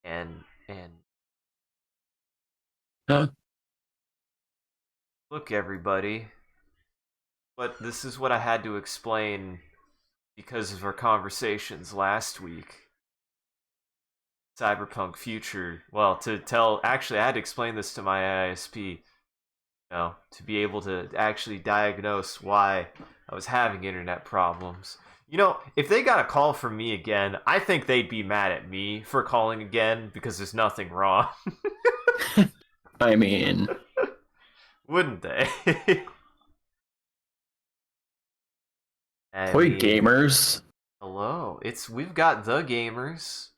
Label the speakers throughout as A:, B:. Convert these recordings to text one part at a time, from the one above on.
A: and
B: Huh?
A: look, everybody, but this is what I had to explain because of our conversations last week. Cyberpunk Future. Well, to tell, actually, I had to explain this to my ISP, to be able to actually diagnose why I was having internet problems. If they got a call from me again, I think they'd be mad at me for calling again because there's nothing wrong.
B: I mean,
A: Wouldn't they? I
B: toy
A: mean,
B: gamers.
A: hello. We've got the gamers,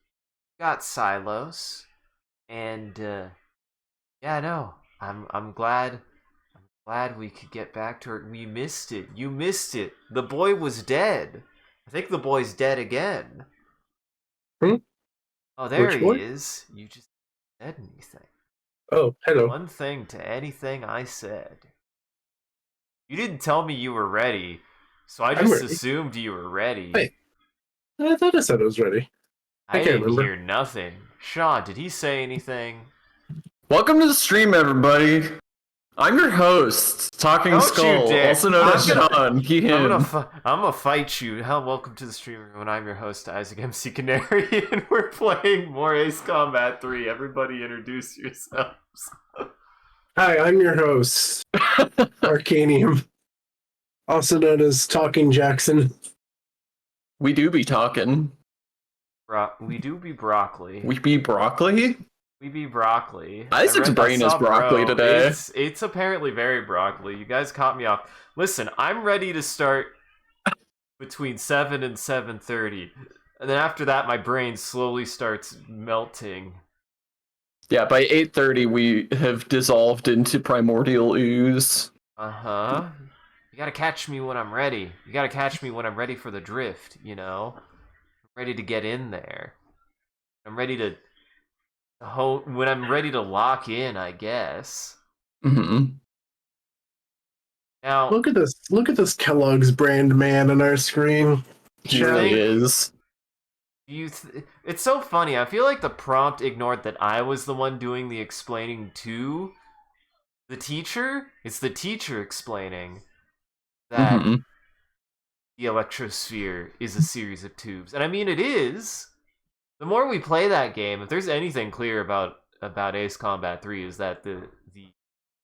A: got Silos, and yeah, no. I'm glad we could get back to it. We missed it. You missed it. The boy was dead. I think the boy's dead again.
C: Hmm?
A: Oh, there
C: Which
A: he
C: boy?
A: is. You just said anything.
C: Oh, hello.
A: One thing to anything I said. You didn't tell me you were ready, so I
C: I'm
A: just
C: ready.
A: assumed you were ready.
C: Wait. I thought I said I was ready.
A: I
C: can't
A: didn't
C: remember.
A: hear nothing. Sean, did he say anything?
B: Welcome to the stream, everybody. I'm your host, Talking
A: Don't
B: Skull,
A: you dare.
B: also known as Sean.
A: I'm gonna fight you. Welcome to the stream, everyone. I'm your host, Isaac MCCanary, and we're playing more Ace Combat 3. Everybody introduce yourselves.
C: Hi, I'm your host, Arcanium, also known as Talking Jackson.
B: We do be talking.
A: We do be broccoli.
B: We be broccoli?
A: We be broccoli.
B: Isaac's brain is broccoli today.
A: It's apparently very broccoli. You guys caught me off. Listen, I'm ready to start between 7 and 7:30. And then after that, my brain slowly starts melting.
B: Yeah, by 8:30 we have dissolved into primordial ooze.
A: Uh-huh. You gotta catch me when I'm ready. You gotta catch me when I'm ready for the drift, I'm ready to get in there. I'm ready to... when I'm ready to lock in, I guess.
B: Mm-hmm.
A: Now,
C: Look at this Kellogg's brand man on our screen.
B: He really is.
A: It's so funny. I feel like the prompt ignored that I was the one doing the explaining to the teacher. It's the teacher explaining that the Electrosphere is a series of tubes. And I mean, it is. The more we play that game, if there's anything clear about Ace Combat 3, is that the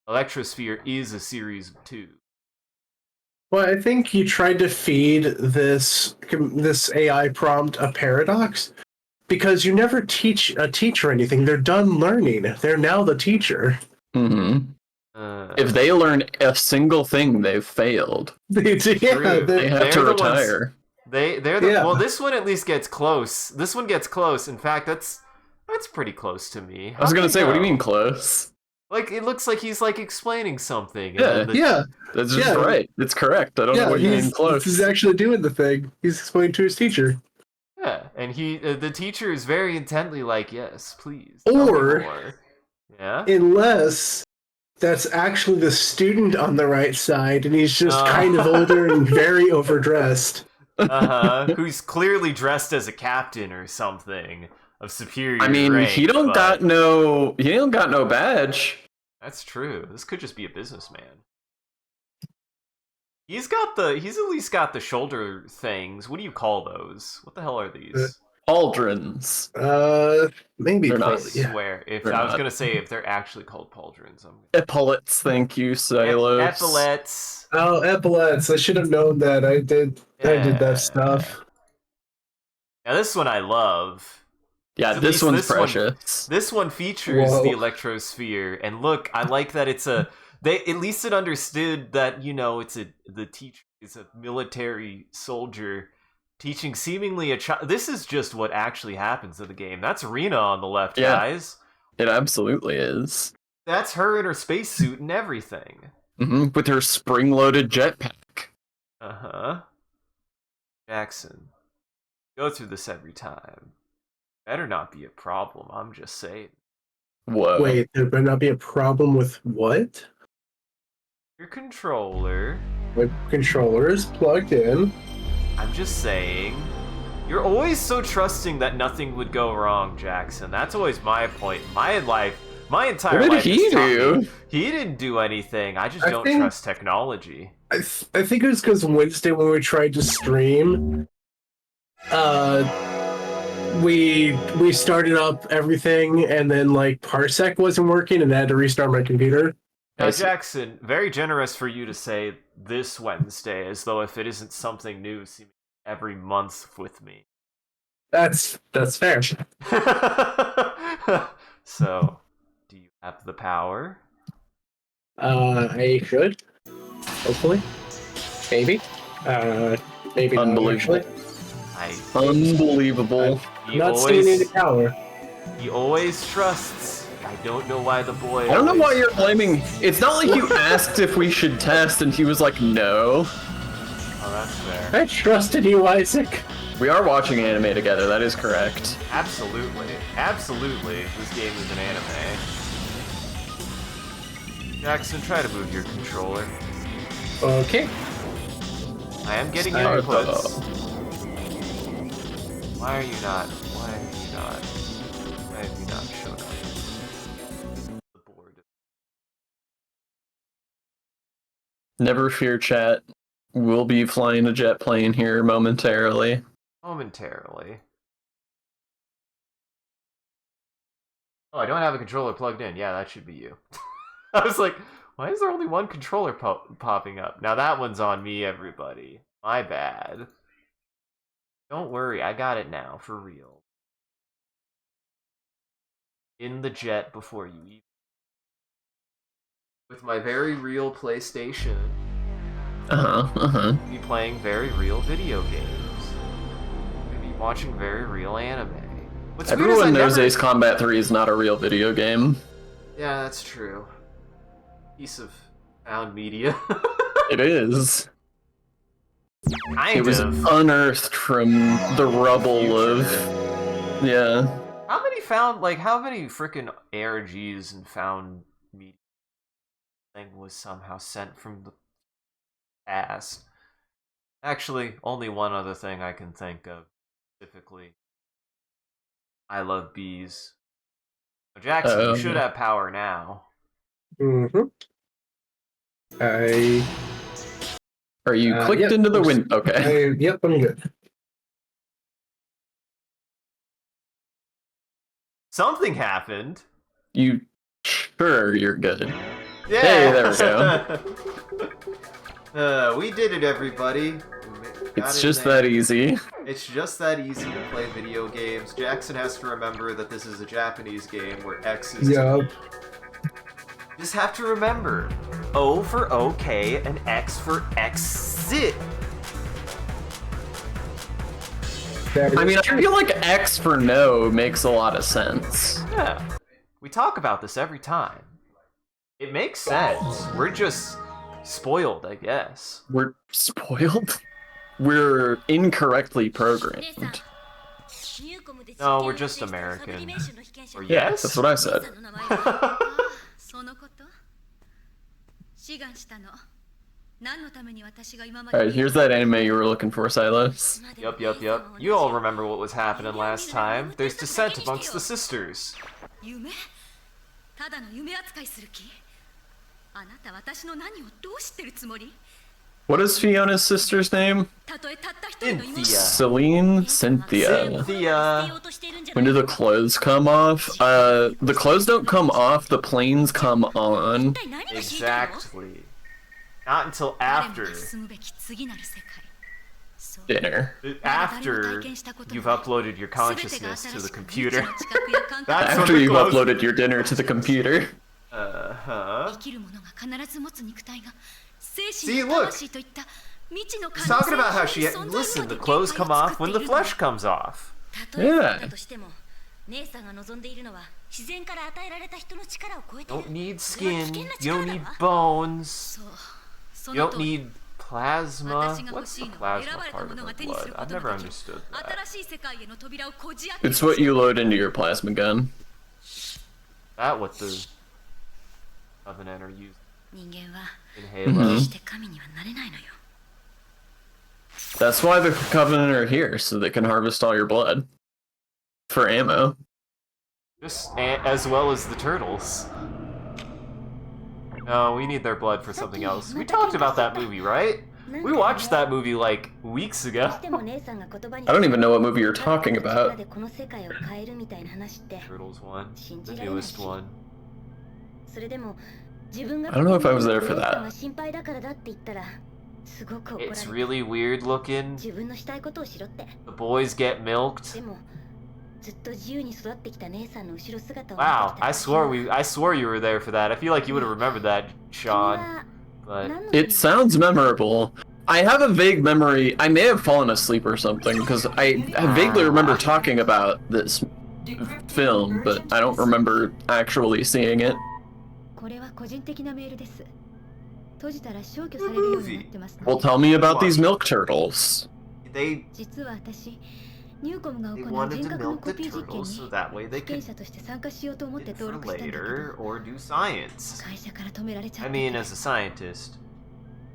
A: Electrosphere is a series of tubes.
C: Well, I think you tried to feed this AI prompt a paradox because you never teach a teacher anything. They're done learning. They're now the teacher.
B: Mm-hmm. If they learn a single thing, they've failed.
C: They
B: have to retire.
A: Well, this one at least gets close. This one gets close. In fact, that's pretty close to me.
B: I was gonna say, what do you mean close?
A: Like, it looks like he's like explaining something.
C: Yeah,
B: that's just right. It's correct. I don't know what you mean close.
C: He's actually doing the thing. He's explaining to his teacher.
A: Yeah, and the teacher is very intently like, yes, please.
C: Or,
A: yeah,
C: unless that's actually the student on the right side, and he's just kind of older and very overdressed.
A: Who's clearly dressed as a captain or something of superior
B: rank, he don't got no badge.
A: That's true. This could just be a businessman. He's at least got the shoulder things. What do you call those? What the hell are these?
B: Pauldrons.
C: Maybe.
A: I swear. I was gonna say if they're actually called pauldrons.
B: Epaulets, thank you, Silos.
A: Epaulets.
C: Oh, epaulets. I should have known that. I did that stuff.
A: Now this one I love.
B: Yeah, this one's precious.
A: This one features the Electrosphere, and look, I like that it's at least it understood that the teacher is a military soldier teaching seemingly a child. This is just what actually happens in the game. That's Rena on the left, guys.
B: It absolutely is.
A: That's her in her spacesuit and everything.
B: With her spring-loaded jetpack.
A: Jackson, go through this every time. Better not be a problem, I'm just saying.
B: Whoa.
C: Wait, there better not be a problem with what?
A: Your controller.
C: My controller is plugged in.
A: I'm just saying. You're always so trusting that nothing would go wrong, Jackson. That's always my point. My life, my entire
B: What did
A: life
B: he
A: has taught
B: do?
A: me he didn't do anything. I just
C: I
A: don't
C: think-
A: trust technology.
C: I think it was because Wednesday when we tried to stream, we started up everything and then like Parsec wasn't working and I had to restart my computer.
A: Now, Jackson, very generous for you to say this Wednesday, as though if it isn't something new every month with me.
C: That's fair.
A: So, do you have the power?
C: I should. Hopefully. Maybe. Maybe not,
B: Unbelievable.
C: actually.
B: Unbelievable.
A: He
C: Not seeing any power.
A: He always trusts. I don't know why the boy.
B: I don't know why
A: always-
B: you're blaming. It's not like you asked if we should test and he was like, no.
A: Oh, that's fair.
C: I trusted you, Isaac.
B: We are watching anime together, that is correct.
A: Absolutely. Absolutely. This game is an anime. Jackson, try to move your controller.
C: Okay.
A: I am getting
B: Start
A: inputs. Why are you not? Why have you not? Why have you not shown up? The board.
B: Never fear, chat. We'll be flying a jet plane here momentarily.
A: Momentarily. Oh, I don't have a controller plugged in. Yeah, that should be you. I was like, why is there only one controller popping up? Now that one's on me, everybody. My bad. Don't worry, I got it now, for real. In the jet before you even. With my very real PlayStation. Be playing very real video games. Be watching very real anime. What's weird is
B: Everyone knows
A: never...
B: Ace Combat 3 is not a real video game.
A: Yeah, that's true. Piece of found media.
B: It is.
A: Kind
B: It was
A: of.
B: unearthed from the rubble of... Yeah.
A: How many freaking ARGs and found media thing was somehow sent from the past? Actually, only one other thing I can think of specifically. I love bees. Jackson, you should have power now.
C: Mm-hmm.
B: Are you clicked
C: yep,
B: into the window? Okay.
C: Yep, I'm good.
A: Something happened.
B: You sure you're good?
A: Yeah.
B: Hey, there we
A: go. We did it, everybody.
B: It's just that easy.
A: It's just that easy to play video games. Jackson has to remember that this is a Japanese game where X is.
C: Yep.
A: Just have to remember, O for OK and X for exit.
B: I mean, I feel like X for no makes a lot of sense.
A: Yeah, we talk about this every time. It makes sense. We're just spoiled, I guess.
B: We're spoiled? We're incorrectly programmed.
A: No, we're just American. Or
B: Yeah,
A: yes?
B: that's what I said. Alright, here's that anime you were looking for, Silas.
A: Yup. You all remember what was happening last time. There's dissent amongst the sisters.
B: What is Fiona's sister's name?
A: Cynthia.
B: Celine? Cynthia.
A: Cynthia.
B: When do the clothes come off? The clothes don't come off, the planes come on.
A: Exactly. Not until after.
B: Dinner.
A: After you've uploaded your consciousness to the computer. That's
B: After
A: when the
B: you've
A: clothes...
B: uploaded your dinner to the computer.
A: See, look! He's talking about how she... Listen, the clothes come off when the flesh comes off.
B: Yeah.
A: You don't need skin, you don't need bones, you don't need plasma. What's the plasma part of the blood? I've never understood that.
B: It's what you load into your plasma gun.
A: That what the Covenant are using in Halo.
B: That's why the Covenant are here, so they can harvest all your blood. For ammo.
A: Just as well as the turtles. No, we need their blood for something else. We talked about that movie, right? We watched that movie like weeks ago.
B: I don't even know what movie you're talking about.
A: Turtles one, the newest one.
B: I don't know if I was there for that.
A: It's really weird looking. The boys get milked. Wow, I swore you were there for that. I feel like you would have remembered that, Sean. But
B: it sounds memorable. I have a vague memory. I may have fallen asleep or something because I vaguely remember talking about this film, but I don't remember actually seeing it.
A: movie.
B: Well, tell me about these milk turtles.
A: They wanted to milk the turtles so that way they could it for later or do science. I mean, as a scientist,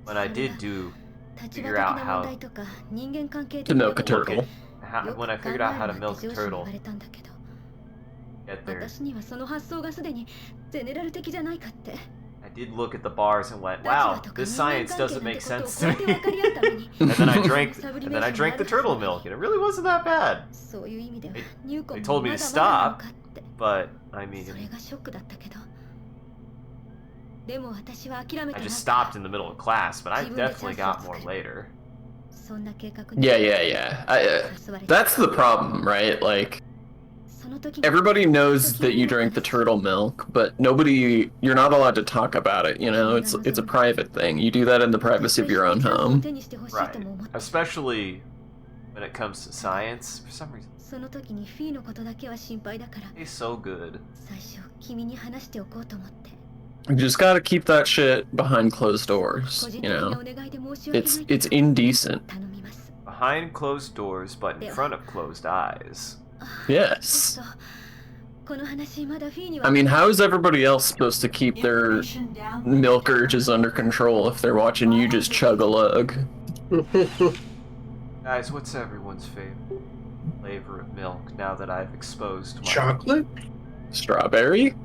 A: when I did figure out how
B: to milk a turtle.
A: When I figured out how to milk a turtle, get there. I did look at the bars and went, "Wow, this science doesn't make sense to me." and then I drank the turtle milk, and it really wasn't that bad. They told me to stop, but I mean, I just stopped in the middle of class, but I definitely got more later.
B: Yeah. That's the problem, right? Like, everybody knows that you drank the turtle milk, but you're not allowed to talk about it, you know? It's a private thing. You do that in the privacy of your own home.
A: Right. Especially when it comes to science, for some reason. It's so good.
B: You just gotta keep that shit behind closed doors, you know? It's indecent.
A: Behind closed doors, but in front of closed eyes.
B: Yes. I mean, how is everybody else supposed to keep their milk urges under control if they're watching you just chug a lug?
A: Guys, what's everyone's favorite flavor of milk now that I've exposed my...
C: Chocolate?
B: Strawberry?
A: You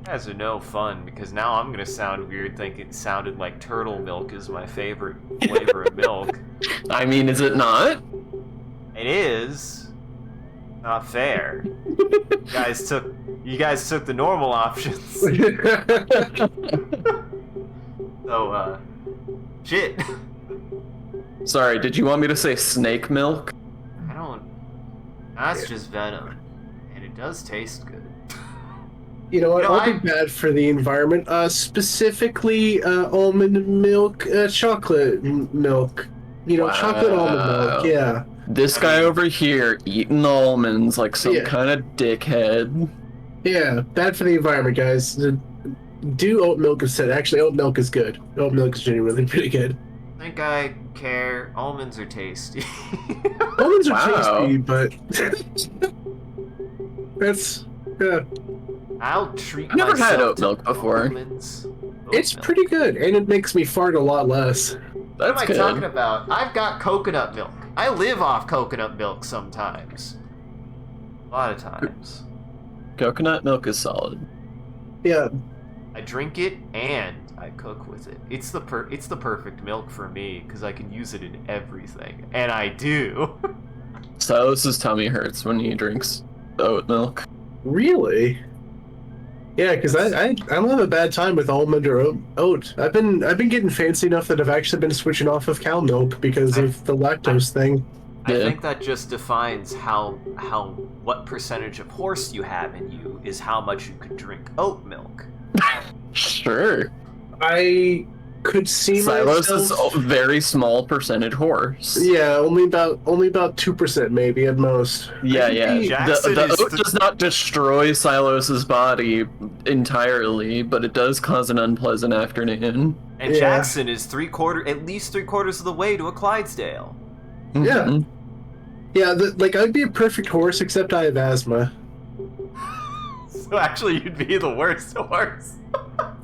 A: guys are no fun, because now I'm gonna sound weird thinking it sounded like turtle milk is my favorite flavor of milk.
B: I mean, is it not?
A: It is. Not fair. You guys took the normal options. So, shit.
B: Sorry, did you want me to say snake milk?
A: I don't... That's just venom. And it does taste good.
C: You know what? I'll be bad for the environment. Specifically, almond milk, chocolate milk. You know, chocolate almond milk, yeah.
B: This guy over here eating almonds like some kind of dickhead.
C: Yeah, bad for the environment, guys. Do oat milk instead. Actually, oat milk is good. Oat milk is genuinely pretty good.
A: I think I care. Almonds are tasty.
C: Almonds are tasty, but that's
A: I'll treat
B: I've never
A: myself
B: had oat
A: to
B: milk before.
A: almonds.
C: It's pretty good, and it makes me fart a lot less.
A: What am I
B: That's
A: talking
B: good.
A: about? I've got coconut milk. I live off coconut milk sometimes. A lot of times.
B: Coconut milk is solid.
C: Yeah.
A: I drink it and I cook with it. It's the perfect milk for me because I can use it in everything, and I do.
B: Silas's tummy hurts when he drinks oat milk.
C: Really? Yeah, because I don't have a bad time with almond or oat. I've been getting fancy enough that I've actually been switching off of cow milk because of the lactose thing.
A: I think that just defines what percentage of horse you have in you is how much you could drink oat milk.
B: Sure.
C: I could see
B: Silos
C: myself...
B: is a very small percentage horse.
C: Yeah, only about 2% maybe at most.
B: Yeah. The oat does not destroy Silos's body entirely, but it does cause an unpleasant afternoon.
A: And Jackson is at least three quarters of the way to a Clydesdale.
C: Yeah. Yeah, I'd be a perfect horse, except I have asthma.
A: So actually, you'd be the worst horse.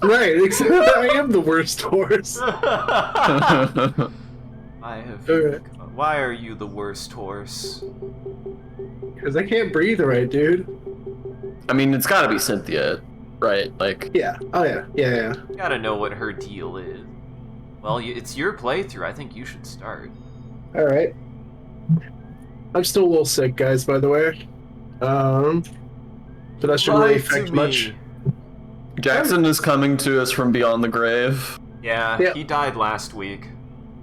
C: Right, except I am the worst horse.
A: Why are you the worst horse?
C: Because I can't breathe right, dude.
B: I mean, it's gotta be Cynthia, right? Like,
C: Yeah. Oh yeah. Yeah.
A: You gotta know what her deal is. Well, it's your playthrough. I think you should start.
C: All right. I'm still a little sick, guys. By the way. But that shouldn't really affect much.
B: Jackson is coming to us from beyond the grave.
A: Yeah, he died last week.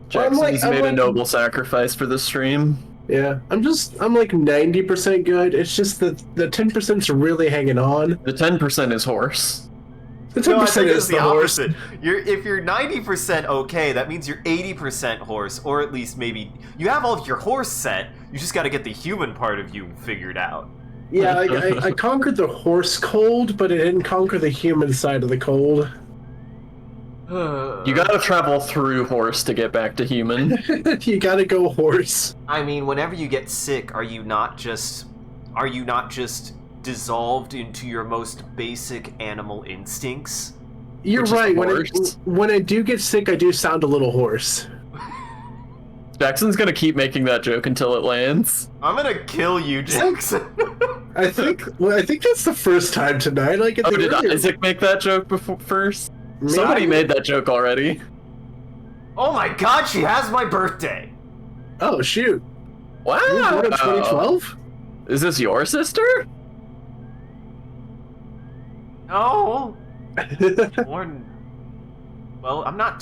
B: Jackson's made a noble sacrifice for this stream.
C: Yeah, I'm like 90% good. It's just the 10%'s really hanging on.
B: The 10% is horse.
C: The 10% is
A: the
C: horse.
A: opposite. If you're 90% okay, that means you're 80% horse, or at least maybe you have all of your horse set. You just got to get the human part of you figured out.
C: Yeah, I conquered the horse cold, but it didn't conquer the human side of the cold.
B: You gotta travel through horse to get back to human.
C: You gotta go horse.
A: I mean, whenever you get sick, are you not just dissolved into your most basic animal instincts?
C: You're right. When I do get sick, I do sound a little hoarse.
B: Jackson's gonna keep making that joke until it lands.
A: I'm gonna kill you, Jackson.
C: I think that's the first time tonight. Like,
B: did Isaac make that joke first? Maybe. Somebody made that joke already.
A: Oh my god, she has my birthday!
C: Oh, shoot.
B: Wow!
C: You were born in 2012?
B: Is this your sister?
A: No. Born... Well, I'm not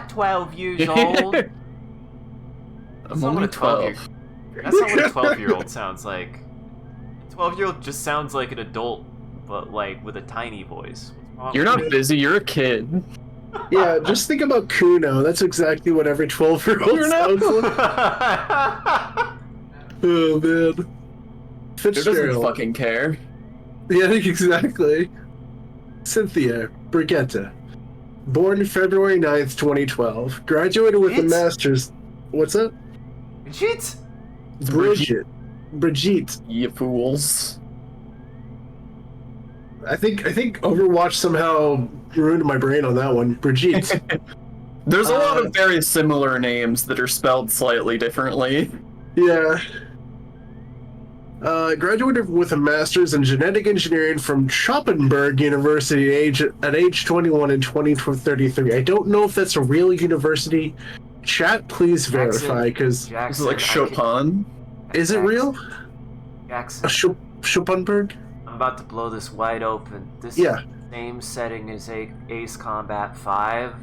A: 12 years old.
B: I'm only 12.
A: That's not what a 12-year-old sounds like. A 12-year-old just sounds like an adult, but like with a tiny voice.
B: You're not busy, you're a kid.
C: Yeah, just think about Kuno. That's exactly what every 12-year-old sounds like. Oh, man.
B: Who doesn't fucking care?
C: Yeah, exactly. Cynthia Brigitte. Born February 9th, 2012. Graduated with a master's... What's that?
A: Brigitte?
C: Brigitte.
B: You fools.
C: I think Overwatch somehow ruined my brain on that one. Brigitte.
B: There's a lot of very similar names that are spelled slightly differently. Yeah.
C: Graduated with a master's in genetic engineering from Schoppenberg University at age 21 in 2033. I don't know if that's a real university. Chat, please verify, because...
B: Is it like Chopin?
C: Is it real?
A: Jackson.
C: Schoppenberg?
A: I'm about to blow this wide open. This same setting as Ace Combat 5,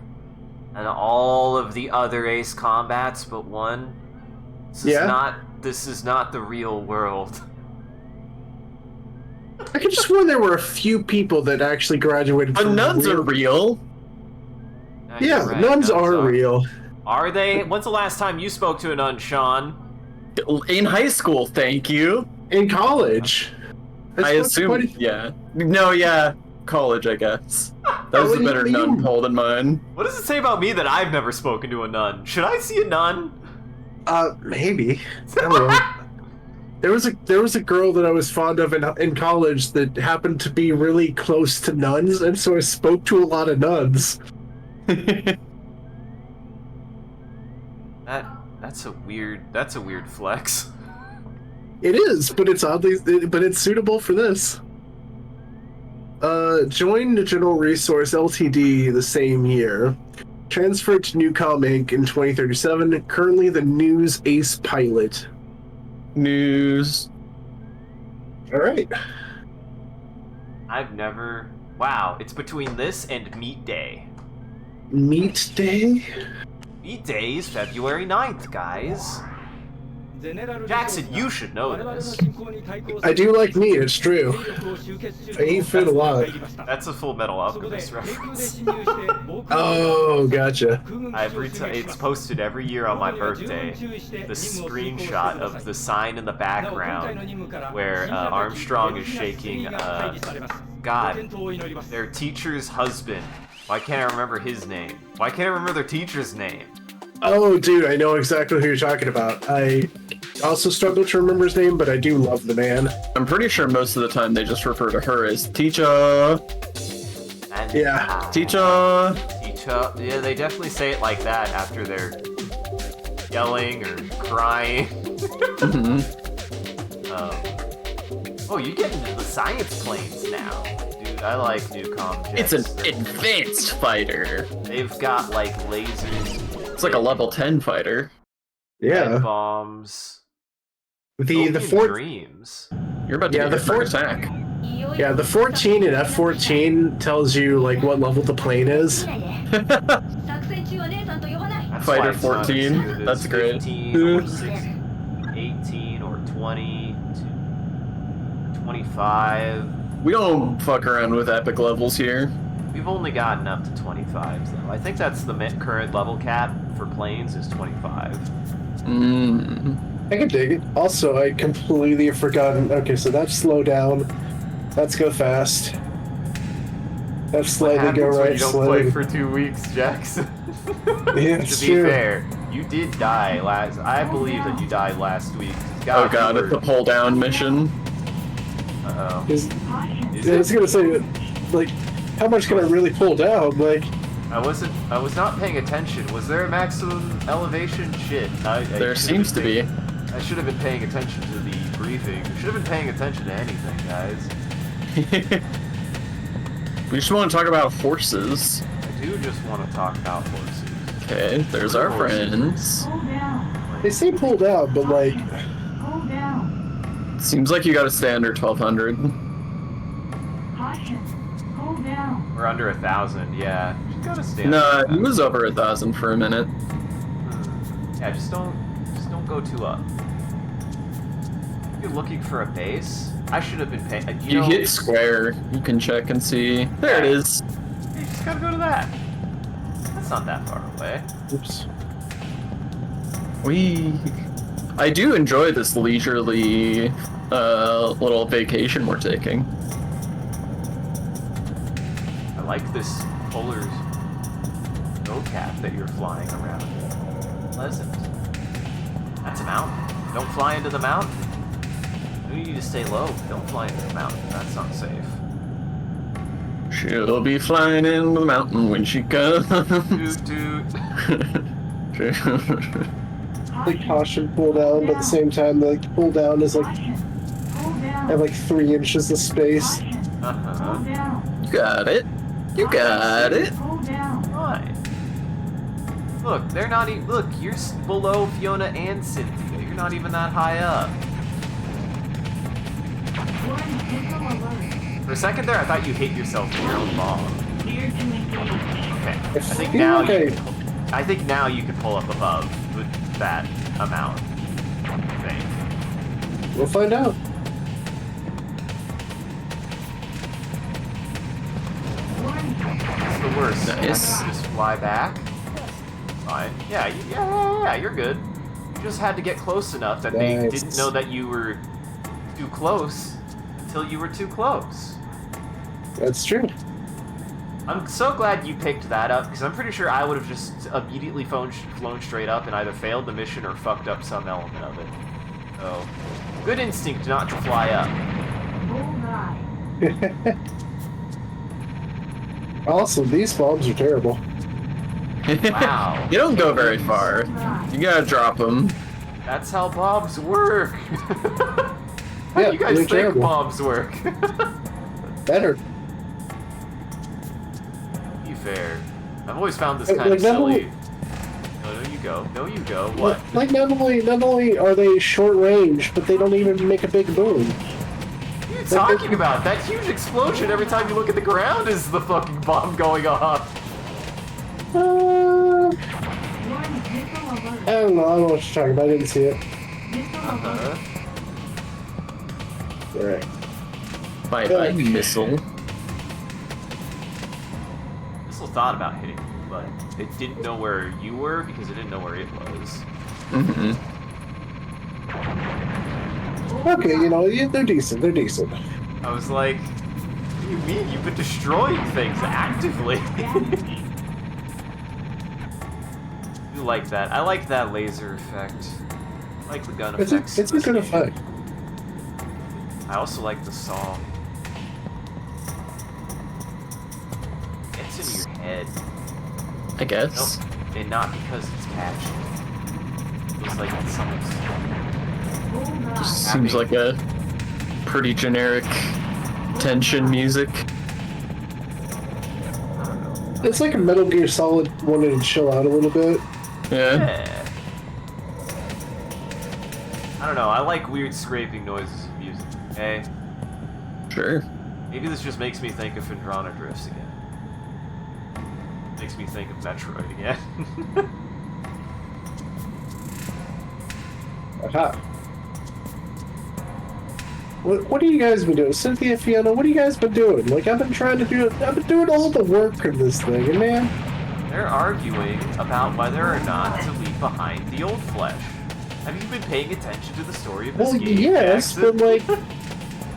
A: and all of the other Ace Combats but one. This is not the real world.
C: I could just swear there were a few people that actually graduated from...
B: But nuns are real.
C: Yeah, right, nuns are real.
A: Are they? When's the last time you spoke to a nun, Sean?
B: In high school, thank you.
C: In college.
B: I assume, yeah. No, yeah. College, I guess. That was a better nun poll than mine.
A: What does it say about me that I've never spoken to a nun? Should I see a nun?
C: Maybe. I don't know. There was a girl that I was fond of in college that happened to be really close to nuns, and so I spoke to a lot of nuns.
A: That's a weird flex.
C: It is, but it's suitable for this. Joined General Resource Ltd. the same year. Transferred to Newcom Inc. in 2037. Currently the News Ace pilot.
B: News.
C: All right.
A: Wow, it's between this and Meat Day.
C: Meat Day?
A: Meat Day is February 9th, guys. Jackson, you should know this.
C: I do like meat, it's true. I eat food a lot.
A: That's a Full Metal Alchemist reference.
C: Oh, gotcha.
A: It's posted every year on my birthday. The screshot of the sign in the background where Armstrong is shaking, their teacher's husband. Why can't I remember his name? Why can't I remember their teacher's name?
C: Oh, dude, I know exactly who you're talking about. I also struggle to remember his name, but I do love the man.
B: I'm pretty sure most of the time they just refer to her as teacher.
C: Yeah.
B: Teacher.
A: Teacher. Yeah, they definitely say it like that after they're yelling or crying. Oh, you get into the science planes now. Dude, I like new comm jets.
B: It's an advanced fighter.
A: They've got, like, lasers.
B: It's like a level 10 fighter.
C: Yeah.
A: Red bombs.
C: The
A: dreams.
B: You're about to get
C: the
B: hit for an attack.
C: Yeah, the 14 in F-14 tells you like what level the plane is.
A: That's
B: Fighter
A: why it's not
B: 14,
A: as good as
B: that's great.
A: 15 or 16, 18 or 20, 25.
B: We don't fuck around with epic levels here.
A: We've only gotten up to 25s though. I think that's the current level cap for planes is 25.
C: I can dig it. Also, I completely have forgotten. Okay, so that's slow down. Let's go fast. That's slowly go right.
A: When you don't play for 2 weeks, Jax?
C: Yeah, it's
A: to be
C: true.
A: fair, you did die last. I believe that you died last week.
B: Oh god, it's the pull down mission.
A: Uh-oh.
C: I was gonna say, like, how much can I really pull down? Like,
A: I was not paying attention. Was there a maximum elevation? Shit.
B: There seems to be.
A: I should have been paying attention to the briefing. I should have been paying attention to anything, guys.
B: We just want to talk about horses.
A: I do just want to talk about horses.
B: Okay, there's our friends.
C: they say pull down, but like,
B: Seems like you gotta stay under 1200.
A: We're under 1,000, yeah. Just gotta stay.
B: Nah, he was over 1,000 for a minute.
A: Yeah, just don't go too up. You're looking for a base? I should have been paying.
B: You hit square. You can check and see. There it is.
A: You just gotta go to that. That's not that far away.
C: oops.
B: I do enjoy this leisurely little vacation we're taking.
A: I like this polar snow cap that you're flying around. Pleasant. That's a mountain. Don't fly into the mountain. You need to stay low. Don't fly into the mountain. That's not safe.
B: She'll be flying in the mountain when she comes.
A: Toot toot.
C: Like caution pull down, but at the same time, the like, pull down is like have like 3 inches of space.
A: Uh-huh.
B: You got it. You got it.
A: Fine. Look, they're not even. Look, you're below Fiona and Cynthia. You're not even that high up. For a second there, I thought you hit yourself with your own bomb. Okay. I think now you can pull up above with that amount. I think.
C: We'll find out.
A: It's the worst.
B: Nice.
A: Just fly back. Fine. Yeah, you're good. You just had to get close enough that they
C: Nice.
A: didn't know that you were too close until you were too close.
C: That's true.
A: I'm so glad you picked that up, because I'm pretty sure I would have just immediately flown straight up and either failed the mission or fucked up some element of it. So, good instinct not to fly up.
C: Also, these bombs are terrible.
A: Wow.
B: You don't go very far. You gotta drop them.
A: That's how bombs work. How
C: Yeah,
A: do you guys
C: they're
A: think
C: terrible.
A: bombs work?
C: Better.
A: Be fair. I've always found this
C: Like,
A: kind of
C: not
A: silly.
C: only-
A: No, you go. No, you go. What?
C: Like not only are they short range, but they don't even make a big boom.
A: What are you talking about? That huge explosion every time you look at the ground is the fucking bomb going off.
C: I don't know. I don't know what you're talking about. I didn't see it.
A: Uh-huh.
C: All right.
B: Bye-bye, missile.
A: Missile thought about hitting you, but it didn't know where you were because it didn't know where it was.
B: Mm-hmm.
C: Okay, you know, they're decent. They're decent.
A: I was like, what do you mean? You've been destroying things actively. You like that. I like that laser effect. I like the gun effects.
C: It's
A: in
C: a
A: this
C: good
A: game.
C: effect.
A: I also like the song. It's in your head.
B: I guess.
A: Nope. And not because it's catchy. Feels like it's someone's
B: Just seems like a pretty generic tension music.
C: It's like a Metal Gear Solid wanted to chill out a little bit.
B: Yeah.
A: Yeah. I don't know, I like weird scraping noises in music, okay?
B: Sure.
A: Maybe this just makes me think of Phendrana Drifts again. Makes me think of Metroid again.
C: Aha. What have you guys been doing? Cynthia, Fiona, what have you guys been doing? Like, I've been doing all the work in this thing, and man...
A: They're arguing about whether or not to leave behind the old flesh. Have you been paying attention to the story of this
C: Well,
A: game?
C: yes,
A: Jackson?
C: but, like...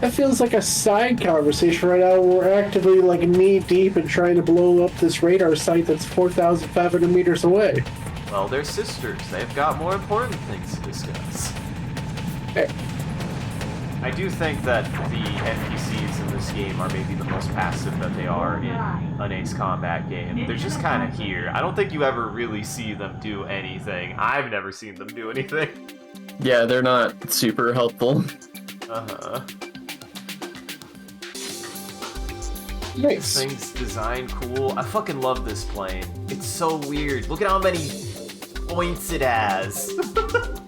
C: That feels like a side conversation right now. We're actively, like, knee-deep in trying to blow up this radar site that's 4,500 meters away.
A: Well, they're sisters. They've got more important things to discuss.
C: Hey.
A: I do think that the NPCs in this game are maybe the most passive that they are in an Ace Combat game. They're just kind of here. I don't think you ever really see them do anything. I've never seen them do anything.
B: Yeah, they're not super helpful.
A: Uh-huh.
C: Nice.
A: This thing's designed cool. I fucking love this plane. It's so weird. Look at how many points it has.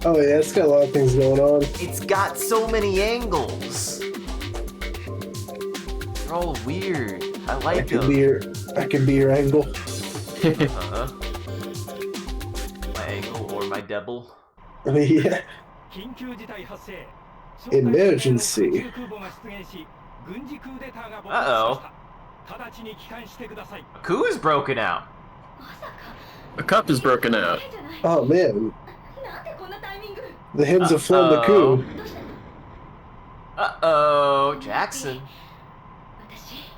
C: Oh yeah, it's got a lot of things going on.
A: It's got so many angles. They're all weird. I like them.
C: I can be your angle.
A: Uh-huh. My angle or my devil.
C: Yeah. Emergency.
A: Uh-oh. A coup is broken out.
B: A cup is broken out.
C: Oh man. The hens have flown the coup.
A: Uh-oh. Jackson.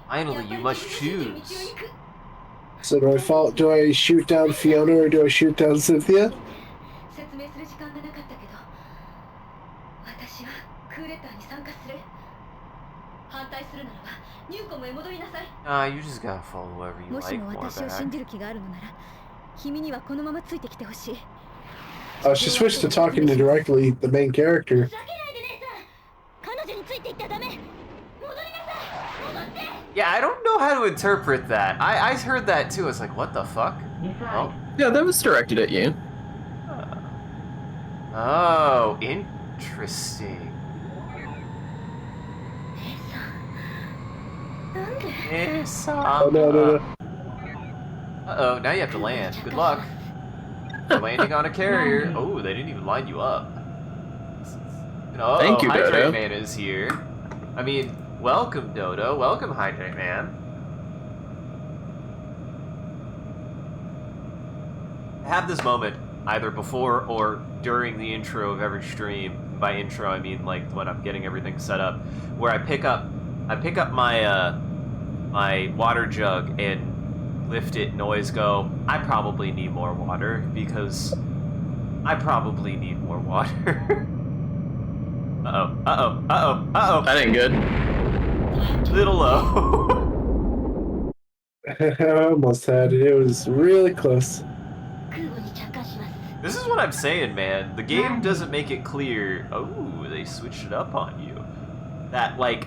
A: Finally, you must choose.
C: So do I shoot down Fiona or do I shoot down Cynthia?
A: You just gotta follow whoever you like more back.
C: She switched to talking to directly the main character.
A: Yeah, I don't know how to interpret that. I heard that too. It's like, what the fuck? Oh.
B: Yeah, that was directed at you.
A: Oh, interesting.
C: Oh no.
A: Uh-oh, now you have to land. Good luck. You're landing on a carrier. Oh, they didn't even line you up.
B: Thank you,
A: Hydrate
B: Dodo.
A: Man is here. I mean, welcome, Dodo. Welcome, Hydrate Man. I have this moment either before or during the intro of every stream. By intro, I mean like when I'm getting everything set up, where I pick up my my water jug and lift it, noise go, I probably need more water because I probably need more water. Uh-oh.
B: That ain't good.
A: Little low.
C: I almost had it. It was really close.
A: This is what I'm saying, man. The game doesn't make it clear. Oh, they switched it up on you. That, like,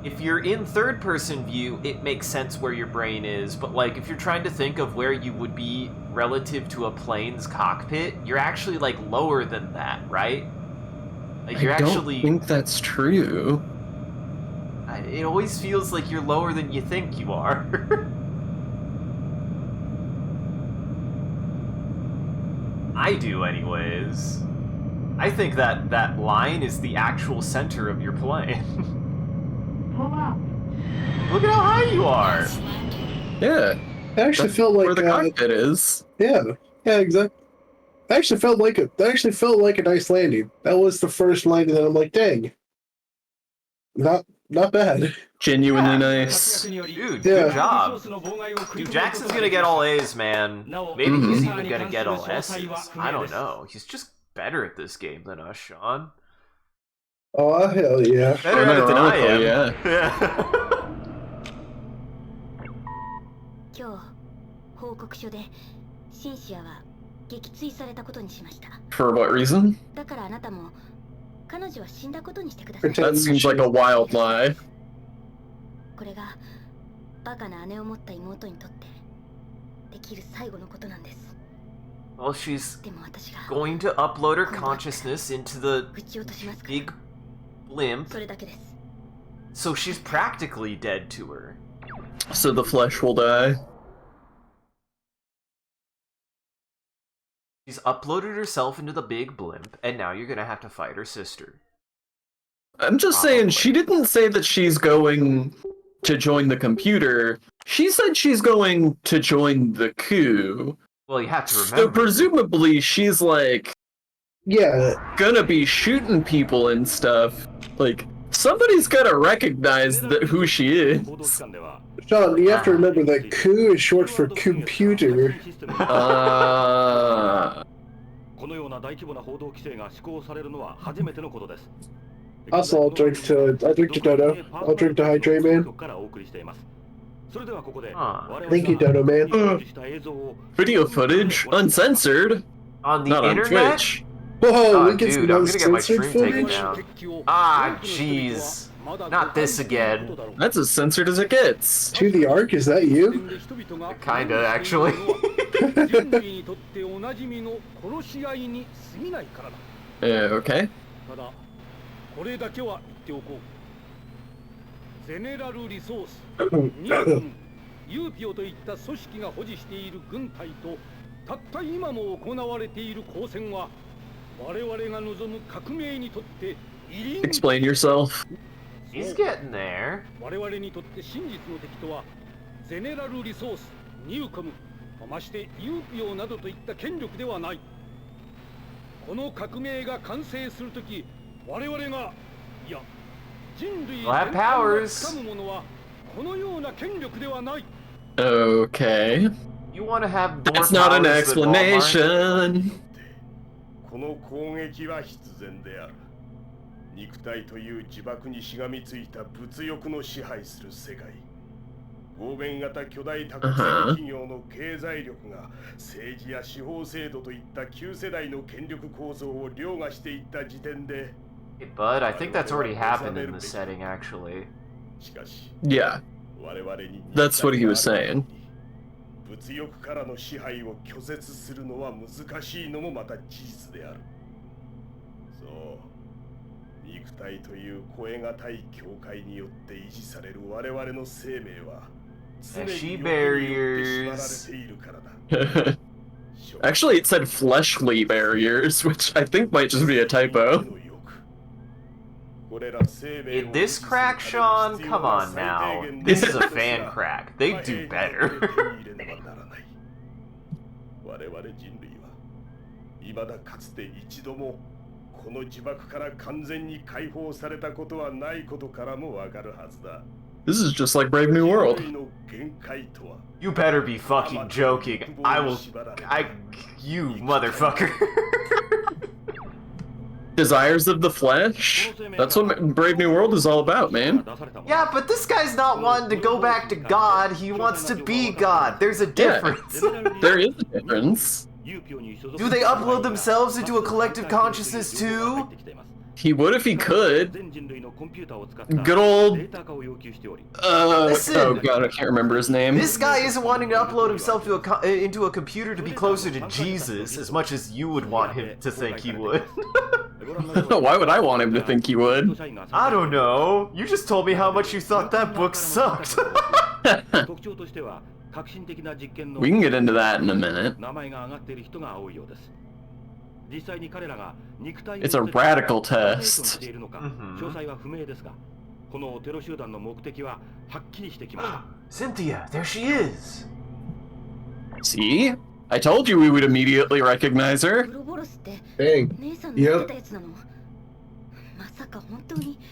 A: if you're in third-person view, it makes sense where your brain is, but, like, if you're trying to think of where you would be relative to a plane's cockpit, you're actually, like, lower than that, right? Like, you're
B: I
A: actually...
B: don't think that's true.
A: It always feels like you're lower than you think you are. I do, anyways. I think that that line is the actual center of your plane. Look at how high you are!
B: Yeah.
C: I actually felt like
B: where the cockpit is.
C: Yeah, exactly. I actually felt like a nice landing. That was the first landing that I'm like, dang. Not bad.
B: Genuinely nice.
A: Dude,
C: Yeah.
A: good job. Dude, Jackson's gonna get all A's, man. Maybe he's even gonna get all S's. I don't know. He's just better at this game than us, Sean.
C: Oh hell yeah.
A: Better at it than I am.
B: Yeah.
D: 今日報告書でシンシアは
B: For what reason? That seems like a wild lie.
A: Well, she's going to upload her consciousness into the big blimp, so she's practically dead to her.
B: So the flesh will die.
A: She's uploaded herself into the big blimp, and now you're gonna have to fight her sister.
B: I'm just saying, she didn't say that she's going to join the computer. She said she's going to join the coup.
A: Well, you have to remember.
B: So presumably she's like, gonna be shooting people and stuff. Like, somebody's gotta recognize who she is.
C: Sean, you have to remember that coup is short for computer. Also, I'll drink to Dodo. I'll drink to Hydrate Man. Thank you, Dodo Man.
B: Video footage, uncensored.
A: On the
B: not
A: internet?
B: on Twitch.
C: Whoa, we get
A: dude,
C: some
A: I'm gonna get my stream
C: uncensored
A: taken
C: footage?
A: down. Ah, jeez. Not this again.
B: That's as censored as it gets.
C: To the Ark, is that you?
A: Kinda, actually.
B: Okay.
D: これだけは言っておこう。ゼネラルリソース、ニュートン、ユーピオといった組織が保持している軍隊とたった今も行われている交戦は我々が望む革命にとって異輪。
B: Explain yourself.
A: He's getting there.
D: 我々にとって真実の敵とはゼネラルリソース、ニューコム、ましてユーピオなどといった権力ではない。この革命が完成するとき。 我々がいや人類全体が掴むものはこのような権力ではない。
B: Okay.
A: You want to have more
B: That's not an explanation.
E: この攻撃は必然である。肉体という呪縛にしがみついた物欲の支配する世界。合弁型巨大多国籍企業の経済力が政治や司法制度といった旧世代の権力構造を凌駕していった時点で。
A: Hey, bud, I think that's already happened in this setting, actually.
B: Yeah. That's what he was saying.
E: 物欲からの支配を拒絶するのは難しいのもまた事実である。そう。肉体という超えがたい境界によって維持される我々の生命は常に欲によって縛られているからだ。
B: Actually, it said fleshly barriers, which I think might just be a typo.
A: In this crack, Sean? Come on now. This is a fan crack. They do better.
E: 我々人類は未だかつて一度もこの呪縛から完全に解放されたことはないことからもわかるはずだ。
B: This is just like Brave New World.
A: You better be fucking joking. You motherfucker.
B: Desires of the flesh? That's what Brave New World is all about, man.
A: Yeah, but this guy's not wanting to go back to God. He wants to be God. There's a difference.
B: Yeah, there is a difference.
A: Do they upload themselves into a collective consciousness too?
B: He would if he could. Good old...
A: Listen,
B: oh god, I can't remember his name.
A: This guy isn't wanting to upload himself into a computer to be closer to Jesus as much as you would want him to think he would.
B: Why would I want him to think he would?
A: I don't know. You just told me how much you thought that book sucked.
B: We can get into that in a minute. It's a radical test.
A: Cynthia, there she is.
B: See? I told you we would immediately recognize her.
C: Dang. Yep.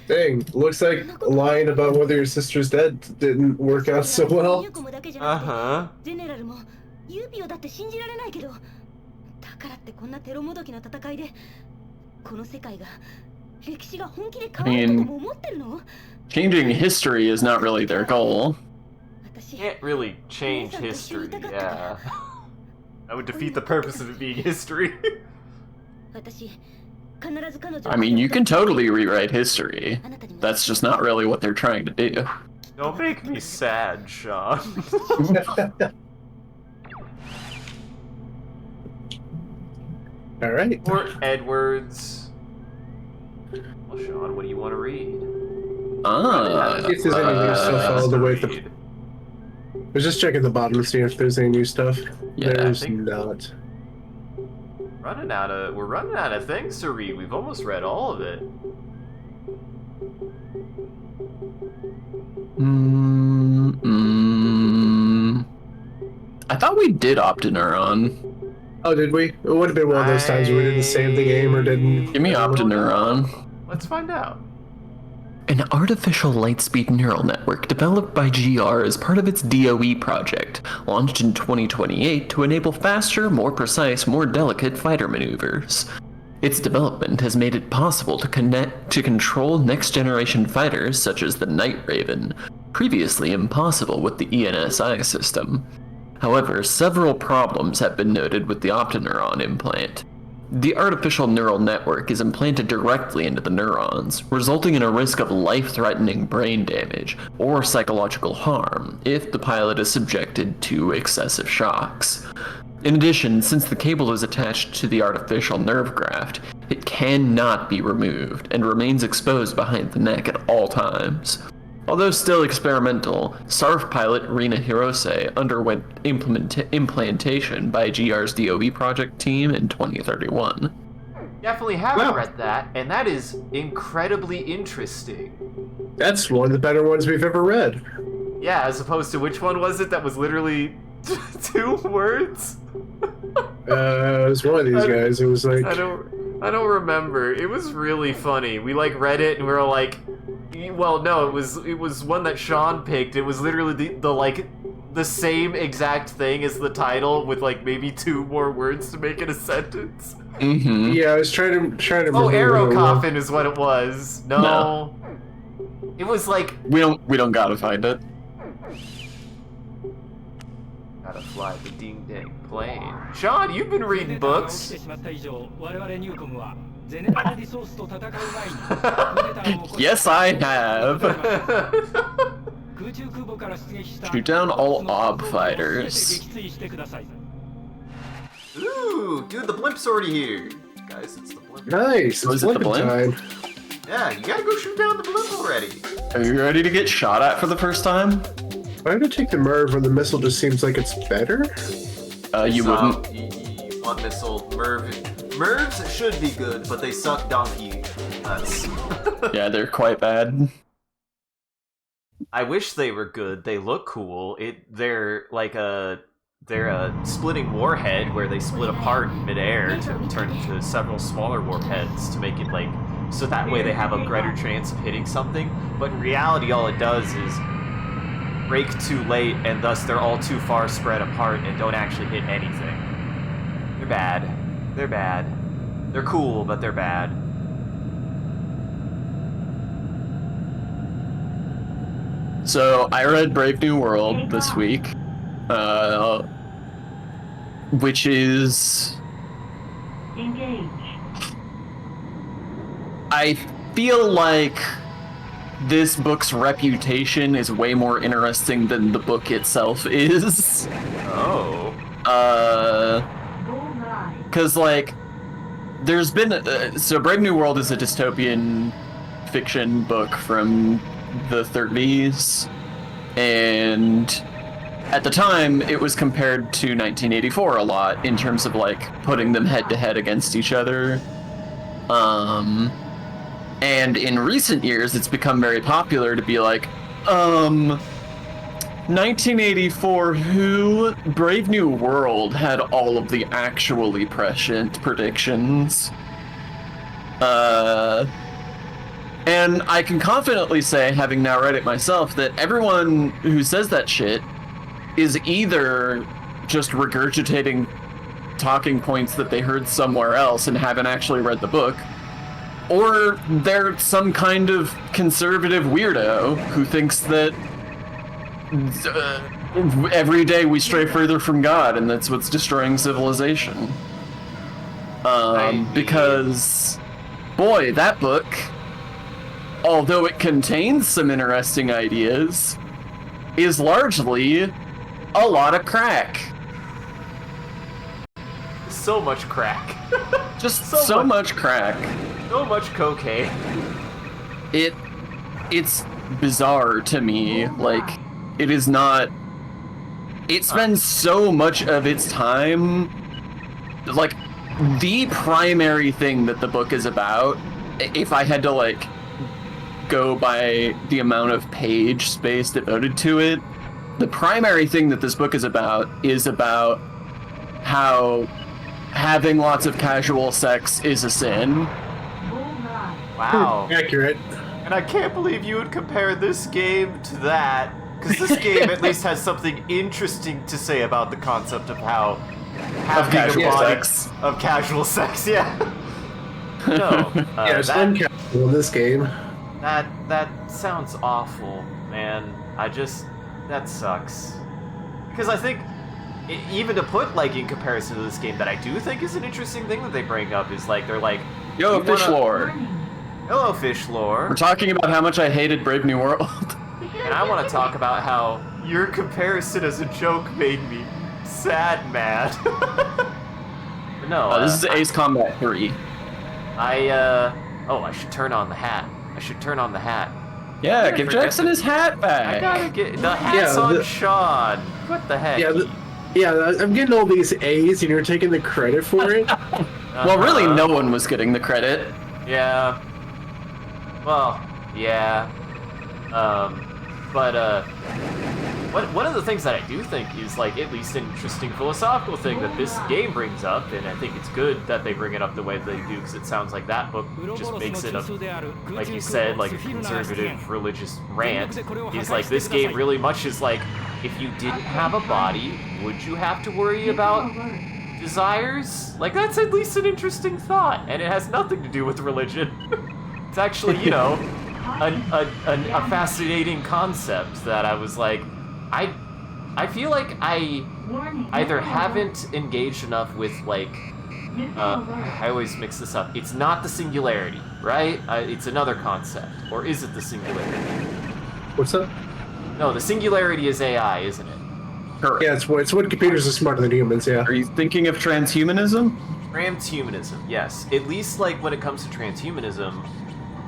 C: Dang. Looks like lying about whether your sister's dead didn't work out so well.
A: Uh-huh.
F: だからってこんなテロもどきの戦いでこの世界が歴史が本気で変わるとも思ってるの?
B: Changing history is not really their goal.
A: Can't really change history, yeah. That would defeat the purpose of it being history.
F: 私必ず彼女を
B: I mean, you can totally rewrite history. That's just not really what they're trying to do.
A: Don't make me sad, Sean.
C: All right.
A: Or Edwards. Well, Sean, what do you want to read?
C: If there's any new stuff all the way at the...
A: Read.
C: I was just checking the bottom to see if there's any new stuff.
B: Yeah,
C: There's
A: I think-
C: not.
A: We're running out of things to read. We've almost read all of it.
B: I thought we did Optineuron.
C: Oh, did we? It would have been one of those times where we didn't save the game or didn't.
B: Give me Optineuron.
A: Let's find out.
B: An artificial light-speed neural network developed by GR as part of its DOE project, launched in 2028 to enable faster, more precise, more delicate fighter maneuvers. Its development has made it possible to control next-generation fighters such as the Night Raven, previously impossible with the ENSI system. However, several problems have been noted with the Optineuron implant. The artificial neural network is implanted directly into the neurons, resulting in a risk of life-threatening brain damage or psychological harm if the pilot is subjected to excessive shocks. In addition, since the cable is attached to the artificial nerve graft, it cannot be removed and remains exposed behind the neck at all times. Although still experimental, SARF pilot Rina Hirose underwent implantation by GR's DOE project team in 2031.
A: Definitely haven't
C: Wow.
A: read that, and that is incredibly interesting. That's
C: one of the better ones we've ever read.
A: Yeah, as opposed to which one was it that was literally 2 words?
C: It was one of these guys. It was like...
A: I don't remember. It was really funny. We like read it and we were like, well, no, it was one that Sean picked. It was literally the same exact thing as the title with like maybe 2 more words to make it a sentence.
B: Mm-hmm.
C: Yeah, I was trying to remember.
A: Oh, Arrow
C: what it was.
A: Coffin is what it was. No. It was like
B: We don't gotta find it.
A: gotta fly the ding dang plane. Sean, you've been reading books.
B: Yes, I have. Shoot down all OB fighters.
A: Ooh, dude, the blimp's already here. Guys, it's the blimp.
C: Nice.
B: Was
C: It's
B: it the
C: blimp
B: blimp?
C: time.
A: Yeah, you gotta go shoot down the blimp already.
B: Are you ready to get shot at for the first time?
C: Why would I take the Merv when the missile just seems like it's better?
B: You
A: So,
B: wouldn't.
A: You want missile Mervs should be good, but they suck donkey nuts.
B: Yeah, they're quite bad.
A: I wish they were good. They look cool. They're a splitting warhead where they split apart in midair to turn into several smaller warheads to make it like so that way they have a greater chance of hitting something. But in reality, all it does is break too late, and thus they're all too far spread apart and don't actually hit anything. They're bad. They're bad. They're cool, but they're bad.
B: So I read Brave New World this week, which is... I feel like this book's reputation is way more interesting than the book itself is.
A: Oh.
B: Because, like, there's been... so Brave New World is a dystopian fiction book from the 30s, and at the time it was compared to 1984 a lot in terms of, like, putting them head-to-head against each other. And in recent years, it's become very popular to be like, 1984, who? Brave New World had all of the actually prescient predictions. And I can confidently say, having now read it myself, that everyone who says that shit is either just regurgitating talking points that they heard somewhere else and haven't actually read the book, or they're some kind of conservative weirdo who thinks that every day we stray further from God, and that's what's destroying civilization. Because, boy, that book, although it contains some interesting ideas, is largely a lot of crack.
A: So much crack.
B: Just so much crack.
A: So much cocaine.
B: It's bizarre to me. Like, it is not... It spends so much of its time... Like, the primary thing that the book is about, if I had to, like, go by the amount of page space devoted to it, the primary thing that this book is about how having lots of casual sex is a sin.
A: Wow.
C: Accurate.
A: And I can't believe you would compare this game to that, because this game at least has something interesting to say about the concept of how having a body of casual sex. Yeah. No.
C: Yeah, it's uncasual in this game.
A: That sounds awful, man. That sucks. Because I think, even to put, like, in comparison to this game, that I do think is an interesting thing that they bring up is, like, they're like...
B: Yo, Fish Lore.
A: Hello, Fish Lore.
B: We're talking about how much I hated Brave New World.
A: And I want to talk about how your comparison as a joke made me sad mad. But no,
B: this is Ace Combat 3.
A: I should turn on the hat.
B: Yeah, give Jackson his hat back.
A: I gotta get... The hat's on Sean. What the heck?
C: Yeah, I'm getting all these A's and you're taking the credit for it.
B: Well, really, no one was getting the credit.
A: Yeah. Well, yeah. One of the things that I do think is, like, at least an interesting philosophical thing that this game brings up, and I think it's good that they bring it up the way they do, because it sounds like that book just makes it like you said, like a conservative religious rant, is like this game really much is like, if you didn't have a body, would you have to worry about desires? Like, that's at least an interesting thought, and it has nothing to do with religion. It's actually, you know, a fascinating concept that I was like, I feel like I either haven't engaged enough with, like, I always mix this up. It's not the singularity, right? It's another concept. Or is it the singularity?
C: What's that?
A: No, the singularity is AI, isn't it?
B: Correct.
C: Yeah, it's what computers are smarter than humans, yeah.
B: Are you thinking of transhumanism?
A: Transhumanism, yes. At least, like, when it comes to transhumanism,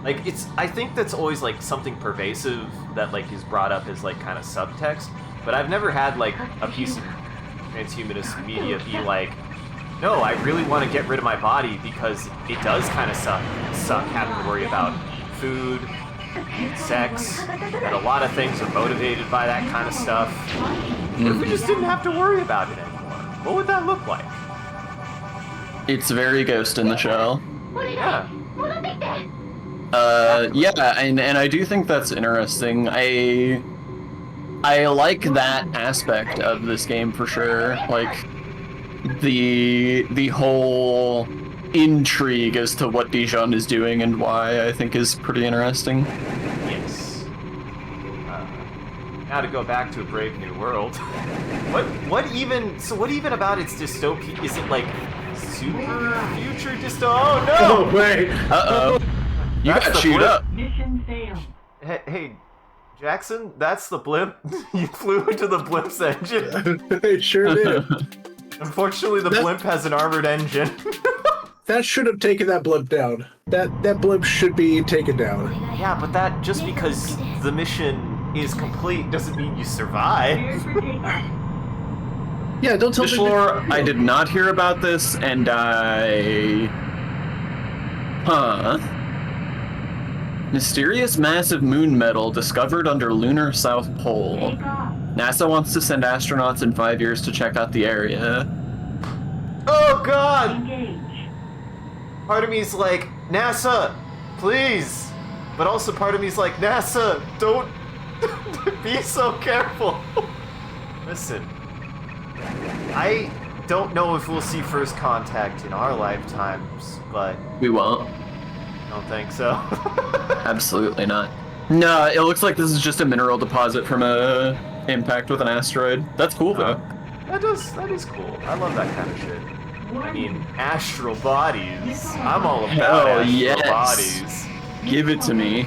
A: like, I think that's always, like, something pervasive that, like, is brought up as, like, kind of subtext, but I've never had, like, a piece of transhumanist media be like, no, I really want to get rid of my body because it does kind of suck having to worry about food, sex, and a lot of things are motivated by that kind of stuff. What if we just didn't have to worry about it anymore? What would that look like?
B: It's very Ghost in the Shell.
A: Yeah.
B: Yeah, and I do think that's interesting. I like that aspect of this game for sure. Like, the whole intrigue as to what Dijon is doing and why, I think, is pretty interesting.
A: Yes. Now to go back to A Brave New World. What even about its dystopia? Is it like super future dystopia? Oh no!
C: Oh wait.
B: Uh-oh. You got chewed up.
G: Mission failed.
A: Hey, Jackson, that's the blimp. You flew into the blimp's engine.
C: It sure did.
A: Unfortunately, the blimp has an armored engine.
C: That should have taken that blimp down. That blimp should be taken down.
A: Yeah, but that just because the mission is complete doesn't mean you survive.
C: Yeah, don't tell me.
B: Fishlore, I did not hear about this, and Mysterious massive moon metal discovered under lunar South Pole. NASA wants to send astronauts in 5 years to check out the area.
A: Oh God!
G: Engage.
A: Part of me's like, NASA, please. But also part of me's like, NASA, don't be so careful. Listen, I don't know if we'll see first contact in our lifetimes, but
B: We won't.
A: I don't think so.
B: Absolutely not. No, it looks like this is just a mineral deposit from a impact with an asteroid. That's cool though.
A: That is cool. I love that kind of shit. I mean, astral bodies. I'm all about
B: Hell
A: astral
B: yes.
A: bodies.
B: Give it to me.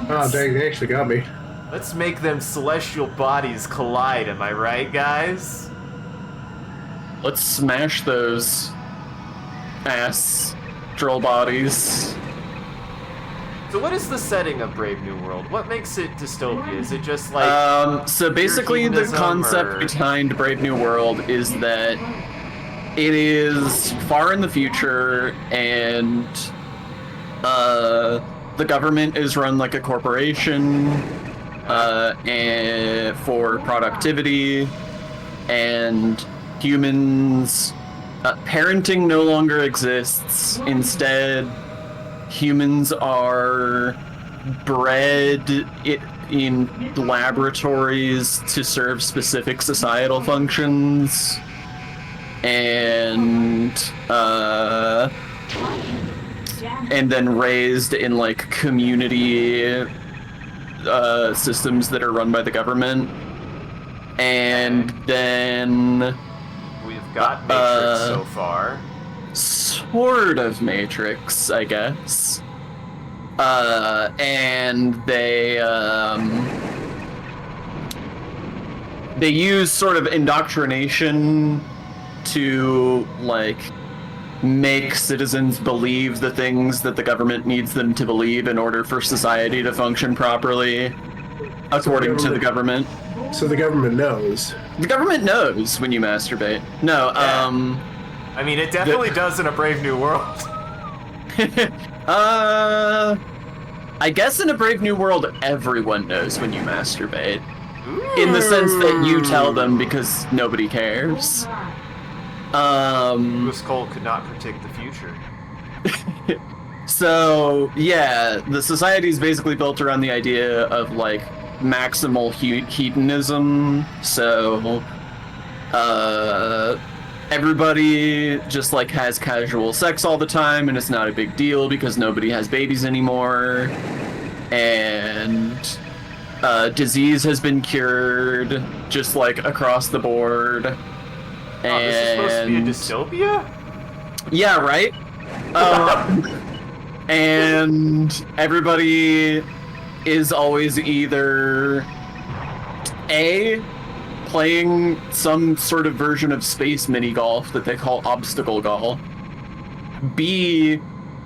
C: Oh dang, they actually got me.
A: Let's make them celestial bodies collide, am I right, guys?
B: Let's smash those astral bodies.
A: So what is the setting of Brave New World? What makes it dystopia? Is it just like...
B: So basically the
A: hedonism,
B: concept
A: or-
B: behind Brave New World is that it is far in the future and the government is run like a corporation and for productivity, and humans parenting no longer exists. Instead, humans are bred in laboratories to serve specific societal functions, and then raised in like community systems that are run by the government. And then
A: We've got Matrix so far.
B: sort of Matrix, I guess. And they use sort of indoctrination to like make citizens believe the things that the government needs them to believe in order for society to function properly, according to the government.
C: So the government knows.
B: The government knows when you masturbate. No,
A: Yeah. I mean, it definitely does in a Brave New World.
B: I guess in a Brave New World, everyone knows when you masturbate. In the sense that you tell them because nobody cares.
A: Lewis Cole could not predict the future.
B: So, yeah, the society is basically built around the idea of, like, maximal hedonism. So, everybody just, like, has casual sex all the time, and it's not a big deal because nobody has babies anymore. And disease has been cured, just, like, across the board.
A: Oh, this is supposed to be a dystopia?
B: Yeah, right? And everybody is always either A, playing some sort of version of space mini golf that they call obstacle golf, B,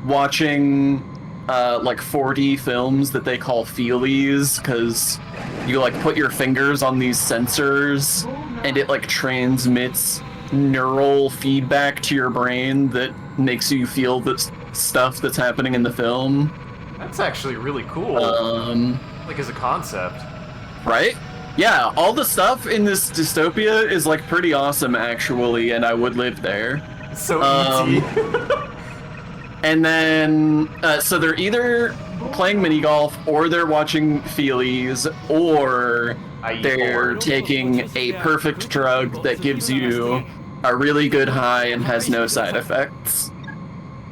B: watching like 4D films that they call feelies, because you like put your fingers on these sensors and it like transmits neural feedback to your brain that makes you feel the stuff that's happening in the film.
A: That's actually really cool. Like as a concept.
B: Right? Yeah, all the stuff in this dystopia is like pretty awesome actually, and I would live there.
A: It's so E.T.
B: And then, so they're either playing mini golf, or they're watching feelies, or they're taking a perfect drug that gives you a really good high and has no side effects.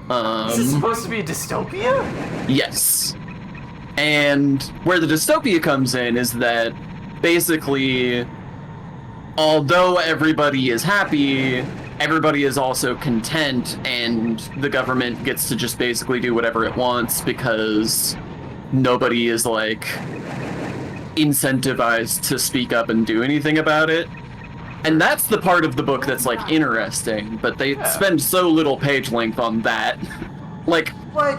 A: This is supposed to be a dystopia?
B: Yes. And where the dystopia comes in is that basically, although everybody is happy, everybody is also content, and the government gets to just basically do whatever it wants because nobody is like incentivized to speak up and do anything about it. And that's the part of the book that's like interesting, but they spend so little page length on that. Like,
A: What?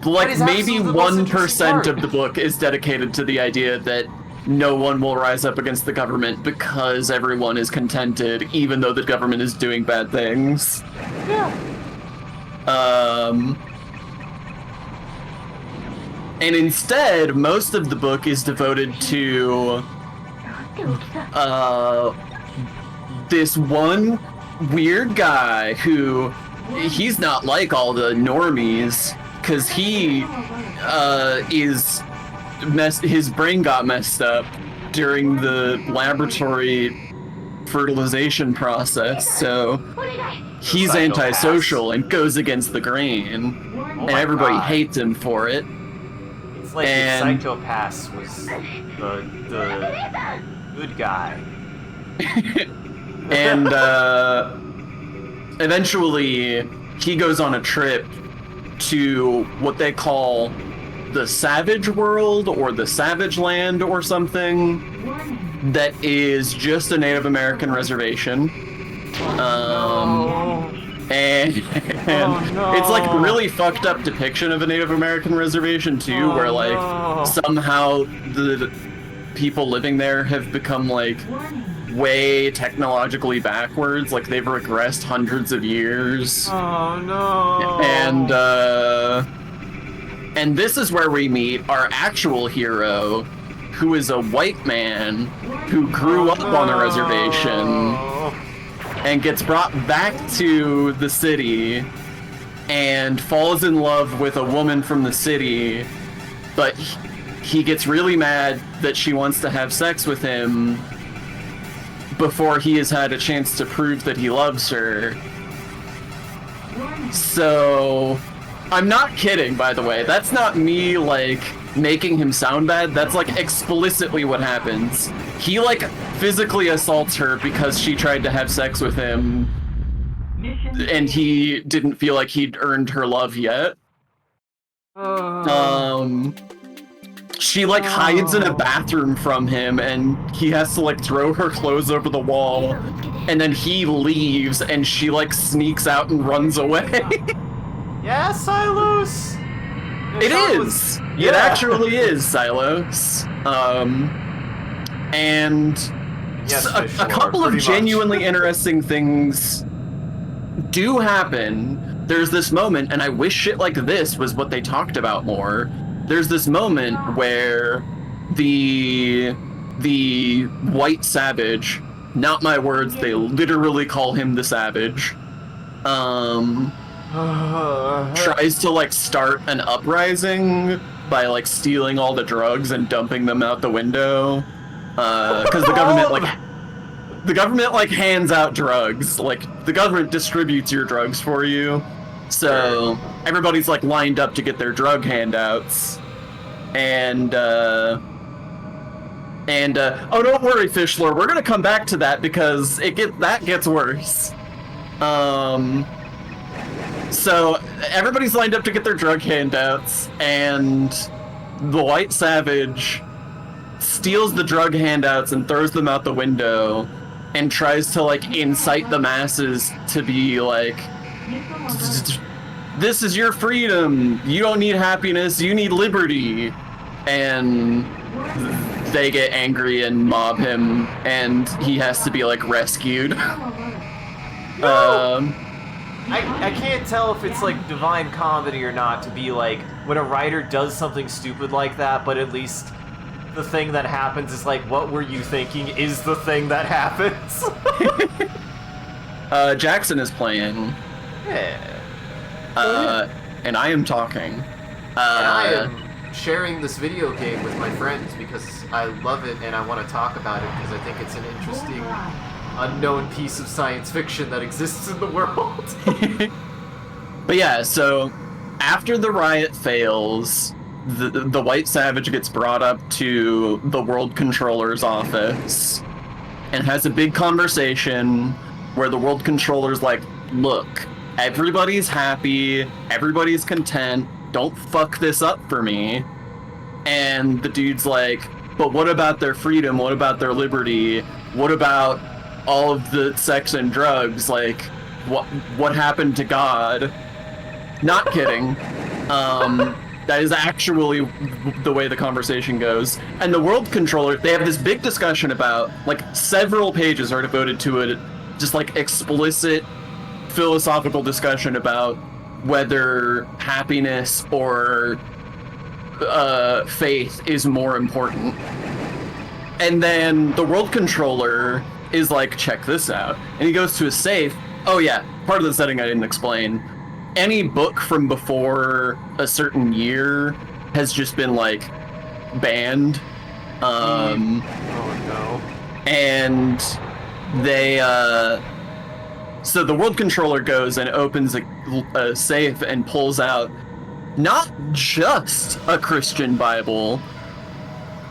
B: like
A: is
B: maybe
A: absolutely the most interesting
B: 1%
A: part.
B: of the book is dedicated to the idea that no one will rise up against the government because everyone is contented, even though the government is doing bad things.
A: Yeah.
B: And instead, most of the book is devoted to this one weird guy who, he's not like all the normies, because he his brain got messed up during the laboratory fertilization process, so he's antisocial and goes against the grain, and everybody
A: God.
B: hates him for it.
A: like
B: And-
A: if Psychopaths was the good guy.
B: And eventually he goes on a trip to what they call the Savage World or the Savage Land or something that is just a Native American reservation. And it's like a really fucked up depiction of a Native American reservation too, where like somehow the people living there have become like way technologically backwards, like they've regressed hundreds of years.
A: Oh no.
B: And this is where we meet our actual hero, who is a white man who grew up on a reservation and gets brought back to the city and falls in love with a woman from the city, but he gets really mad that she wants to have sex with him before he has had a chance to prove that he loves her. So, I'm not kidding, by the way. That's not me, like, making him sound bad. That's, like, explicitly what happens. He, like, physically assaults her because she tried to have sex with him, and he didn't feel like he'd earned her love yet. She, like, hides in a bathroom from him, and he has to, like, throw her clothes over the wall, and then he leaves, and she, like, sneaks out and runs away.
A: Yeah, Silos!
B: It is!
A: Yeah.
B: It actually is, Silos. And
A: Yes,
B: a
A: Fish Lord,
B: couple of
A: pretty much.
B: genuinely interesting things do happen. There's this moment, and I wish shit like this was what they talked about more. There's this moment where the white savage, not my words, they literally call him the savage, tries to like start an uprising by like stealing all the drugs and dumping them out the window, because the government like hands out drugs, like the government distributes your drugs for you, so everybody's like lined up to get their drug handouts, and oh, don't worry, Fishlore, we're gonna come back to that because that gets worse. So everybody's lined up to get their drug handouts, and the white savage steals the drug handouts and throws them out the window and tries to like incite the masses to be like, this is your freedom, you don't need happiness, you need liberty. And they get angry and mob him, and he has to be like rescued.
A: I can't tell if it's like divine comedy or not to be like when a writer does something stupid like that, but at least the thing that happens is like, what were you thinking is the thing that happens.
B: Jackson is playing.
A: Yeah.
B: And I am talking.
A: And I am sharing this video game with my friends because I love it and I want to talk about it because I think it's an interesting unknown piece of science fiction that exists in the world.
B: But yeah, so after the riot fails, the white savage gets brought up to the world controller's office and has a big conversation where the world controller's like, look, everybody's happy, everybody's content, don't fuck this up for me. And the dude's like, but what about their freedom? What about their liberty? What about all of the sex and drugs? Like, what happened to God? Not kidding. That is actually the way the conversation goes. And the world controller, they have this big discussion about, like, several pages are devoted to it, just like explicit philosophical discussion about whether happiness or faith is more important. And then the world controller is like, check this out. And he goes to a safe. Oh yeah, part of the setting I didn't explain. Any book from before a certain year has just been like banned.
A: Oh no.
B: And they so the world controller goes and opens a safe and pulls out not just a Christian Bible,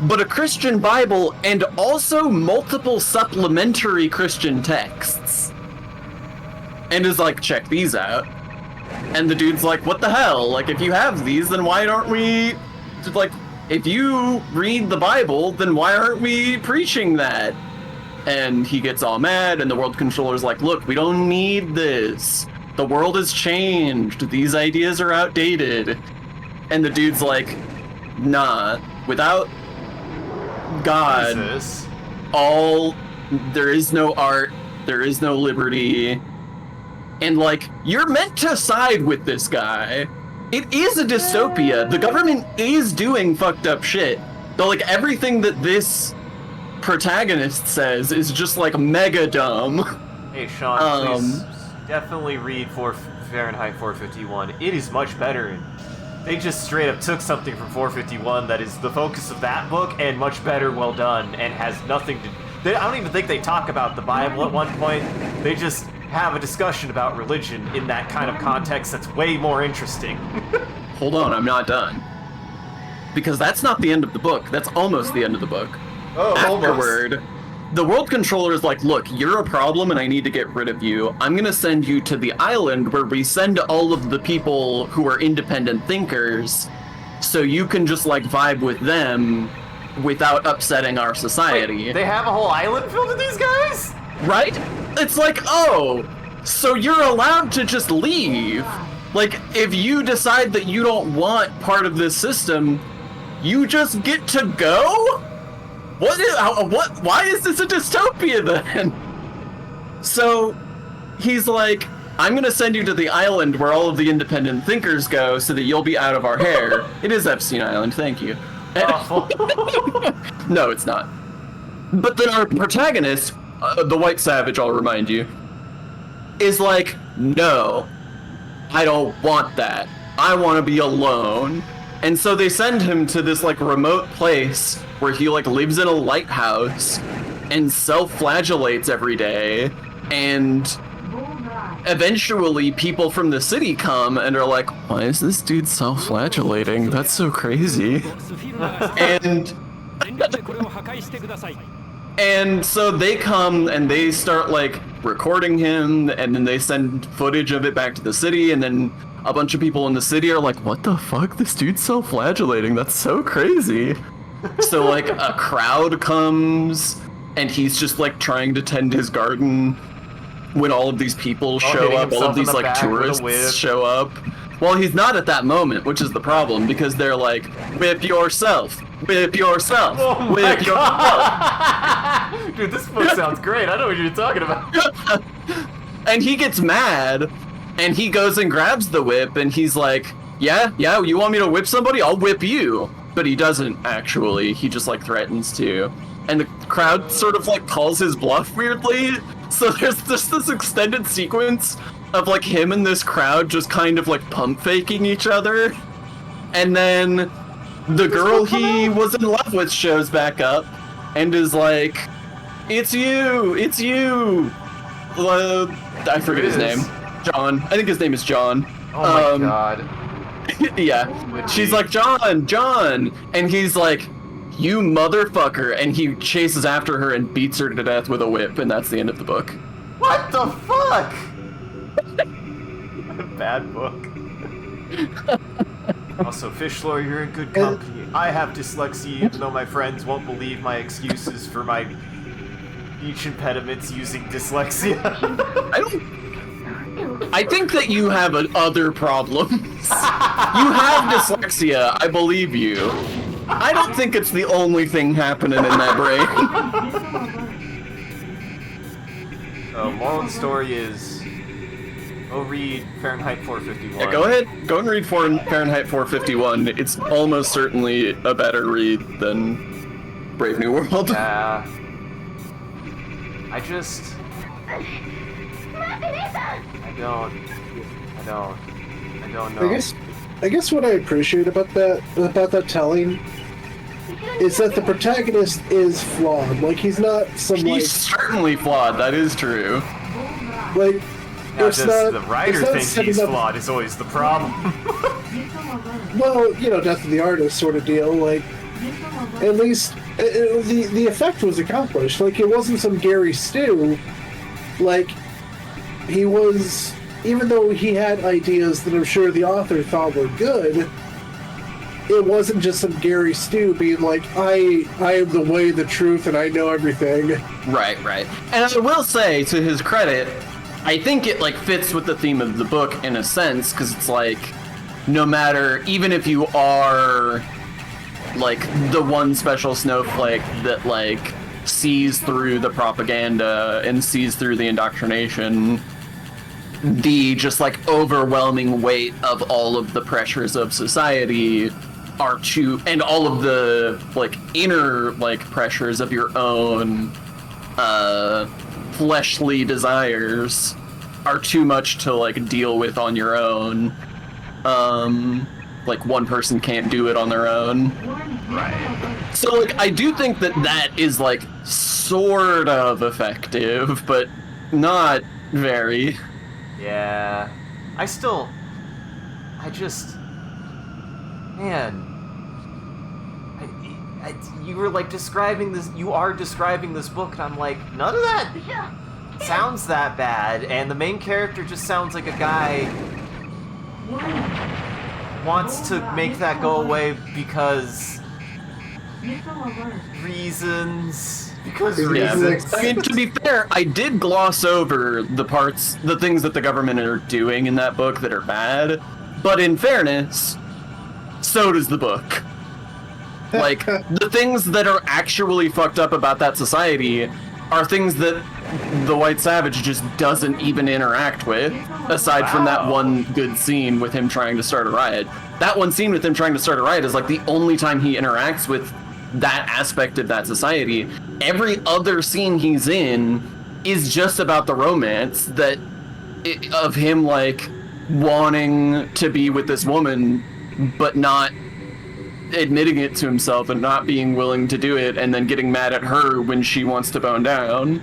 B: but a Christian Bible and also multiple supplementary Christian texts. And is like, check these out. And the dude's like, what the hell? Like, if you have these, then why aren't we, like, if you read the Bible, then why aren't we preaching that? And he gets all mad, and the world controller's like, look, we don't need this. The world has changed. These ideas are outdated. And the dude's like, nah, without God, there is no art, there is no liberty. And like, you're meant to side with this guy. It is a dystopia. The government is doing fucked up shit. Though like everything that this protagonist says is just like mega dumb.
A: Hey Sean, please definitely read Fahrenheit 451. It is much better. They just straight up took something from 451 that is the focus of that book and much better, well done, and has nothing to... I don't even think they talk about the Bible at one point. They just have a discussion about religion in that kind of context that's way more interesting.
B: Hold on, I'm not done. Because that's not the end of the book. That's almost the end of the book.
A: Oh,
B: Afterward, the world controller is like, look, you're a problem and I need to get rid of you. I'm gonna send you to the island where we send all of the people who are independent thinkers so you can just like vibe with them without upsetting our society.
A: Wait, they have a whole island filled with these guys?
B: Right? It's like, oh, so you're allowed to just leave. Like, if you decide that you don't want part of this system, you just get to go? Why is this a dystopia then? So he's like, I'm gonna send you to the island where all of the independent thinkers go so that you'll be out of our hair. It is Epstein Island, thank you. No, it's not. But then our protagonist, the White Savage, I'll remind you, is like, no, I don't want that. I want to be alone. And so they send him to this like remote place where he like lives in a lighthouse and self-flagellates every day. And eventually people from the city come and are like, why is this dude self-flagellating? That's so crazy. And so they come and they start like recording him, and then they send footage of it back to the city, and then a bunch of people in the city are like, what the fuck? This dude's self-flagellating. That's so crazy. So like a crowd comes and he's just like trying to tend his garden when all of these people show up, all of these like tourists show up. Well, he's not at that moment, which is the problem, because they're like, whip yourself, whip yourself, whip yourself.
A: Dude, this book sounds great. I know what you're talking about.
B: And he gets mad, and he goes and grabs the whip, and he's like, yeah, you want me to whip somebody? I'll whip you. But he doesn't, actually. He just, like, threatens to. And the crowd sort of, like, calls his bluff weirdly. So there's just this extended sequence of, like, him and this crowd just kind of, like, pump faking each other. And then the girl he was in love with shows back up and is like, it's you! I forget his name. John. I think his name is John.
A: Oh my god.
B: Yeah. She's like, John! And he's like, you motherfucker! And he chases after her and beats her to death with a whip, and that's the end of the book.
A: What the fuck? Bad book. Also, Fishlore, you're in good company. I have dyslexia, even though my friends won't believe my excuses for my speech impediments using dyslexia.
B: I think that you have other problems. You have dyslexia, I believe you. I don't think it's the only thing happening in that brain.
A: Moral of the story is, go read Fahrenheit 451.
B: Yeah, go ahead. Go and read Fahrenheit 451. It's almost certainly a better read than Brave New World.
A: Yeah. I don't know.
C: I guess what I appreciate about that telling is that the protagonist is flawed. Like, he's not some
B: He's certainly flawed, that is true.
C: Like,
A: Now,
C: it's
A: does
C: not,
A: the writer
C: it's not
A: think
C: setting
A: he's
C: up,
A: flawed is always the problem.
C: well, Death of the Artist sort of deal. Like, at least the effect was accomplished. Like, it wasn't some Gary Stew. Like, he was, even though he had ideas that I'm sure the author thought were good, it wasn't just some Gary Stew being like, I am the way, the truth, and I know everything.
B: Right. And I will say, to his credit, I think it like fits with the theme of the book in a sense, because it's like, no matter, even if you are like the one special snowflake that like sees through the propaganda and sees through the indoctrination, the just like overwhelming weight of all of the pressures of society are too, and all of the like inner like pressures of your own fleshly desires are too much to like deal with on your own. Like one person can't do it on their own.
A: Right.
B: So like I do think that is like sort of effective, but not very.
A: Yeah. Man. You were like describing this, you are describing this book, and I'm like, none of that sounds that bad, and the main character just sounds like a guy wants to make that go away because reasons.
B: I mean, to be fair, I did gloss over the things that the government are doing in that book that are bad, but in fairness, so does the book. Like, the things that are actually fucked up about that society are things that the White Savage just doesn't even interact with, aside from that one good scene with him trying to start a riot. That one scene with him trying to start a riot is like the only time he interacts with that aspect of that society. Every other scene he's in is just about the romance of him like wanting to be with this woman but not admitting it to himself and not being willing to do it, and then getting mad at her when she wants to bone down.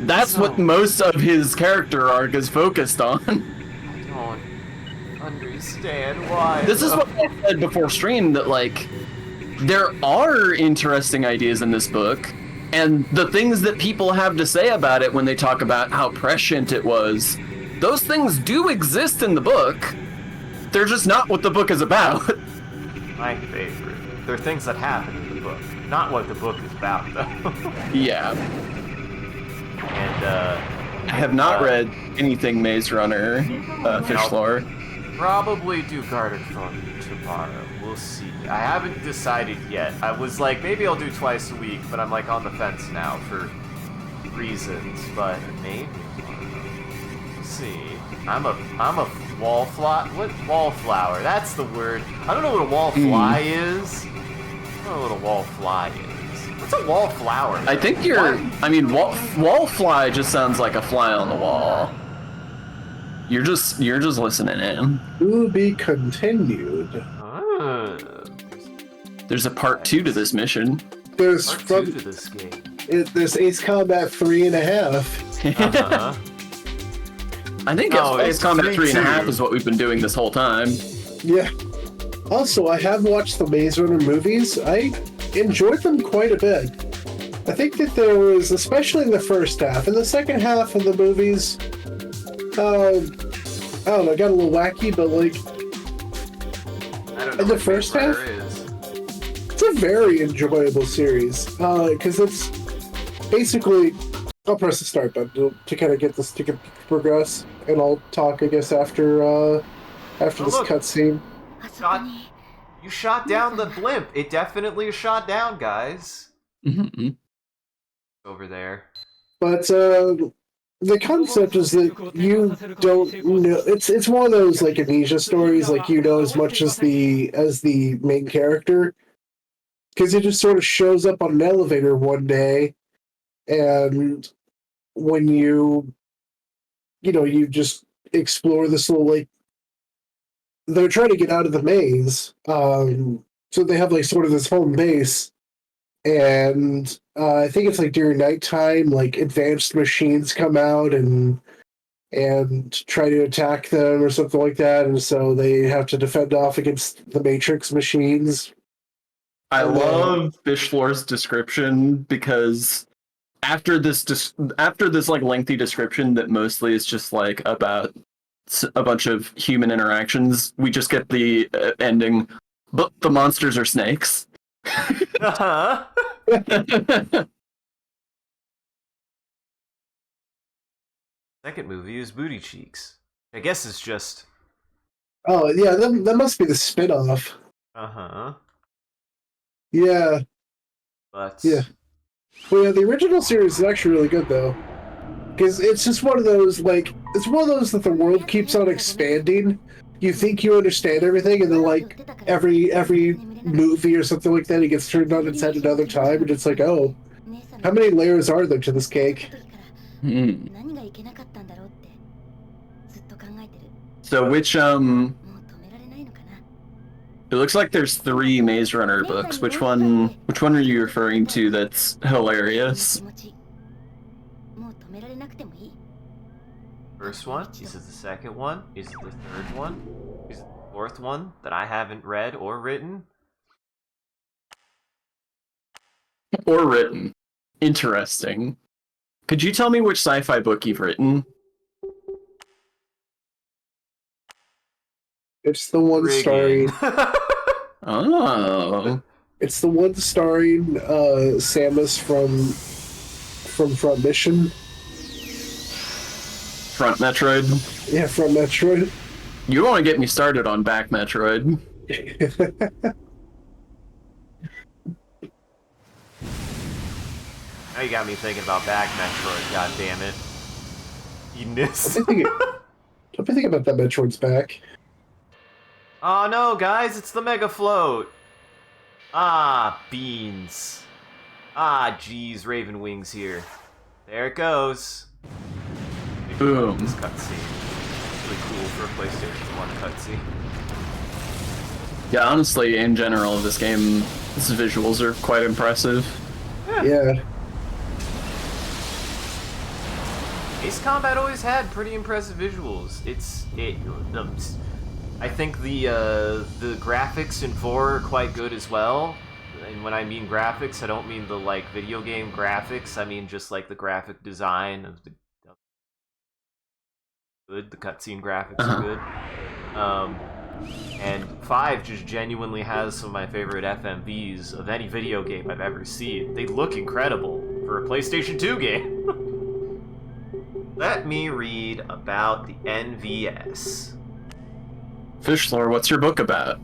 B: That's what most of his character arc is focused on.
A: I don't understand why.
B: This is what I said before stream, that like there are interesting ideas in this book, and the things that people have to say about it when they talk about how prescient it was, those things do exist in the book. They're just not what the book is about.
A: My favorite. There are things that happen in the book, not what the book is about, though.
B: Yeah.
A: And
B: I have not read anything Maze Runner, Fish Lore.
A: probably do Garden from tomorrow. We'll see. I haven't decided yet. I was like, maybe I'll do twice a week, but I'm like on the fence now for reasons. But maybe. We'll see. I'm a wallflower. What wallflower? That's the word. I don't know what a wallfly is. I don't know what a wallfly is. What's a wallflower?
B: I think I mean, wallfly just sounds like a fly on the wall. You're just listening in.
C: To be continued.
B: There's a part 2 to this mission.
C: There's
A: Part 2 to this game.
C: There's Ace Combat 3.5.
A: Uh-huh.
B: I think Ace Combat 3.5 is what we've been doing this whole time.
C: Yeah. Also, I have watched the Maze Runner movies. I enjoyed them quite a bit. I think that there was, especially in the first half, in the second half of the movies, I don't know, got a little wacky, but like,
A: I don't know
C: in the
A: what
C: first
A: Maze
C: half,
A: Runner is.
C: it's a very enjoyable series. Because it's basically, I'll press the start button to kind of get this to progress, and I'll talk, I guess, after this
A: look.
C: cutscene.
A: You shot down the blimp. It definitely is shot down, guys.
B: Mm-hmm.
A: Over there.
C: But the concept is that you don't know. It's one of those like amnesia stories, like you know as much as the main character, because he just sort of shows up on an elevator one day, and when you just explore this little like. They're trying to get out of the maze, so they have like sort of this home base, and I think it's like during nighttime, like advanced machines come out and and try to attack them or something like that, and so they have to defend off against the Matrix machines.
B: I love Fishfloor's description because after this like lengthy description that mostly is just like about a bunch of human interactions, we just get the ending. But the monsters are snakes.
A: Uh-huh. Second movie is Booty Cheeks. I guess it's just...
C: Oh, yeah, that must be the spin-off.
A: Uh-huh.
C: Yeah.
A: But...
C: Yeah. Well, yeah, the original series is actually really good, though. Because it's just one of those, like... It's one of those that the world keeps on expanding. You think you understand everything, and then, like, every movie or something like that, it gets turned on its head another time, and it's like, oh, how many layers are there to this cake?
B: So which it looks like there's 3 Maze Runner books. Which one are you referring to that's hilarious?
A: First one? Is it the second one? Is it the third one? Is it the fourth one that I haven't read or written?
B: Or written. Interesting. Could you tell me which sci-fi book you've written?
C: It's the one starring...
B: Oh.
C: It's the one starring Samus from Front Mission.
B: Front Metroid?
C: Yeah, Front Metroid.
B: You don't want to get me started on Back Metroid.
A: Now you got me thinking about Back Metroid, god damn it. You missed.
C: Don't be thinking about that Metroid's back.
A: Oh no, guys, it's the Mega Float! Ah, beans. Ah, geez, Raven Wings here. There it goes.
B: Boom.
A: This cutscene. Really cool for a PlayStation 1 cutscene.
B: Yeah, honestly, in general, this game, its visuals are quite impressive.
C: Yeah.
A: Ace Combat always had pretty impressive visuals. I think the graphics in 4 are quite good as well. And when I mean graphics, I don't mean the like video game graphics. I mean just like the graphic design of the good. The cutscene graphics are good. And 5 just genuinely has some of my favorite FMVs of any video game I've ever seen. They look incredible for a PlayStation 2 game. Let me read about the NVS.
B: Fishfloor, what's your book about?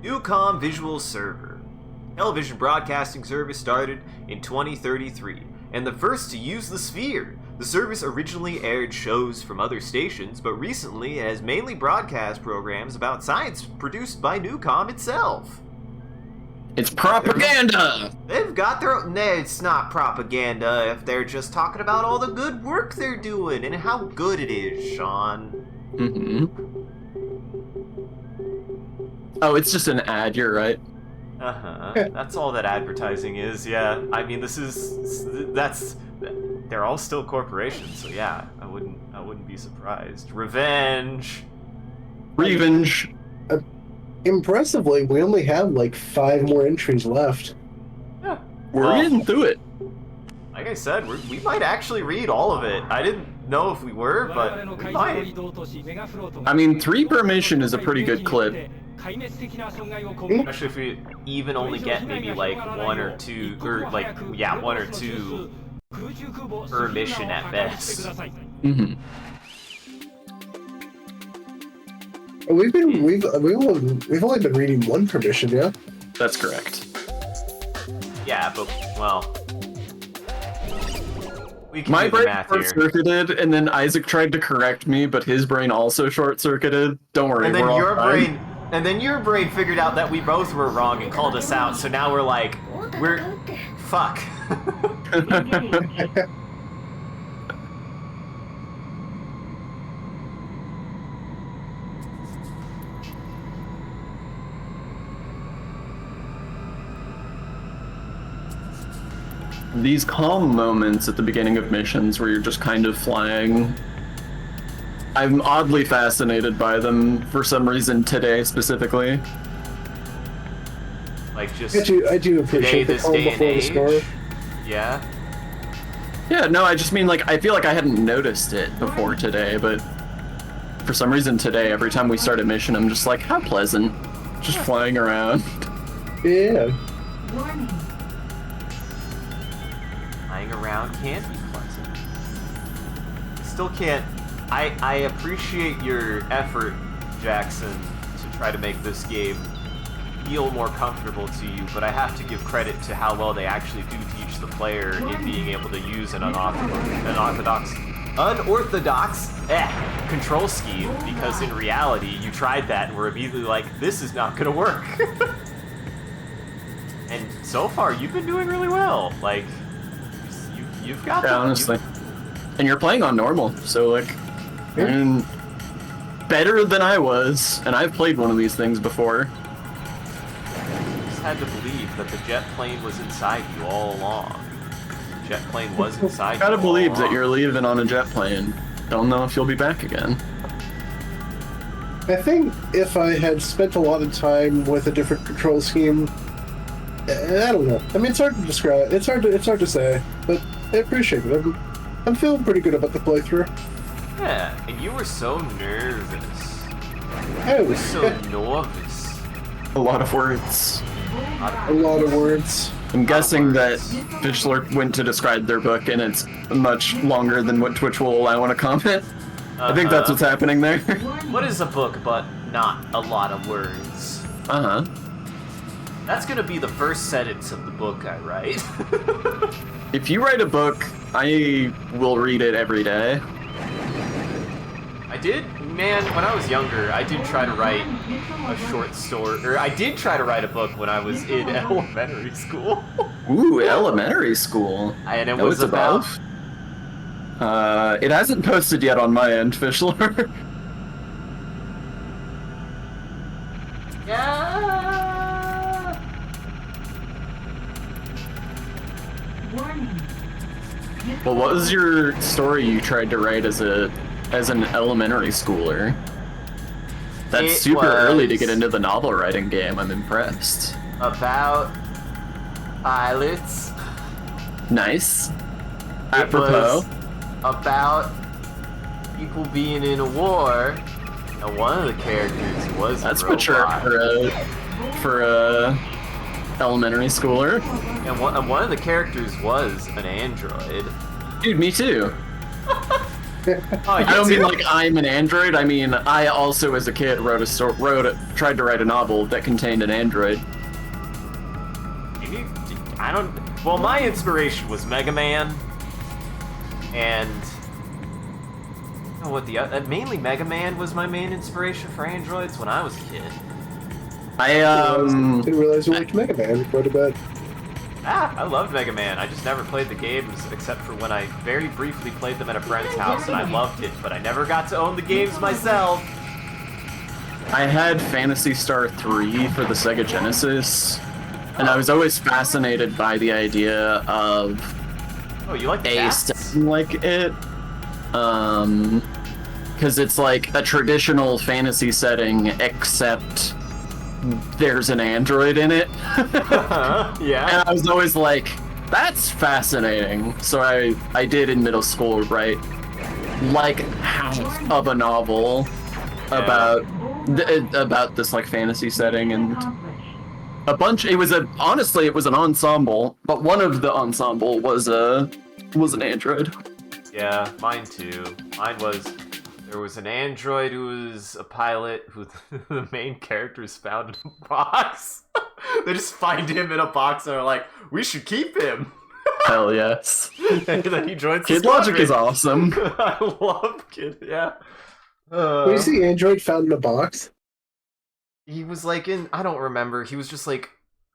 A: NUCOM Visual Server. Television broadcasting service started in 2033, and the first to use the Sphere. The service originally aired shows from other stations, but recently it has mainly broadcast programs about science produced by NUCOM itself.
B: It's propaganda!
A: They've got their own... Nah, it's not propaganda if they're just talking about all the good work they're doing and how good it is, Sean.
B: Mm-hmm. Oh, it's just an ad, you're right.
A: Uh-huh. That's all that advertising is, yeah. I mean, that's... They're all still corporations, so yeah, I wouldn't be surprised. Revenge!
B: Revenge!
C: Impressively, we only have like 5 more entries left.
A: Yeah.
B: We're getting through it.
A: Like I said, we might actually read all of it. I didn't know if we were, but we might.
B: I mean, 3 per mission is a pretty good clip.
A: Especially if we even only get maybe like 1 or 2, or like, yeah, 1 or 2 per mission at best.
B: Mm-hmm.
C: We've only been reading 1 per mission, yeah?
B: That's correct.
A: Yeah, but, well... We can
B: My
A: do the
B: brain
A: math here.
B: short-circuited, and then Isaac tried to correct me, but his brain also short-circuited. Don't worry,
A: And then
B: we're all
A: your
B: fine.
A: brain... And then your brain figured out that we both were wrong and called us out, so now we're like... Fuck.
B: These calm moments at the beginning of missions where you're just kind of flying I'm oddly fascinated by them for some reason today specifically.
A: Like just
C: I do appreciate the
A: this
C: calm
A: day and
C: before the storm.
A: age. Yeah.
B: Yeah, no, I just mean like I feel like I hadn't noticed it before today, but for some reason today, every time we start a mission, I'm just like, how pleasant, just flying around.
C: Yeah.
A: Flying around can be pleasant. Still can't. I appreciate your effort, Jackson, to try to make this game feel more comfortable to you, but I have to give credit to how well they actually do teach the player in being able to use an unorthodox control scheme, because in reality, you tried that and were immediately like, this is not gonna work. And so far, you've been doing really well. Like, you've got
B: Yeah, honestly. And you're playing on normal, so like, I mean, better than I was, and I've played one of these things before.
A: Just had to believe that the jet plane was inside you all along. The jet plane was inside you.
B: Gotta
A: all
B: believe
A: along.
B: that you're leaving on a jet plane. Don't know if you'll be back again.
C: I think if I had spent a lot of time with a different control scheme, I don't know. I mean, it's hard to describe. It's hard to say, but I appreciate it. I'm feeling pretty good about the playthrough.
A: Yeah, and you were so nervous.
C: I
A: You were
C: was
A: so nervous.
B: A lot of words.
C: a lot of words.
B: I'm guessing that
A: words.
B: Fischler went to describe their book, and it's much longer than what Twitch will allow on a comment. I think that's what's happening there.
A: What is a book but not a lot of words?
B: Uh-huh.
A: That's gonna be the first sentence of the book I write.
B: If you write a book, I will read it every day.
A: I did, man, when I was younger, I did try to write a short story, or I did try to write a book when I was in elementary school.
B: Ooh, elementary school.
A: And it
B: Know
A: was
B: it's
A: about...
B: It hasn't posted yet on my end, Fischler.
A: Yeah.
B: Well, what was your story you tried to write as an elementary schooler? That's
A: It
B: super early to
A: was-
B: get into the novel writing game. I'm impressed.
A: About pilots.
B: Nice.
A: It
B: Apropos.
A: was about people being in a war, and one of the characters was
B: That's
A: a
B: mature
A: robot.
B: for a elementary schooler.
A: And one of the characters was an android.
B: Dude, me too.
A: Oh,
B: I don't mean like I'm an android. I mean I also, as a kid, tried to write a novel that contained an android.
A: I don't. Well, my inspiration was Mega Man, and what mainly Mega Man was my main inspiration for androids when I was a kid.
B: I
C: Didn't realize you liked Mega Man quite a bit.
A: I loved Mega Man. I just never played the games except for when I very briefly played them at a friend's house, and I loved it, but I never got to own the games myself.
B: I had Phantasy Star 3 for the Sega Genesis, and I was always fascinated by the idea of
A: Oh, you like the
B: a
A: cats?
B: setting like it. Because it's like a traditional fantasy setting, except there's an android in it.
A: Yeah.
B: And I was always like, that's fascinating. So I did in middle school write like half of a novel about this like fantasy setting, and a bunch. Honestly it was an ensemble, but one of the ensemble was an android.
A: Yeah, mine too. There was an android who was a pilot who the main characters found in a box. They just find him in a box and are like, we should keep him.
B: Hell yes.
A: And then he joins
B: Kid
A: the
B: Logic is
A: squadron.
B: awesome.
A: I love Kid, yeah.
C: What is the android found in a box?
A: He was like I don't remember, he was just like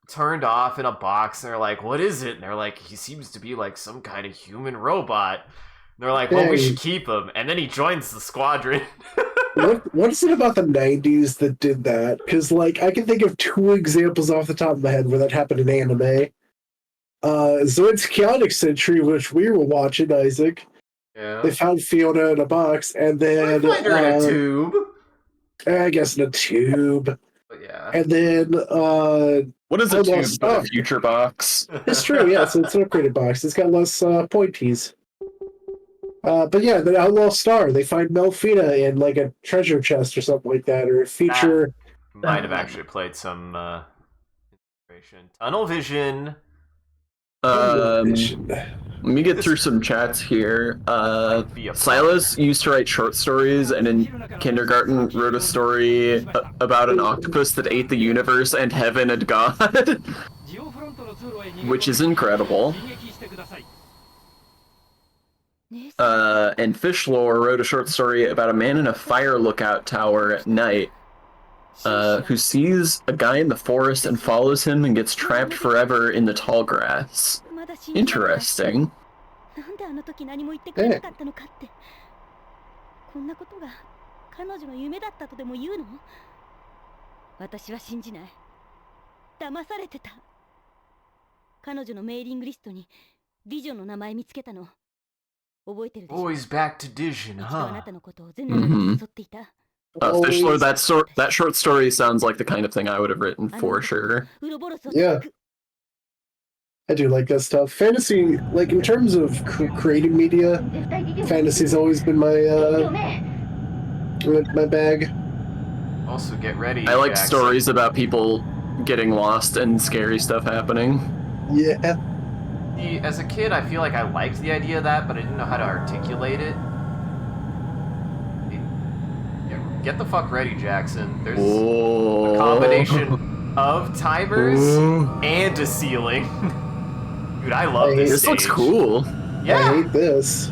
A: turned off in a box, and they're like, what is it? And they're like, he seems to be like some kind of human robot. And they're like, well, we should keep him. And then he joins the squadron.
C: What is it about the 90s that did that? Because, like, I can think of two examples off the top of my head where that happened in anime. Zoid's Chaotic Century, which we were watching, Isaac.
A: Yeah.
C: They found Fiona in a box, and then
A: They find her in a tube.
C: I guess in a tube.
A: But yeah.
C: And then
B: What is a
C: Outlaw
B: tube but a
C: Star.
B: future box?
C: It's true, yeah. So it's an upgraded box. It's got less pointies. But yeah, the Outlaw Star. They find Melfina in like a treasure chest or something like that, or a feature.
A: Might have actually played some inspiration. Tunnel vision.
B: Let me get through some chats here. Silas used to write short stories, and in kindergarten wrote a story about an octopus that ate the universe and heaven and God, which is incredible. And Fishlore wrote a short story about a man in a fire lookout tower at night, who sees a guy in the forest and follows him and gets trapped forever in the tall grass. Interesting.
F: なんであの時何も言ってくれなかったのかって。こんなことが彼女の夢だったとでも言うの？私は信じない。騙されてた。彼女のメーリングリストにビジョンの名前見つけたの。覚えてるでしょ？
A: Boys back to Dijon,
F: あ
A: huh?
F: なたのことを全然誘っていた。
B: Fishler, that short story sounds like the kind of thing I would have written for sure.
C: Yeah. I do like that stuff. Fantasy, like in terms of creating media, fantasy's always been my bag.
A: Also, get ready.
B: I like
A: Jackson.
B: stories about people getting lost and scary stuff happening.
C: Yeah.
A: See, as a kid, I feel like I liked the idea of that, but I didn't know how to articulate it. Get the fuck ready, Jackson. There's a combination of timers and a ceiling. Dude, I love this
B: This
A: stage.
B: looks cool.
A: Yeah.
C: I hate this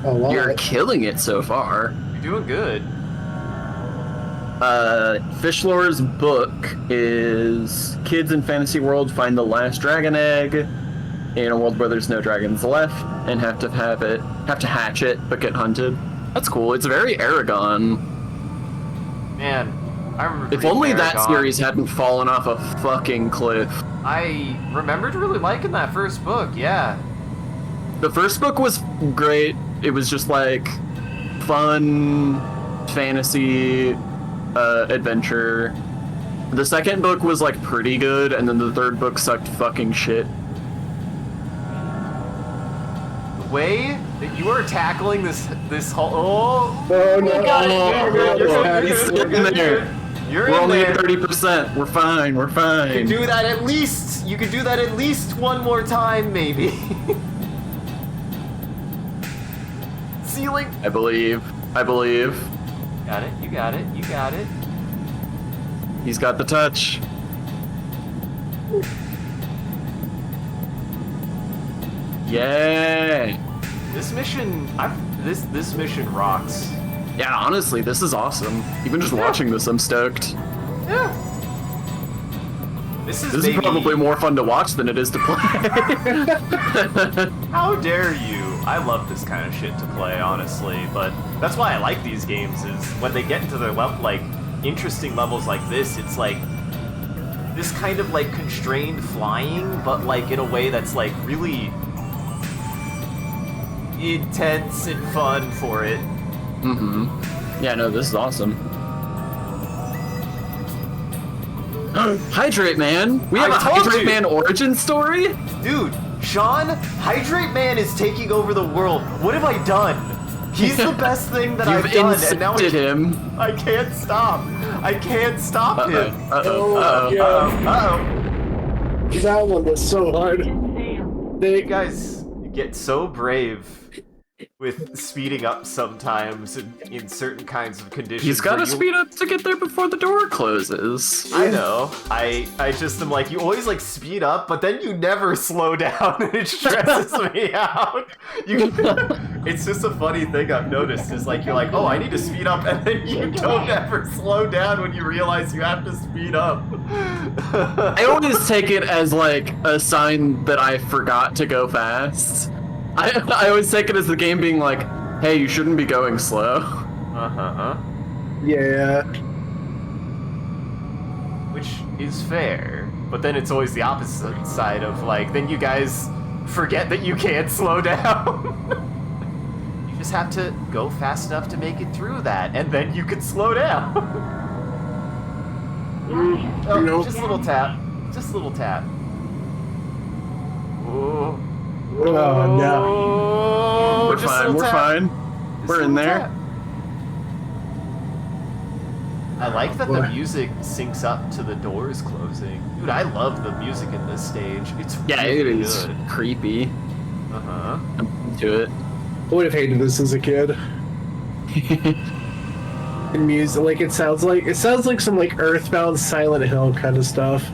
C: a lot.
B: You're killing it so far.
A: You're doing good.
B: Fishlore's book is Kids in Fantasy World find the last dragon egg in a world where there's no dragons left and have to hatch it but get hunted. That's cool. It's very Aragon.
A: Man, I remember.
B: If only that
A: Aragon.
B: series hadn't fallen off a fucking cliff.
A: I remembered really liking that first book, yeah.
B: The first book was great. It was just like fun fantasy adventure. The second book was like pretty good, and then the third book sucked fucking shit.
A: The way that you are tackling this whole
C: Oh no!
A: You got it. You're good. You're
B: We're
A: in
B: only
A: there.
B: at 30%. We're fine. We're fine.
A: You can do that at least. You could do that at least one more time, maybe. Ceiling.
B: I believe.
A: Got it. You got it. You got it.
B: He's got the touch. Yeah.
A: This mission. This mission rocks.
B: Yeah, honestly, this is awesome. Even just watching this, I'm stoked.
A: Yeah. This is
B: probably more fun to watch than it is to play.
A: How dare you? I love this kind of shit to play, honestly, but that's why I like these games, is when they get into their like interesting levels like this, it's like this kind of like constrained flying, but like in a way that's like really intense and fun for it.
B: Yeah, no, this is awesome. Hydrate Man! We have a Hydrate Man origin story?
A: Dude, Sean, Hydrate Man is taking over the world. What have I done? He's the best thing that I've done, and now I can't stop. I can't stop him.
C: That one was so hard.
A: You guys get so brave with speeding up sometimes in certain kinds of conditions.
B: He's gotta speed up to get there before the door closes.
A: I know. I just am like, you always like speed up, but then you never slow down, and it stresses me out. It's just a funny thing I've noticed, is like, you're like, oh, I need to speed up, and then you don't ever slow down when you realize you have to speed up.
B: I always take it as like a sign that I forgot to go fast. I always take it as the game being like, hey, you shouldn't be going slow.
C: Yeah.
A: Which is fair, but then it's always the opposite side of like, then you guys forget that you can't slow down. just have to go fast enough to make it through that, and then you can slow down. Oh,
C: Nope.
A: just a little tap. Just a little tap. Oh,
C: Oh, no.
A: oh,
B: We're
A: just a
B: fine.
A: little
B: We're
A: tap.
B: fine.
A: Just
B: We're
A: a
B: in
A: little
B: there.
A: tap. I like that
C: boy.
A: the music syncs up to the doors closing. Dude, I love the music in this stage. It's
B: Yeah,
A: really
B: it is
A: good.
B: creepy.
A: Uh-huh.
B: I'm into it.
C: I would have hated this as a kid. And music, like it sounds like some like Earthbound, Silent Hill kind of stuff.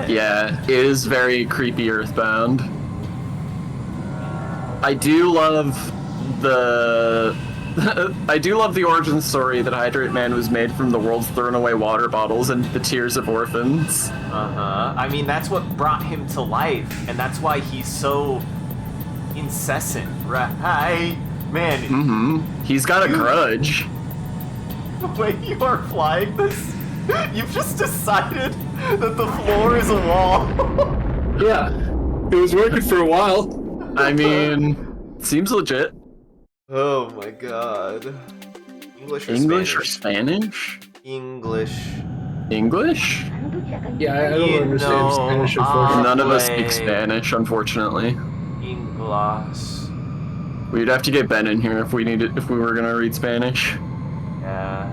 B: Yeah, it is very creepy Earthbound. I do love the I do love the origin story that Hydrate Man was made from the world's thrown away water bottles and the tears of orphans.
A: Uh-huh. I mean, that's what brought him to life, and that's why he's so incessant, right? Man,
B: Mm-hmm. He's got a grudge.
A: the way you are flying this, you've just decided that the floor is a wall.
C: Yeah, it was working for a while.
B: I mean, seems legit.
A: Oh my god. English or
B: English or
A: Spanish?
B: Spanish?
A: English.
B: English?
C: Yeah, I don't
A: You
C: understand
A: know,
C: Spanish, unfortunately.
B: None of us
A: Play.
B: speak Spanish, unfortunately.
A: English.
B: We'd have to get Ben in here if we were gonna read Spanish.
A: Yeah.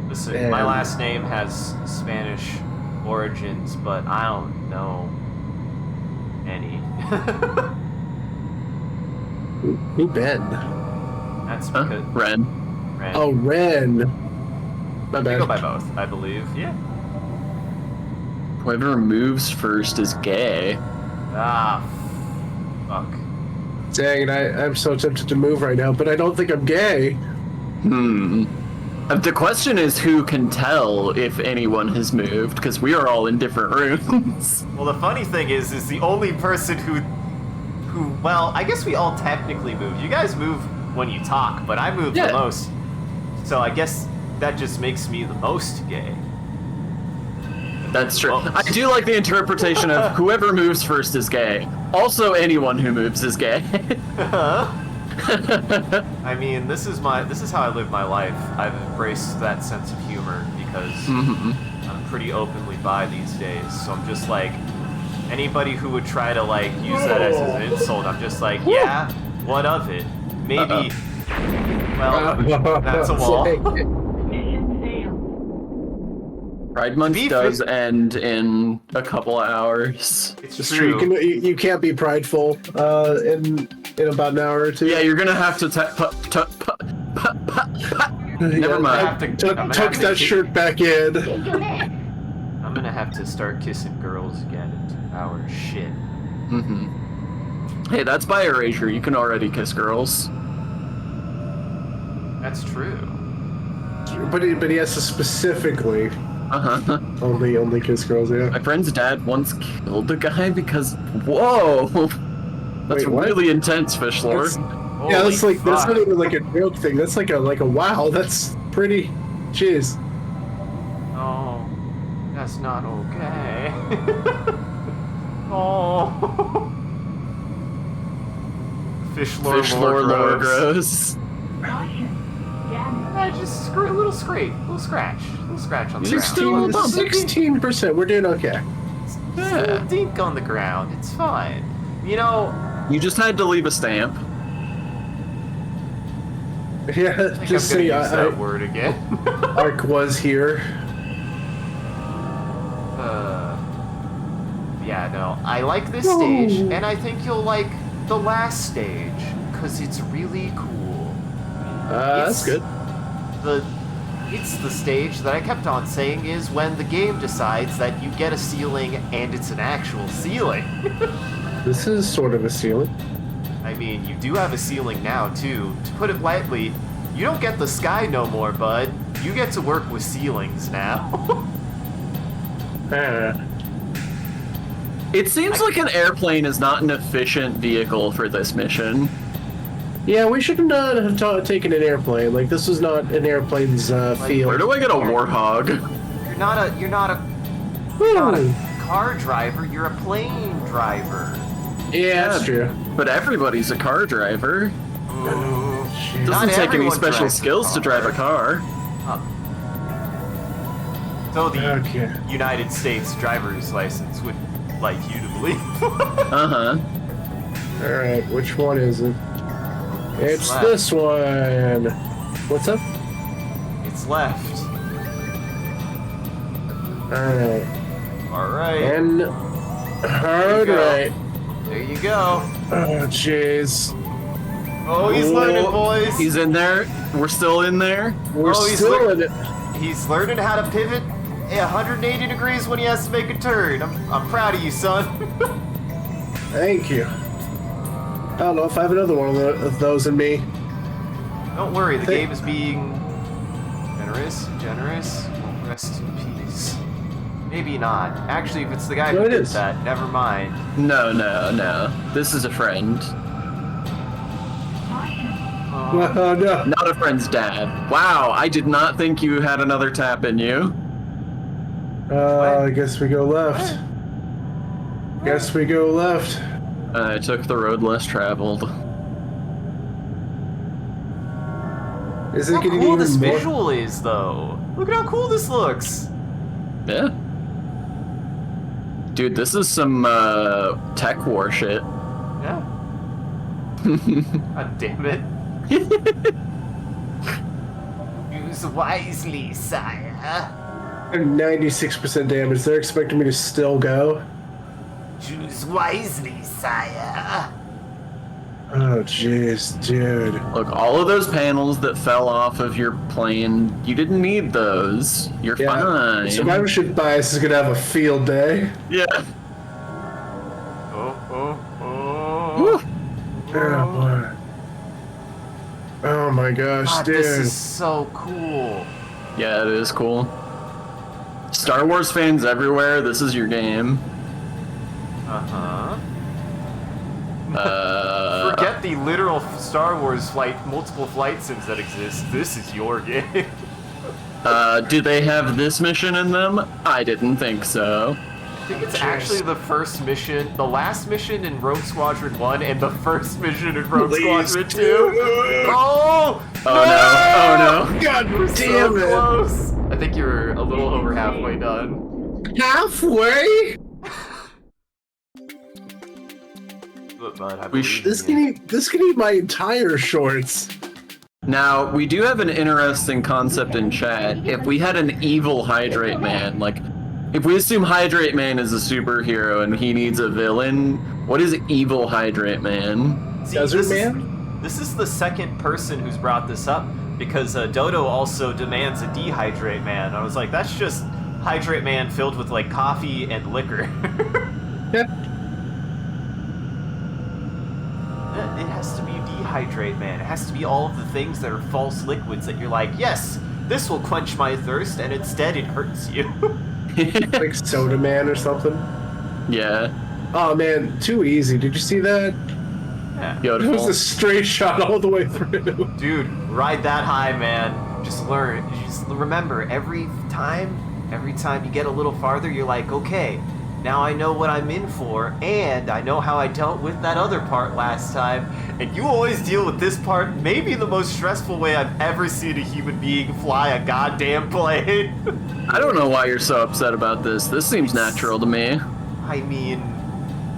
A: Listen,
C: Man.
A: my last name has Spanish origins, but I don't know any.
C: Who Ben?
A: That's
B: Huh?
A: because
B: Ren.
A: Ren.
C: Oh, Ren. My
A: We
C: bad.
A: go by both, I believe. Yeah.
B: Whoever moves first is gay.
A: Ah, fuck.
C: Dang it, I'm so tempted to move right now, but I don't think I'm gay.
B: The question is who can tell if anyone has moved, because we are all in different rooms.
A: Well, the funny thing is the only person who, well, I guess we all technically move. You guys move when you talk, but I move
B: Yeah.
A: the most. So I guess that just makes me the most gay.
B: That's true.
A: Most.
B: I do like the interpretation of whoever moves first is gay. Also, anyone who moves is gay.
A: I mean, this is how I live my life. I've embraced that sense of humor because
B: Mhm.
A: I'm pretty openly bi these days. So I'm just like, anybody who would try to like use that as an insult, I'm just like, yeah, what of it? Maybe. Well, that's a wall.
B: Pride Month
A: be
B: does end in a couple of hours.
A: It's
C: It's true.
A: true.
C: You can't be prideful in about an hour or two.
B: Yeah, you're gonna have to Never mind.
A: I'm
C: Tuck
A: gonna have to
C: that
A: kick-
C: shirt back in.
A: I'm gonna have to start kissing girls again in 2 hours. Shit.
B: Mm-hmm. Hey, that's by erasure. You can already kiss girls.
A: That's true.
C: But he has to specifically
B: Uh-huh.
C: only kiss girls. Yeah.
B: My friend's dad once killed a guy because... Whoa! That's
C: Wait, what?
B: really intense, Fish Lord.
C: Yeah, that's
A: Holy
C: like that's
A: fuck.
C: not even like a joke thing. That's like a wow. That's pretty. Jeez.
A: Oh, that's not okay. Oh. Fish lore,
B: Fish Lord
A: lore gross.
B: gross.
A: Just a little scrape, little scratch on the
B: Just
A: ground.
B: a little bump.
C: 16%. We're doing okay.
A: Just a little dink on the ground. It's fine. You know,
B: You just had to leave a stamp.
C: Yeah.
A: I think
C: Just
A: I'm gonna
C: say
A: use that word again.
C: Ark was here.
A: Yeah, no, I like this
C: Whoa.
A: stage, and I think you'll like the last stage because it's really cool.
C: That's good.
A: It's the stage that I kept on saying is when the game decides that you get a ceiling and it's an actual ceiling.
C: This is sort of a ceiling.
A: I mean, you do have a ceiling now, too. To put it lightly, you don't get the sky no more, bud. You get to work with ceilings now.
B: It seems like an airplane is not an efficient vehicle for this mission.
C: Yeah, we should not have taken an airplane. Like this was not an airplane's field.
B: Where do I get a warthog?
A: You're not a car driver, you're a plane driver.
C: Yeah, that's true.
B: But everybody's a car driver.
A: Ooh.
B: Doesn't
A: Not
B: take any
A: everyone
B: special
A: drives a
B: skills to drive a car.
A: So the
C: Okay.
A: United States driver's license would like you to believe.
B: Uh-huh.
C: Alright, which one is it? It's
A: left.
C: this one. What's up?
A: It's left.
C: Alright.
A: Alright.
C: And. Alright.
A: There you go.
C: Oh, jeez.
A: Oh, he's learning, boys.
B: He's in there. We're still in there.
C: We're
A: Oh, he's
C: still
A: lear-
C: in it.
A: He's learning how to pivot 180 degrees when he has to make a turn. I'm proud of you, son.
C: Thank you. I don't know if I have another one of those in me.
A: Don't worry, the
C: Thank-
A: game is being generous. Well, rest in peace. Maybe not. Actually, if it's the guy
C: No,
A: who
C: it
A: did
C: is.
A: that, never mind.
B: No, no, no. This is a friend.
C: Oh, no.
B: Not a friend's dad. Wow, I did not think you had another tap in you.
C: I guess we go left. Guess we go left.
B: I took the road less traveled.
C: Is it
A: Look how
C: getting
A: cool
C: even
A: this
C: more?
A: visual is, though. Look at how cool this looks.
B: Yeah. Dude, this is some tech war shit.
A: Yeah. God damn it. Use wisely, sire.
C: 96% damage. They're expecting me to still go.
A: Choose wisely, sire.
C: Oh, jeez, dude.
B: Look, all of those panels that fell off of your plane, you didn't need those. You're fine.
C: Survivorship bias is gonna have a field day.
B: Yeah.
A: Oh.
C: Oh, boy. Oh my gosh,
A: God,
C: dude.
A: this is so cool.
B: Yeah, it is cool. Star Wars fans everywhere, this is your game.
A: Uh-huh.
B: Uh,
A: Forget the literal Star Wars multiple flight sims that exist. This is your game.
B: do they have this mission in them? I didn't think so.
A: I think it's actually the first mission, the last mission in Rogue Squadron 1 and the first mission in Rogue Squadron 2. Oh!
B: Oh no!
C: God
A: We're
C: damn
A: so
C: it.
A: close. I think you're a little over halfway done.
C: Halfway?
A: Look, bud, I
B: We
A: believe
C: This
A: in
C: can
A: you.
C: eat my entire shorts.
B: Now, we do have an interesting concept in chat. If we had an evil Hydrate Man, like, if we assume Hydrate Man is a superhero and he needs a villain, what is evil Hydrate Man?
A: See,
C: Desert
A: this
C: Man?
A: This is the second person who's brought this up because Dodo also demands a dehydrate man. I was like, that's just hydrate man filled with like coffee and liquor.
C: Yep.
A: It has to be dehydrate man. It has to be all of the things that are false liquids that you're like, yes, this will quench my thirst, and instead it hurts you.
C: Like Soda Man or something.
B: Yeah.
C: Oh man, too easy. Did you see that?
A: Yeah.
C: It was
B: Beautiful.
C: a straight shot all the way through.
A: Dude, ride that high, man. Just learn. Just remember, every time you get a little farther, you're like, okay, now I know what I'm in for, and I know how I dealt with that other part last time. And you always deal with this part maybe the most stressful way I've ever seen a human being fly a goddamn plane.
B: I don't know why you're so upset about this. This seems natural to me.
A: I mean,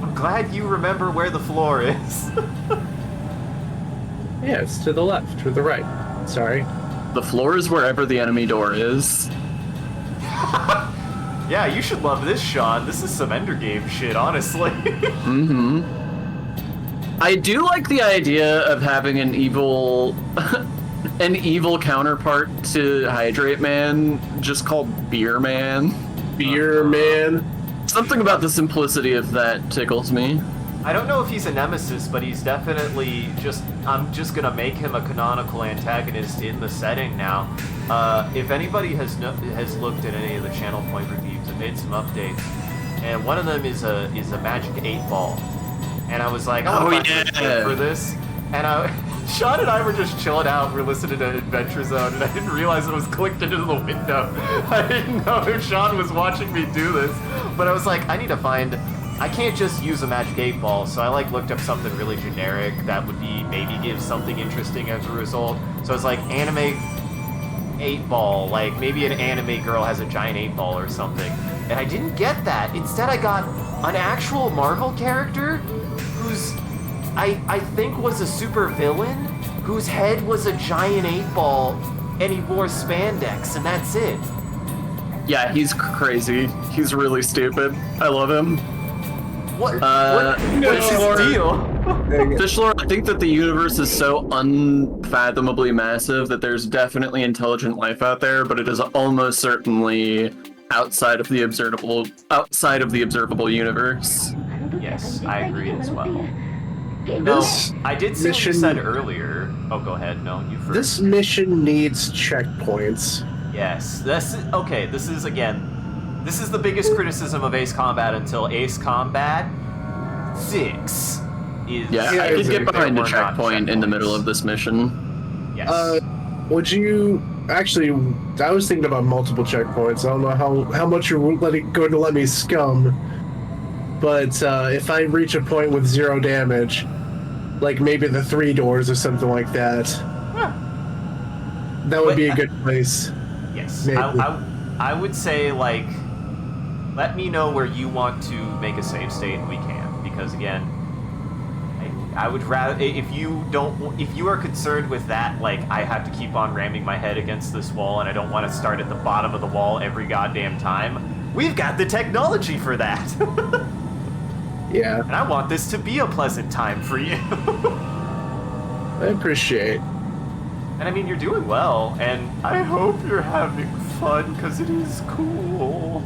A: I'm glad you remember where the floor is.
C: Yeah, it's to the left or the right. Sorry.
B: The floor is wherever the enemy door is.
A: Yeah, you should love this, Sean. This is some Ender Game shit, honestly.
B: Mm-hmm. I do like the idea of having an evil counterpart to Hydrate Man, just called Beer Man.
C: Beer Man.
B: Something about the simplicity of that tickles me.
A: I don't know if he's a nemesis, but he's definitely I'm just gonna make him a canonical antagonist in the setting now. If anybody has looked at any of the Channel Point reviews, I made some updates, and one of them is a Magic 8-Ball, and I was like, I want to find a for this, and Sean and I were just chilling out. We're listening to Adventure Zone, and I didn't realize it was clicked into the window. I didn't know if Sean was watching me do this, but I was like, I need to find I can't just use a magic 8-ball, so I like looked up something really generic that would be maybe give something interesting as a result. So it's like anime 8-ball, like maybe an anime girl has a giant 8-ball or something. And I didn't get that. Instead I got an actual Marvel character who's I think was a super villain whose head was a giant 8-ball and he wore spandex and that's it.
B: Yeah, he's crazy. He's really stupid. I love him.
A: What's his deal?
B: Fishlore, I think that the universe is so unfathomably massive that there's definitely intelligent life out there, but it is almost certainly outside of the observable universe.
A: Yes, I agree as well.
C: This
A: I did see what you
C: mission-
A: said earlier. Oh, go ahead. No, you first.
C: This mission needs checkpoints.
A: Yes, this is this is the biggest criticism of Ace Combat until Ace Combat 6 is.
B: Yeah, I could get behind a
A: there were not
B: checkpoint in the middle
A: checkpoints.
B: of this mission.
A: Yes.
C: Would you actually? I was thinking about multiple checkpoints. I don't know how much you're going to let me scum, but if I reach a point with 0 damage, like maybe the 3 doors or something like that, that would be a good place.
A: Yes.
C: maybe.
A: I would say, like, let me know where you want to make a save state and we can. Because, again, I would rather, if you are concerned with that, like, I have to keep on ramming my head against this wall and I don't want to start at the bottom of the wall every goddamn time, we've got the technology for that.
C: Yeah,
A: And I want this to be a pleasant time for you.
C: I appreciate.
A: And I mean, you're doing well, and I hope you're having fun, because it is cool.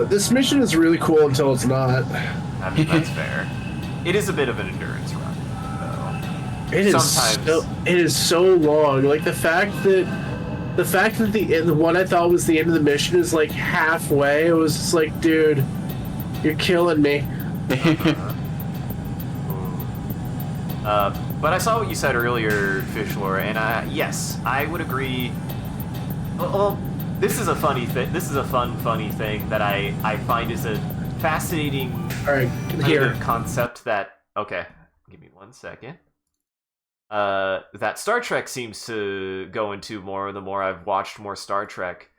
C: This mission is really cool until it's not.
A: I mean, that's fair. It is a bit of an endurance run, though.
C: It is
A: Sometimes.
C: it is so long. Like the fact that the one I thought was the end of the mission is like halfway. It was just like, dude, you're killing me.
A: But I saw what you said earlier, Fishlore, and yes, I would agree. Well, this is a funny thing. This is a funny thing that I find is a fascinating
C: All right,
A: kind
C: here.
A: of concept that. Okay, give me 1 second. That Star Trek seems to go into more the more I've watched more Star Trek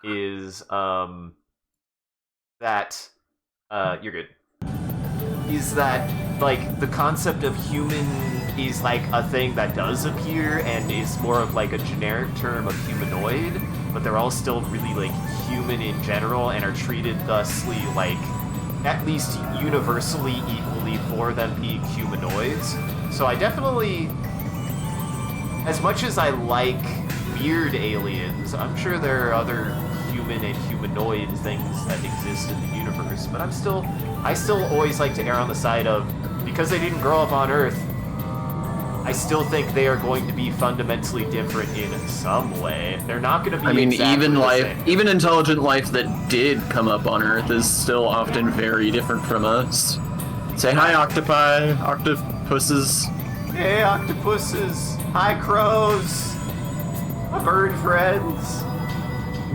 A: is that you're good. Is that like the concept of human is like a thing that does appear and is more of like a generic term of humanoid, but they're all still really like human in general and are treated thusly like at least universally equally for them being humanoids. So I definitely, as much as I like weird aliens, I'm sure there are other human and humanoid things that exist in the universe, but I still always like to err on the side of, because they didn't grow up on Earth, I still think they are going to be fundamentally different in some way. They're not going to be.
B: I mean,
A: exactly
B: even
A: the
B: life,
A: same.
B: even intelligent life that did come up on Earth is still often very different from us. Say hi, octopi, octopuses.
A: Hey, octopuses! Hi, crows! My bird friends!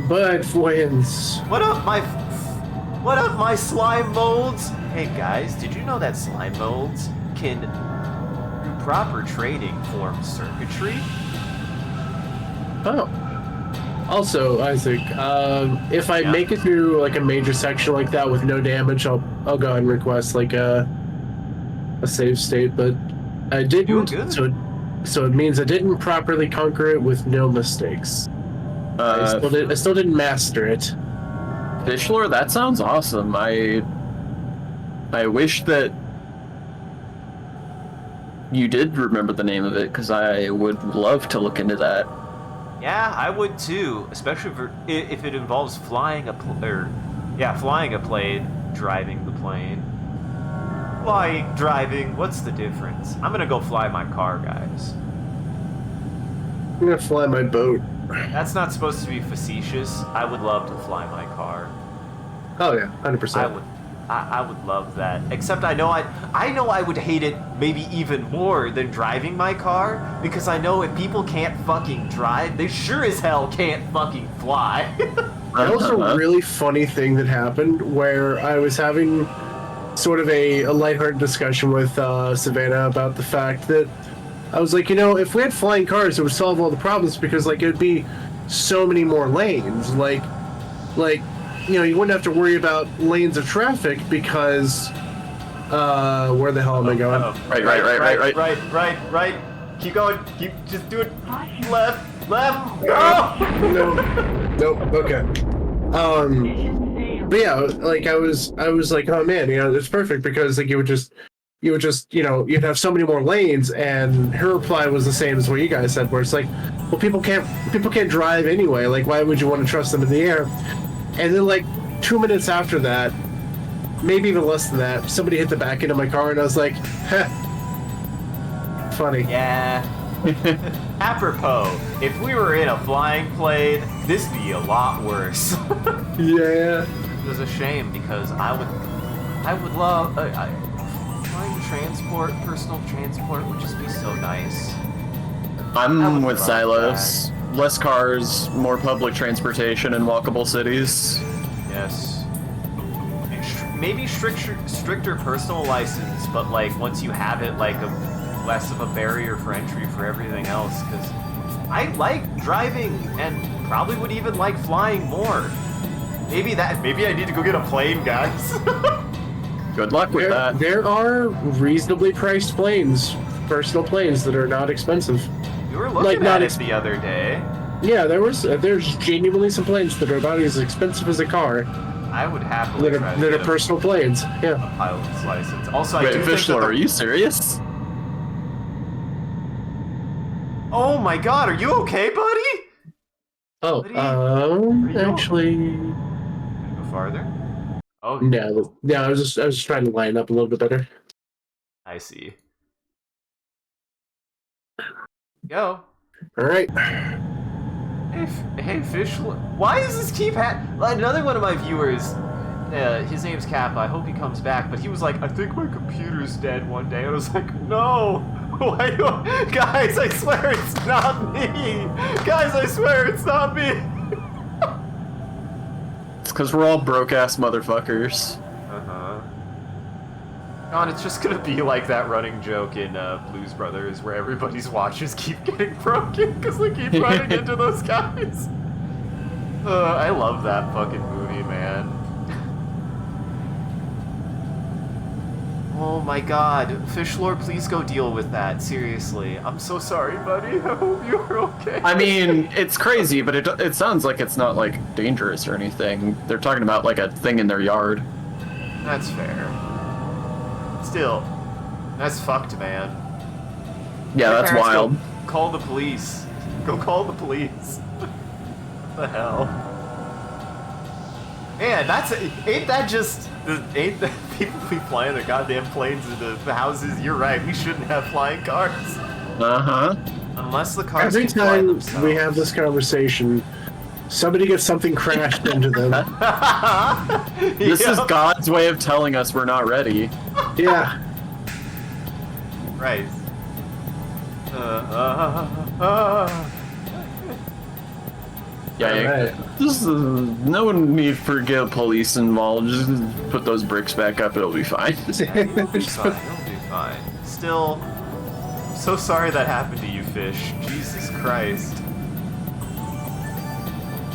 C: But friends,
A: What up, my slime molds? Hey guys, did you know that slime molds can, through proper training, form circuitry?
C: oh. Also, Isaac, if I make it through like a major section like that with no damage, I'll go ahead and request like a save state. But I
A: Doing
C: didn't,
A: good.
C: so it means I didn't properly conquer it with no mistakes. I still didn't master it.
B: Fishlore, that sounds awesome. I wish that you did remember the name of it, because I would love to look into that.
A: Yeah, I would too, especially if it involves flying a plane, driving the plane. Flying, driving, what's the difference? I'm gonna go fly my car, guys.
C: I'm gonna fly my boat.
A: That's not supposed to be facetious. I would love to fly my car.
C: Oh yeah, 100%.
A: I would love that. Except I know I would hate it maybe even more than driving my car, because I know if people can't fucking drive, they sure as hell can't fucking fly.
C: That was a really funny thing that happened where I was having sort of a lighthearted discussion with Savannah about the fact that I was like, if we had flying cars, it would solve all the problems because like it'd be so many more lanes. Like you wouldn't have to worry about lanes of traffic because where the hell am I going?
A: Right. Keep going. Just do it. Left. Go.
C: Nope. Okay. But yeah, like I was like, oh man, it's perfect because like you would just you'd have so many more lanes. And her reply was the same as what you guys said, where it's like, well, people can't drive anyway. Like, why would you want to trust them in the air? And then like 2 minutes after that, maybe even less than that, somebody hit the back end of my car, and I was like, heh, funny.
A: Yeah. Apropos, if we were in a flying plane, this'd be a lot worse.
C: Yeah.
A: It was a shame because I would love flying transport, personal transport would just be so nice.
B: I'm with Silos. Less cars, more public transportation in walkable cities.
A: Yes. And maybe stricter personal license, but like once you have it, like less of a barrier for entry for everything else. Because I like driving and probably would even like flying more. Maybe I need to go get a plane, guys.
B: Good luck with that.
C: There are reasonably priced planes, personal planes that are not expensive.
A: You were looking at it the other day.
C: Yeah, there's genuinely some planes that are about as expensive as a car.
A: I would happily try to
C: that
A: get
C: are personal planes. Yeah.
A: a pilot's license. Also, I
B: Wait,
A: do think
B: Fishlor, are you serious?
C: Oh
A: my god, are you okay, buddy?
C: Oh, actually.
A: Go farther? Oh.
C: No, I was just trying to line up a little bit better.
A: I see. Go.
C: All right.
A: Hey, Fish. Why does this keep another one of my viewers, his name's Kappa, I hope he comes back, but he was like, I think my computer's dead one day. And I was like, no! Guys, I swear it's not me! Guys, I swear it's not me!
B: It's because we're all broke-ass motherfuckers.
A: God, it's just gonna be like that running joke in Blues Brothers where everybody's watches keep getting broken because they keep running into those guys. I love that fucking movie, man. Oh my god. Fishlord, please go deal with that. Seriously. I'm so sorry, buddy. I hope you're okay.
B: I mean, it's crazy, but it sounds like it's not, like, dangerous or anything. They're talking about, like, a thing in their yard.
A: That's fair. Still, that's fucked, man.
B: Yeah,
A: My
B: that's
A: parents
B: wild.
A: Go call the police. Go call the police. What the hell? Man, ain't that people be flying their goddamn planes into the houses? You're right, we shouldn't have flying cars.
B: Uh-huh.
A: Unless the cars
C: Every
A: can fly
C: time
A: themselves.
C: we have this conversation, somebody gets something crashed into them.
B: This is God's way of telling us we're not ready.
C: Yeah.
A: Right.
B: Yeah,
C: Right.
B: This is no need for get police involved. Just put those bricks back up. It'll be fine.
A: It'll be fine. Still, I'm so sorry that happened to you, Fish. Jesus Christ.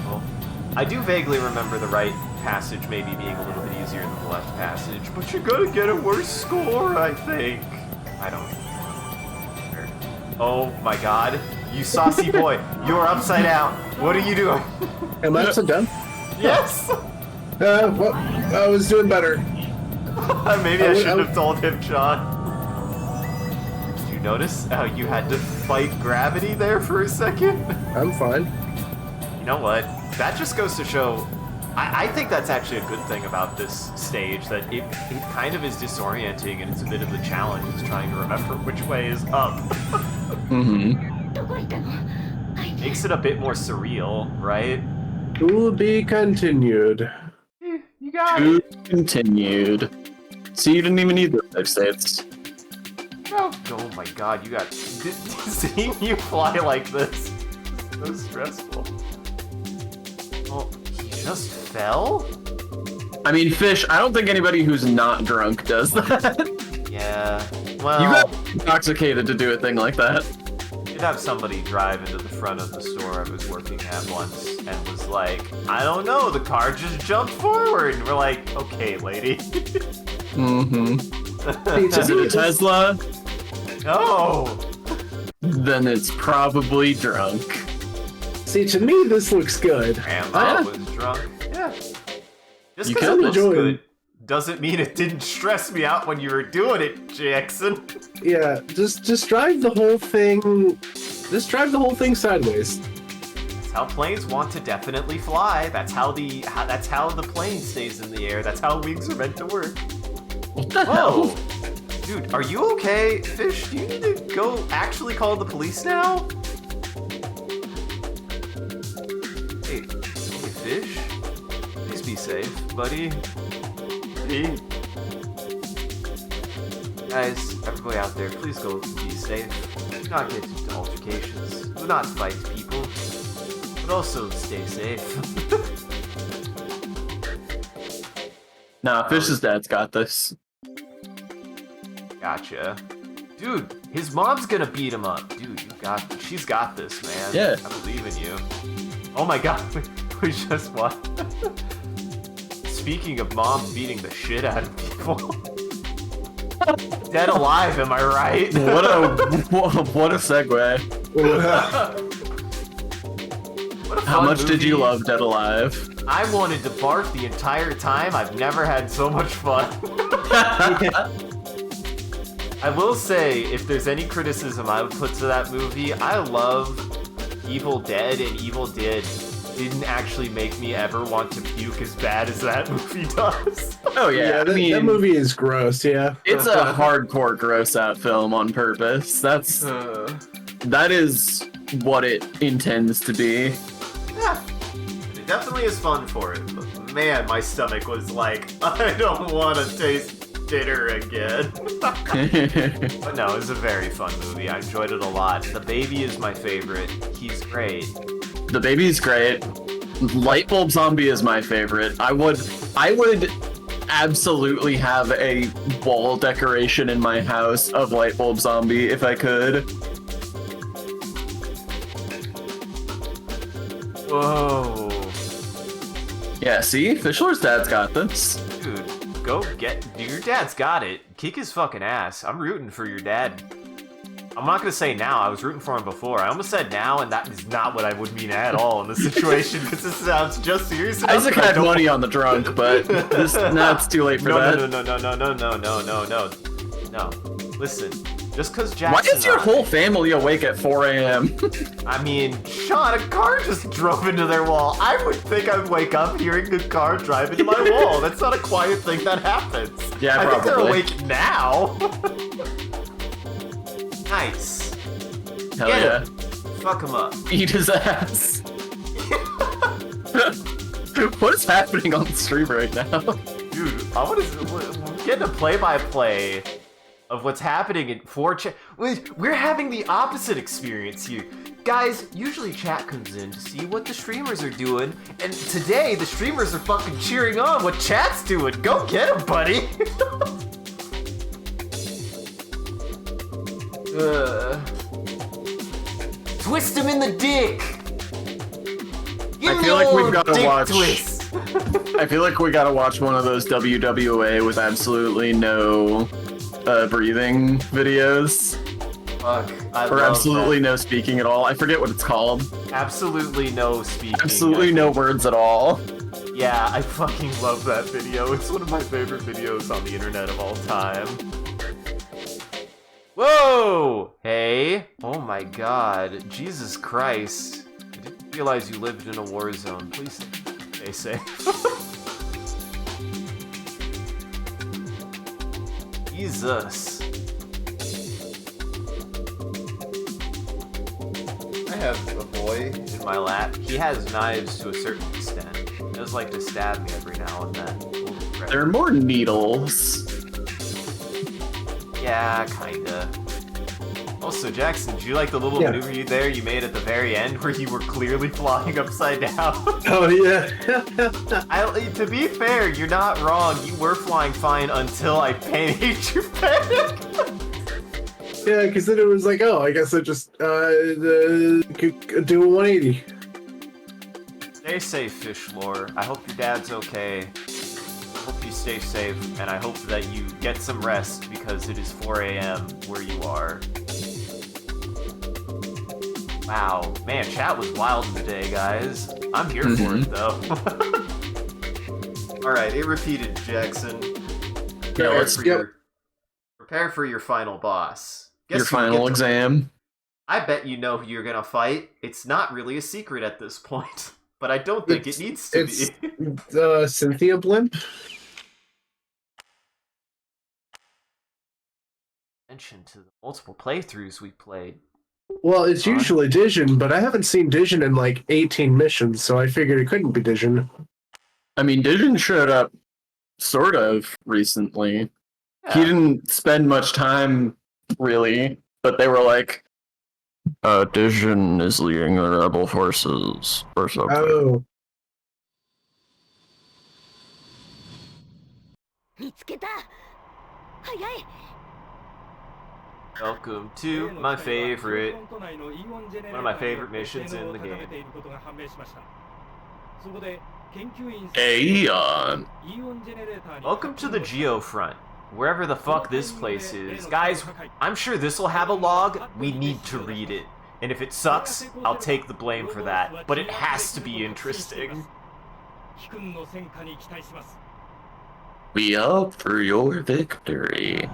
A: Well, I do vaguely remember the right passage maybe being a little bit easier than the left passage, but you're gonna get a worse score, I think. I don't know. Oh my god. You saucy boy. You're upside down. What are you doing?
C: Am I upside down?
A: Yes!
C: Well, I was doing better.
A: Maybe I shouldn't have told him, Sean. Did you notice how you had to fight gravity there for a second?
C: I'm fine.
A: You know what? That just goes to show... I think that's actually a good thing about this stage, that it kind of is disorienting and it's a bit of a challenge. It's trying to remember which way is up. Makes it a bit more surreal, right?
C: To be continued.
A: You got it.
B: Continued. See, you didn't even need the 5 states.
A: Oh my god, you got... Seeing you fly like this is so stressful. Oh, he just fell?
B: I mean, Fish, I don't think anybody who's not drunk does that.
A: Yeah. Well,
B: You got intoxicated to do a thing like that.
A: you'd have somebody drive into the front of the store I was working at once and was like, I don't know, the car just jumped forward. And we're like, okay, lady.
B: Mm-hmm. Is it a Tesla?
A: No.
B: Then it's probably drunk.
C: See, to me, this looks good.
A: Grandma was drunk. Yeah. Just
B: You
A: because
B: can
A: it looks
C: enjoy
A: good
C: it.
A: doesn't mean it didn't stress me out when you were doing it, Jackson.
C: Yeah, just drive the whole thing. Just drive the whole thing sideways.
A: That's how planes want to definitely fly. That's how the plane stays in the air. That's how wings are meant to work.
B: What the
A: Whoa.
B: hell?
A: Dude, are you okay? Fish, do you need to go actually call the police now? Hey, Fish? Please be safe, buddy. Hey. Guys, everybody out there, please go be safe. Do not get into altercations. Do not fight people. But also stay safe.
B: Nah, Fish's dad's got this.
A: Gotcha. Dude, his mom's gonna beat him up. Dude, she's got this, man.
B: Yeah.
A: I believe in you. Oh my god, we just won. Speaking of moms beating the shit out of people. Dead Alive, am I right?
B: What a segue.
A: What a
B: How
A: fun
B: much did you
A: movie.
B: love Dead Alive?
A: I wanted to barf the entire time. I've never had so much fun. I will say, if there's any criticism I would put to that movie, I love Evil Dead, and Evil Dead didn't actually make me ever want to puke as bad as that movie does.
B: Oh yeah, I mean,
C: that movie is gross. Yeah,
B: it's a hardcore gross out film on purpose. That is what it intends to be.
A: Yeah, it definitely is fun for it, but man, my stomach was like, I don't want to taste dinner again. But no, it was a very fun movie. I enjoyed it a lot. The baby is my favorite. He's great.
B: The baby's great. Lightbulb Zombie is my favorite. I would absolutely have a wall decoration in my house of Lightbulb Zombie if I could.
A: Whoa.
B: Yeah, see? Fischler's dad's got this.
A: Dude, dude, your dad's got it. Kick his fucking ass. I'm rooting for your dad. I'm not gonna say now, I was rooting for him before. I almost said now, and that is not what I would mean at all in this situation, because this sounds just serious enough.
B: Isaac had money on the drunk, but now it's too late for that.
A: No. Listen, just because Jackson.
B: Why is your whole family awake at 4 a.m.?
A: I mean, Sean, a car just drove into their wall. I would think I'd wake up hearing a car drive into my wall. That's not a quiet thing that happens.
B: Yeah,
A: I think they're
B: probably.
A: awake now. Nice.
B: Hell
A: Get
B: yeah.
A: him. Fuck him up.
B: Eat his ass. What is happening on the stream right now?
A: Dude, we're getting a play-by-play of what's happening in 4chan. We're having the opposite experience here. Guys, usually chat comes in to see what the streamers are doing, and today the streamers are fucking cheering on what chat's doing. Go get him, buddy! Twist him in the dick! Give
B: I
A: him
B: feel
A: the
B: like we've
A: old
B: gotta
A: dick
B: watch-
A: twist.
B: I feel like we gotta watch one of those WWA with absolutely no breathing videos.
A: Fuck, I
B: Or
A: love
B: absolutely no speaking at all. I forget what it's called.
A: that. Absolutely no speaking.
B: Absolutely
A: I
B: no
A: think.
B: words at all.
A: Yeah, I fucking love that video. It's one of my favorite videos on the internet of all time. Whoa! Hey! Oh my god. Jesus Christ. I didn't realize you lived in a war zone. Please stay safe. Jesus. I have a boy in my lap. He has knives to a certain extent. He does like to stab me every now and then.
B: There are more needles.
A: Yeah, kinda. Also, Jackson, did you like the little
C: Yeah.
A: maneuver you made at the very end where you were clearly flying upside down?
C: Oh yeah.
A: To be fair, you're not wrong. You were flying fine until I paid your panic.
C: Yeah, because then it was like, oh, I guess I just could do a 180.
A: Stay safe, fish lore. I hope your dad's okay. I hope you stay safe, and I hope that you get some rest because it is 4 a.m. where you are. Wow, man, chat was wild today, guys. I'm here for it, though. Alright, it repeated, Jackson. Prepare for your final boss.
B: Your final exam.
A: I bet you know who you're gonna fight. It's not really a secret at this point, but I don't think it needs to be.
C: Cynthia Blimp.
A: Mention to the multiple playthroughs we played.
C: Well, it's usually Dijon, but I haven't seen Dijon in like 18 missions, so I figured it couldn't be Dijon.
B: I mean, Dijon showed up sort of recently.
A: Yeah.
B: He didn't spend much time, really, but they were like, Dijon is leading the rebel forces, or something.
C: Oh.
F: 見つけた。早い。
A: Welcome to my favorite, one of my favorite missions in the game.
B: Aeon.
A: Welcome to the Geofront, wherever the fuck this place is. Guys, I'm sure this will have a log. We need to read it. And if it sucks, I'll take the blame for that. But it has to be interesting.
B: We hope for your victory.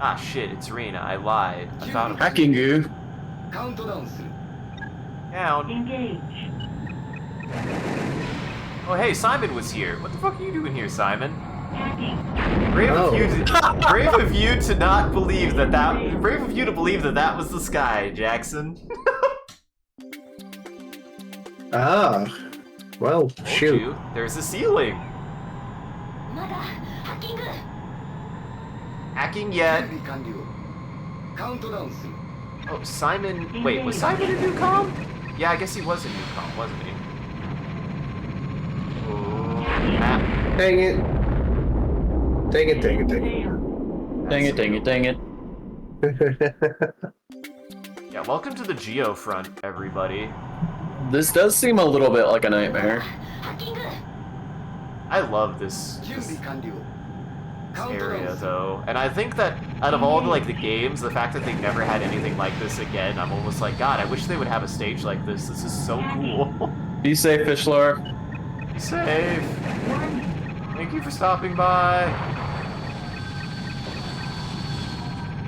A: Ah shit, it's Rena. I lied. I thought it was
B: Hacking you.
A: down.
G: Engage.
A: Oh hey, Simon was here. What the fuck are you doing here, Simon?
G: Hacking.
A: Brave of you to not believe that brave of you to believe that was the sky, Jackson.
C: Ah. Well,
A: Told
C: shoot.
A: you, there's a ceiling. Hacking yet? Oh, Simon. Wait, was Simon in Newcom? Yeah, I guess he was in Newcom, wasn't he? Oh, map.
C: Dang it. Dang it, dang it, dang
B: Dang it, dang it, dang it.
C: it.
A: Yeah, welcome to the Geofront, everybody.
B: This does seem a little bit like a nightmare.
A: I love this area, though. And I think that out of all the games, the fact that they never had anything like this again, I'm almost like, God, I wish they would have a stage like this. This is so cool.
B: Be safe, Fishlore.
A: Be safe. Thank you for stopping by.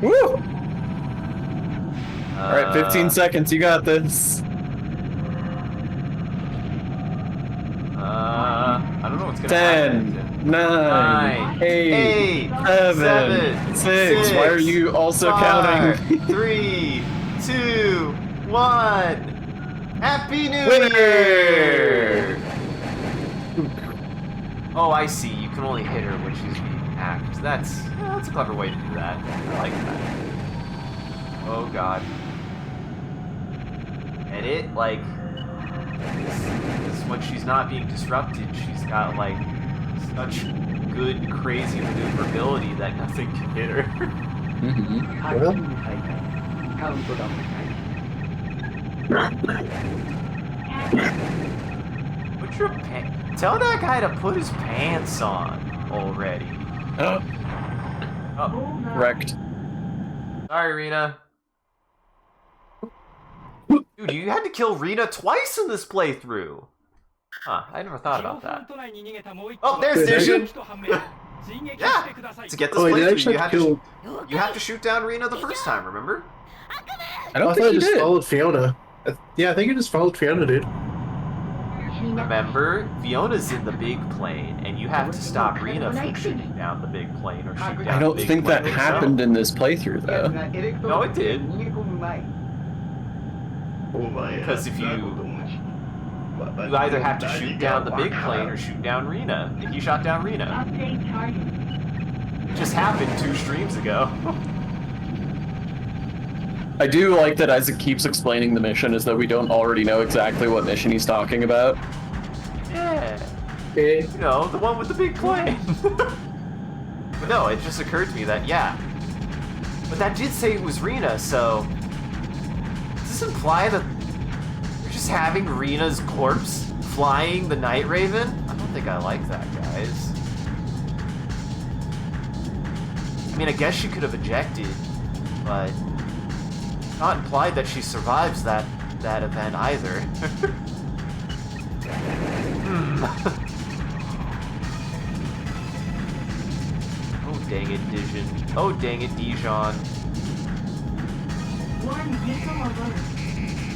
B: Woo! Alright, 15 seconds, you got this.
A: I don't know what's gonna happen.
B: 10, 9, 8, 7, 6. Why are you also counting?
A: 3, 2, 1. Happy New
B: Winner!
A: Year! Oh, I see. You can only hit her when she's being hacked. That's a clever way to do that. I like that. Oh god. And it, is when she's not being disrupted, she's got, such good, crazy maneuverability that nothing can hit her. Put your tell that guy to put his pants on already.
B: Oh,
A: Oh,
B: wrecked.
A: sorry, Rena. Dude, you had to kill Rena twice in this playthrough. Huh, I never thought about that. Oh, there's Dijon! Yeah! To get this
C: Oh, he
A: playthrough,
C: actually
A: you have to shoot down Rena the first time, remember?
B: I don't
C: I thought
B: think
C: I
B: you
C: just
B: did.
C: followed Fiona. Yeah, I think I just followed Fiona, dude.
A: Remember, Fiona's in the big plane, and you have to stop Rena from shooting down the big plane or shoot down
B: I don't
A: the big
B: think that
A: plane
B: happened in this playthrough, though.
A: No, it did. Because if you either have to shoot down the big plane or shoot down Rena, and he shot down Rena.
G: Update target.
A: Just happened 2 streams ago.
B: I do like that Isaac keeps explaining the mission as though we don't already know exactly what mission he's talking about.
A: Yeah.
C: Eh?
A: You know, the one with the big plane. But no, it just occurred to me that, yeah. But that did say it was Rena, so... Does this imply that we're just having Rena's corpse flying the Night Raven? I don't think I like that, guys. I mean, I guess she could have ejected, but... It's not implied that she survives that event either. Oh dang it, Dijon. Oh dang it, Dijon.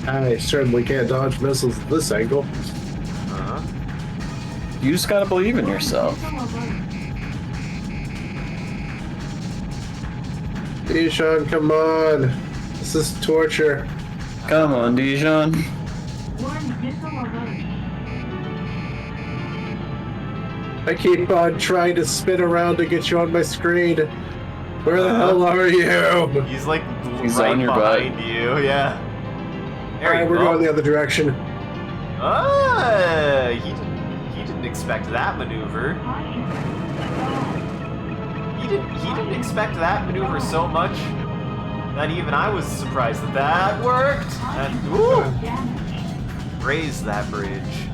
C: I certainly can't dodge missiles at this angle.
A: Uh-huh.
B: You just gotta believe in yourself.
C: Dijon, come on. This is torture.
B: Come on, Dijon.
C: I keep on trying to spin around to get you on my screen. Where the hell are you?
A: He's like
B: He's
A: right
B: on your
A: behind
B: butt.
A: you, yeah. There
C: Alright,
A: you
C: we're
A: go.
C: going the other direction.
A: He didn't expect that maneuver. He didn't expect that maneuver so much that even I was surprised that that worked. And raised that bridge.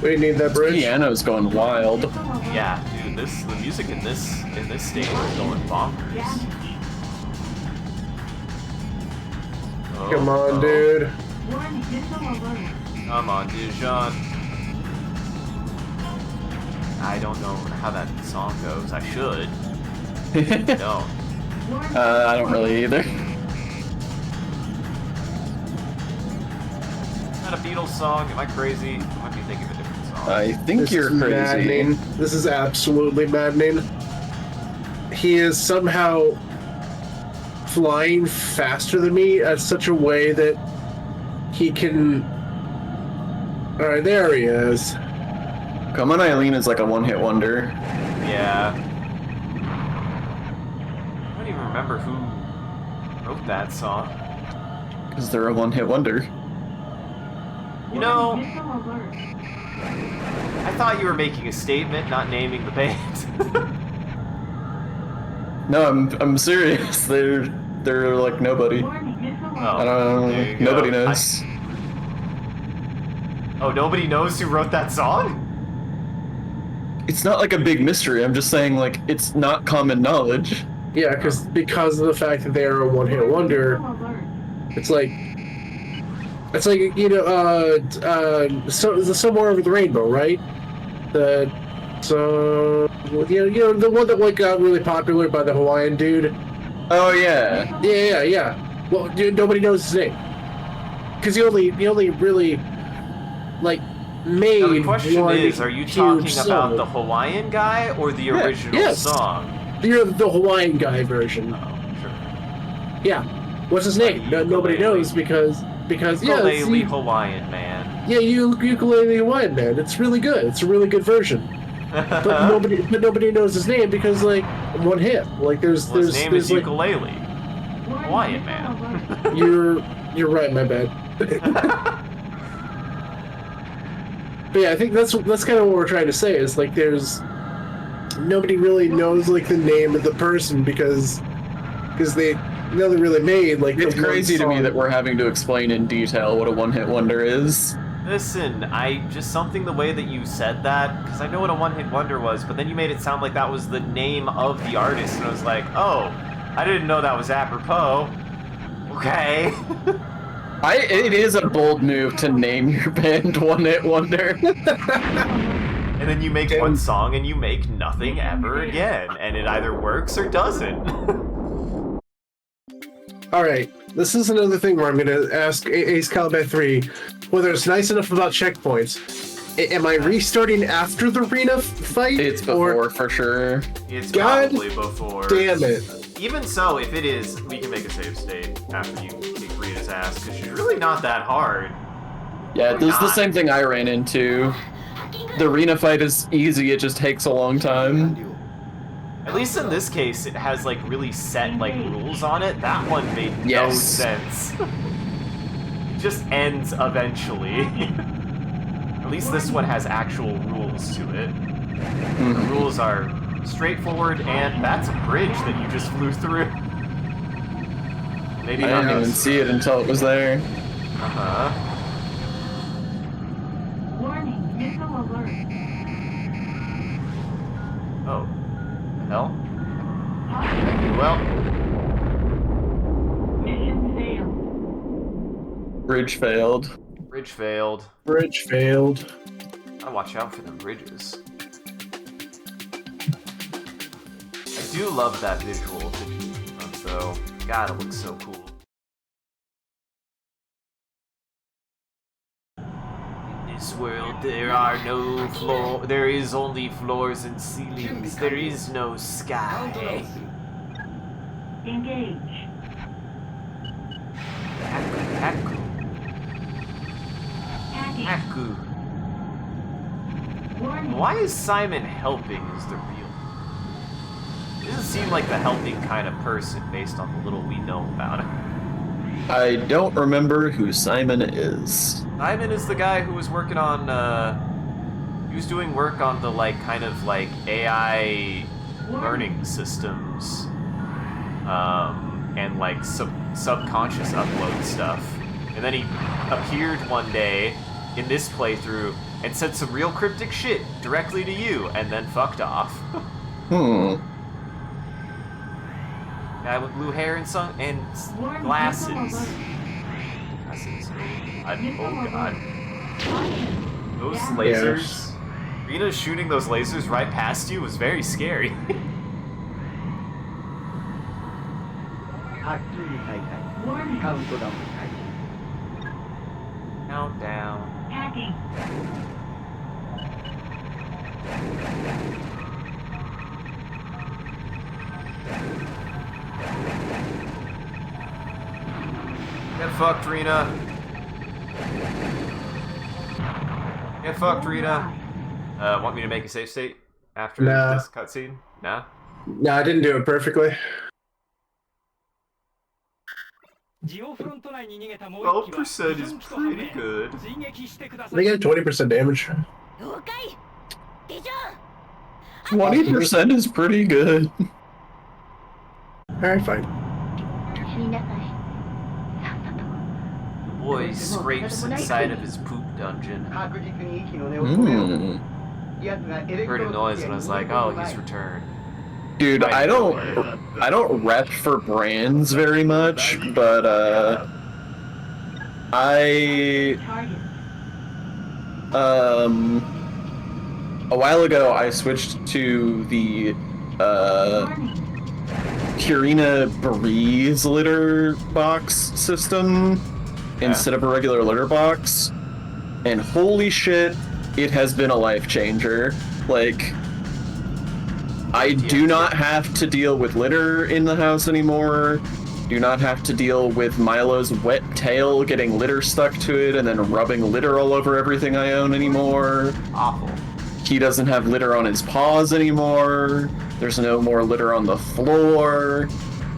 C: We need that bridge.
B: Piano's going wild.
A: Yeah, dude, the music in this stage is going bonkers. Oh,
C: Come on,
A: oh.
C: dude.
A: Come on, Dijon. I don't know how that song goes. I should. No.
B: I don't really either.
A: Is that a Beatles song? Am I crazy? I might be thinking of a different song.
B: I think
C: This
B: you're
C: is
B: crazy.
C: maddening. This is absolutely maddening. He is somehow flying faster than me at such a way that he can... Alright, there he is.
B: Come on, Eileen is like a one-hit wonder.
A: Yeah. I don't even remember who wrote that song.
B: Because they're a one-hit wonder.
A: You know, I thought you were making a statement, not naming the band.
B: No, I'm serious. They're like nobody.
A: Oh,
B: I don't
A: there you
B: know.
A: go.
B: Nobody knows.
A: Oh, nobody knows who wrote that song?
B: It's not like a big mystery. I'm just saying, like, it's not common knowledge.
C: Yeah, because of the fact that they are a one-hit wonder, it's like you know, so Somewhere Over the Rainbow, right? You know the one that like got really popular by the Hawaiian dude.
B: Oh yeah.
C: Yeah. Well, dude, nobody knows his name because he only really like made.
A: Now the question
C: one
A: is, are you
C: huge
A: talking
C: song.
A: about the Hawaiian guy or the original
C: yes.
A: song?
C: You're the Hawaiian guy version?
A: Oh, sure.
C: Yeah. What's his name? Nobody
A: Ukulele.
C: knows because yeah,
A: Ukulele Hawaiian man.
C: Yeah, Ukulele Hawaiian man. It's really good. It's a really good version. But nobody knows his name because like one hit. Like
A: His name is
C: like,
A: Ukulele Hawaiian man.
C: You're right. My bad. But yeah, I think that's kind of what we're trying to say. Is like there's nobody really knows like the name of the person because they never really made like.
B: It's
C: the one
B: crazy to me
C: song.
B: that we're having to explain in detail what a one-hit wonder is.
A: Listen, something the way that you said that, because I know what a one-hit wonder was, but then you made it sound like that was the name of the artist, and I was like, oh, I didn't know that was apropos. Okay.
B: It is a bold move to name your band One Hit Wonder.
A: And then you make one song and you make nothing ever again, and it either works or doesn't.
C: All right, this is another thing where I'm going to ask Ace Combat 3 whether it's nice enough about checkpoints. Am I restarting after the arena fight?
B: It's before, for sure.
A: It's
C: God
A: probably before.
C: Damn it.
A: Even so, if it is, we can make a save state after you kick Rita's ass, because she's really not that hard.
B: Yeah, this is the
A: not.
B: same thing I ran into. The arena fight is easy, it just takes a long time.
A: At least in this case, it has like really set like rules on it. That one made no sense. It just ends eventually. At least this one has actual rules to it. The rules are straightforward, and that's a bridge that you just flew through. Maybe
B: I didn't even see it until it was there.
A: Uh-huh.
G: Warning, missile alert.
A: Oh. The hell? Well.
G: Mission failed.
B: Bridge failed.
A: Bridge failed.
C: Bridge failed.
A: Gotta watch out for the bridges. I do love that visual, though. God, it looks so cool. In this world, there are no floor. There is only floors and ceilings. There is no sky.
G: Engage.
A: Haku, haku,
G: Hacking.
A: haku.
G: Warning.
A: Why is Simon helping? Is the real? He doesn't seem like the helping kind of person based on the little we know about him.
B: I don't remember who Simon is.
A: Simon is the guy who was working on, he was doing work on the, like, kind of, like, AI learning systems, and, like, subconscious upload stuff. And then he appeared one day in this playthrough and said some real cryptic shit directly to you, and then fucked off. Guy with blue hair and glasses. Oh god. Those lasers. Rena shooting those lasers right past you was very scary.
G: Warning.
A: Countdown.
G: Hacking.
A: Get fucked, Rena. Get fucked, Rena. Want me to make a save state after this cutscene? Nah?
C: No, I didn't do it perfectly.
A: 12% is pretty good.
C: They get 20% damage.
F: 了解デジャ
B: 20% is pretty good.
C: Alright, fine.
G: 死になさい。さっさと。
A: The boy scrapes inside of his poop dungeon. Heard a noise and I was like, oh, he's returned.
B: Dude, I don't rep for brands very much, but a while ago I switched to the Purina Breeze litter box system instead of a regular litter box, and holy shit, it has been a life changer. Like, I do not have to deal with litter in the house anymore. Do not have to deal with Milo's wet tail getting litter stuck to it and then rubbing litter all over everything I own anymore.
A: Awful.
B: He doesn't have litter on his paws anymore. There's no more litter on the floor.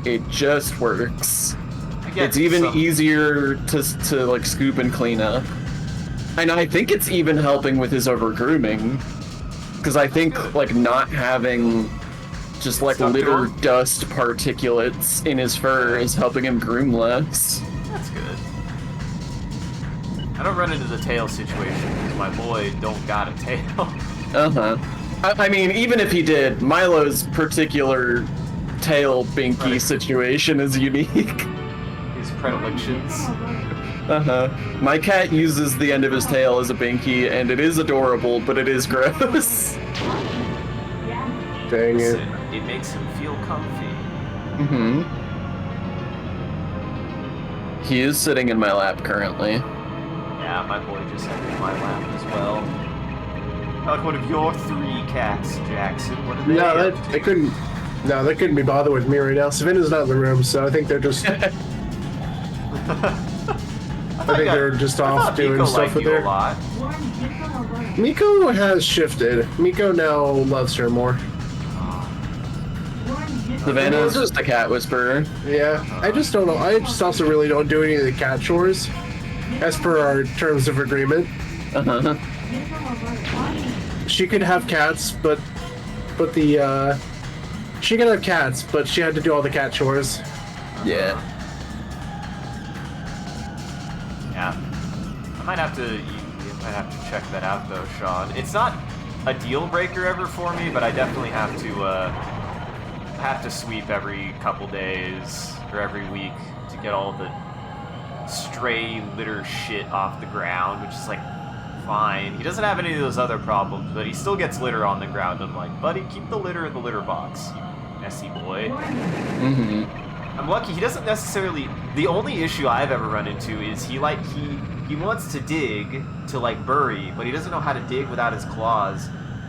B: It just works. It's even easier to like scoop and clean up. And I think it's even helping with his over grooming. Because I think like not having just like litter dust particulates in his fur is helping him groom less.
A: That's good. I don't run into the tail situation because my boy don't got a tail.
B: I mean, even if he did, Milo's particular tail binky situation is unique.
A: His predilections.
B: My cat uses the end of his tail as a binky, and it is adorable, but it is gross.
C: Dang it.
A: Listen, it makes him feel comfy.
B: He is sitting in my lap currently.
A: Yeah, my boy just had in my lap as well. Not one of your 3 cats, Jackson. What are they?
C: No, they couldn't. No, they couldn't be bothered with me right now. Savannah's not in the room, so I think they're just. I think they're just off doing
A: Miko
C: stuff with
A: you
C: her.
A: a lot.
C: Miko has shifted. Miko now loves her more.
B: Savannah is just a cat whisperer.
C: Yeah, I just don't know. I just also really don't do any of the cat chores, as per our terms of agreement.
B: Uh-huh.
C: She could have cats, but she could have cats, but she had to do all the cat chores.
B: Yeah.
A: Yeah. I might have to. You might have to check that out though, Sean. It's not a deal breaker ever for me, but I definitely have to sweep every couple days or every week to get all the stray litter shit off the ground, which is like fine. He doesn't have any of those other problems, but he still gets litter on the ground. I'm like, buddy, keep the litter in the litter box, you messy boy.
B: Mm-hmm.
A: I'm lucky he doesn't necessarily. The only issue I've ever run into is he wants to dig to like bury, but he doesn't know how to dig without his claws.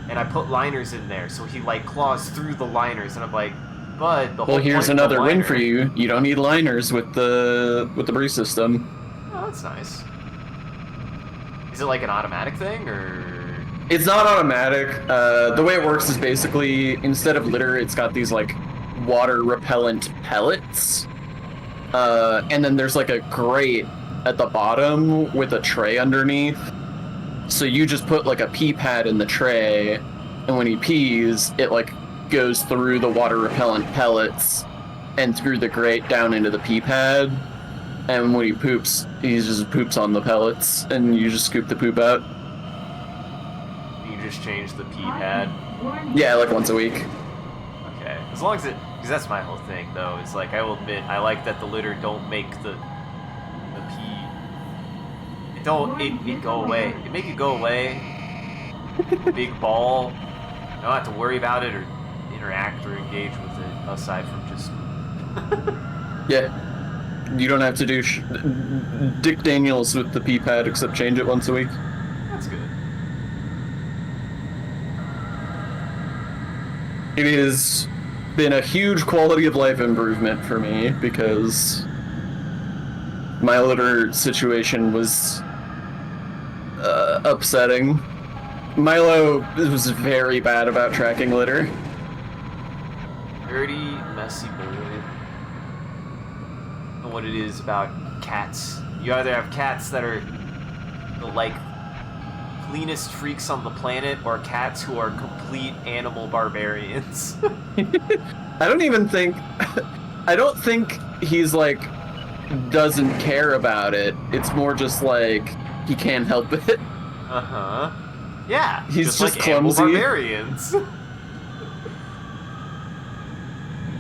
A: And I put liners in there, so he like claws through the liners, and I'm like, bud, the whole
B: Well, here's
A: point of the
B: another win
A: liner-
B: for you. You don't need liners with the brew system.
A: Oh, that's nice. Is it like an automatic thing, or?
B: It's not automatic. The way it works is basically instead of litter, it's got these like water repellent pellets, and then there's like a grate at the bottom with a tray underneath. So you just put like a pee pad in the tray, and when he pees, it like goes through the water repellent pellets and through the grate down into the pee pad. And when he poops, he just poops on the pellets, and you just scoop the poop out.
A: You just change the pee pad.
B: Yeah, like once a week.
A: Okay, as long as because that's my whole thing though. Is like I will admit I like that the litter don't make the pee. It go away. It make it go away. Big ball. You don't have to worry about it or interact or engage with it aside from just.
B: Yeah. You don't have to do Dick Daniels with the pee pad except change it once a week.
A: That's good.
B: It has been a huge quality of life improvement for me because my litter situation was upsetting. Milo was very bad about tracking litter.
A: Dirty, messy boy. Know what it is about cats. You either have cats that are the like cleanest freaks on the planet, or cats who are complete animal barbarians.
B: I don't think he's like doesn't care about it. It's more just like he can't help it.
A: Uh-huh. Yeah,
B: He's just
A: like animal
B: clumsy.
A: barbarians. Do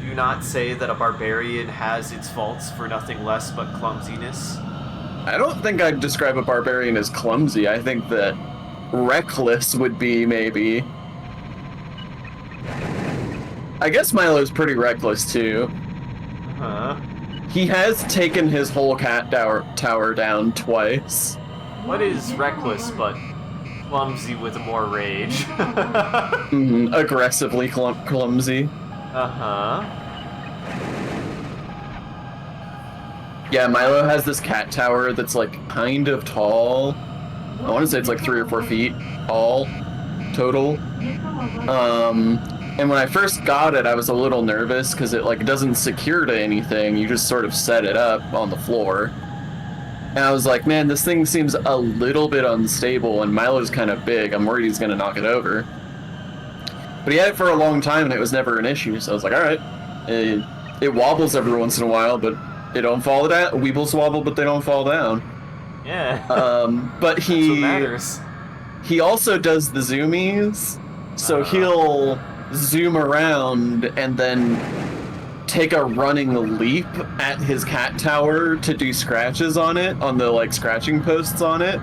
A: you not say that a barbarian has its faults for nothing less but clumsiness?
B: I don't think I'd describe a barbarian as clumsy. I think that reckless would be maybe. I guess Milo's pretty reckless too.
A: Huh?
B: He has taken his whole cat tower down twice.
A: What is reckless but clumsy with more rage?
B: Aggressively clumsy.
A: Uh-huh.
B: Yeah, Milo has this cat tower that's like kind of tall. I want to say it's like 3 or 4 feet tall total. And when I first got it, I was a little nervous because it like doesn't secure to anything. You just sort of set it up on the floor. And I was like, man, this thing seems a little bit unstable, and Milo's kind of big. I'm worried he's gonna knock it over. But he had it for a long time, and it was never an issue. So I was like, all right. It wobbles every once in a while, but they don't fall down. Weebles wobble, but they don't fall down.
A: Yeah.
B: But
A: That's what matters.
B: he also does the zoomies, so he'll zoom around and then take a running leap at his cat tower to do scratches on it, on the like scratching posts on it.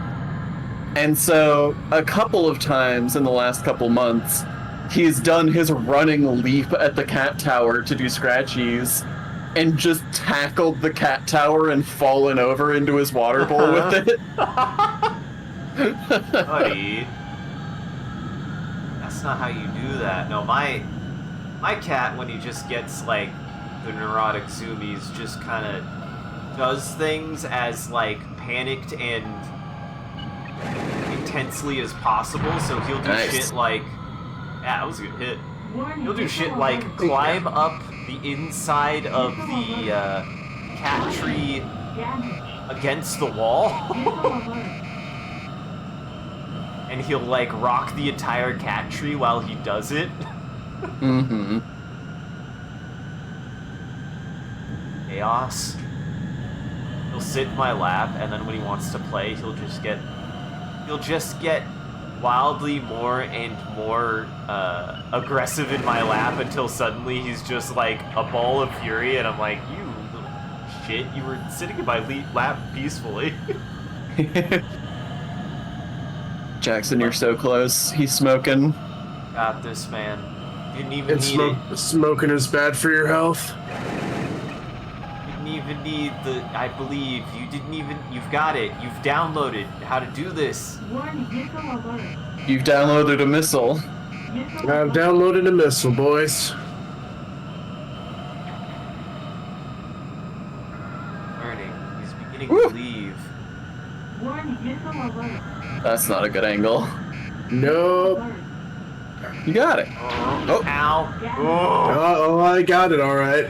B: And so a couple of times in the last couple months, he's done his running leap at the cat tower to do scratchies and just tackled the cat tower and fallen over into his water bowl with it.
A: Buddy. That's not how you do that. No, my cat, when he just gets like the neurotic zoomies, just kind of does things as like panicked and intensely as possible. So he'll do shit like, yeah, that was a good hit. He'll do shit like climb up the inside of the cat tree
G: Damage.
A: against the wall.
G: Missile alert.
A: And he'll like rock the entire cat tree while he does it.
B: Mm-hmm.
A: Chaos. He'll sit in my lap, and then when he wants to play, he'll just get wildly more and more aggressive in my lap until suddenly he's just like a ball of fury, and I'm like, you little shit, you were sitting in my lap peacefully.
B: Jackson, you're so close. He's smoking.
A: Got this, man. Didn't even
C: And
A: need it.
C: smoking is bad for your health.
A: Didn't even need the. I believe you didn't even. You've got it. You've downloaded how to do this.
G: Warning, missile alert.
B: You've downloaded a missile.
G: Missile
C: I've
G: alert.
C: downloaded a missile, boys.
A: Learning. He's beginning
B: Woo.
A: to leave.
G: Warning, missile alert.
B: That's not a good angle.
C: Nope.
G: Alert.
B: You got it.
A: Oh. Ow.
G: Damage.
A: Oh.
C: Oh, I got it all right.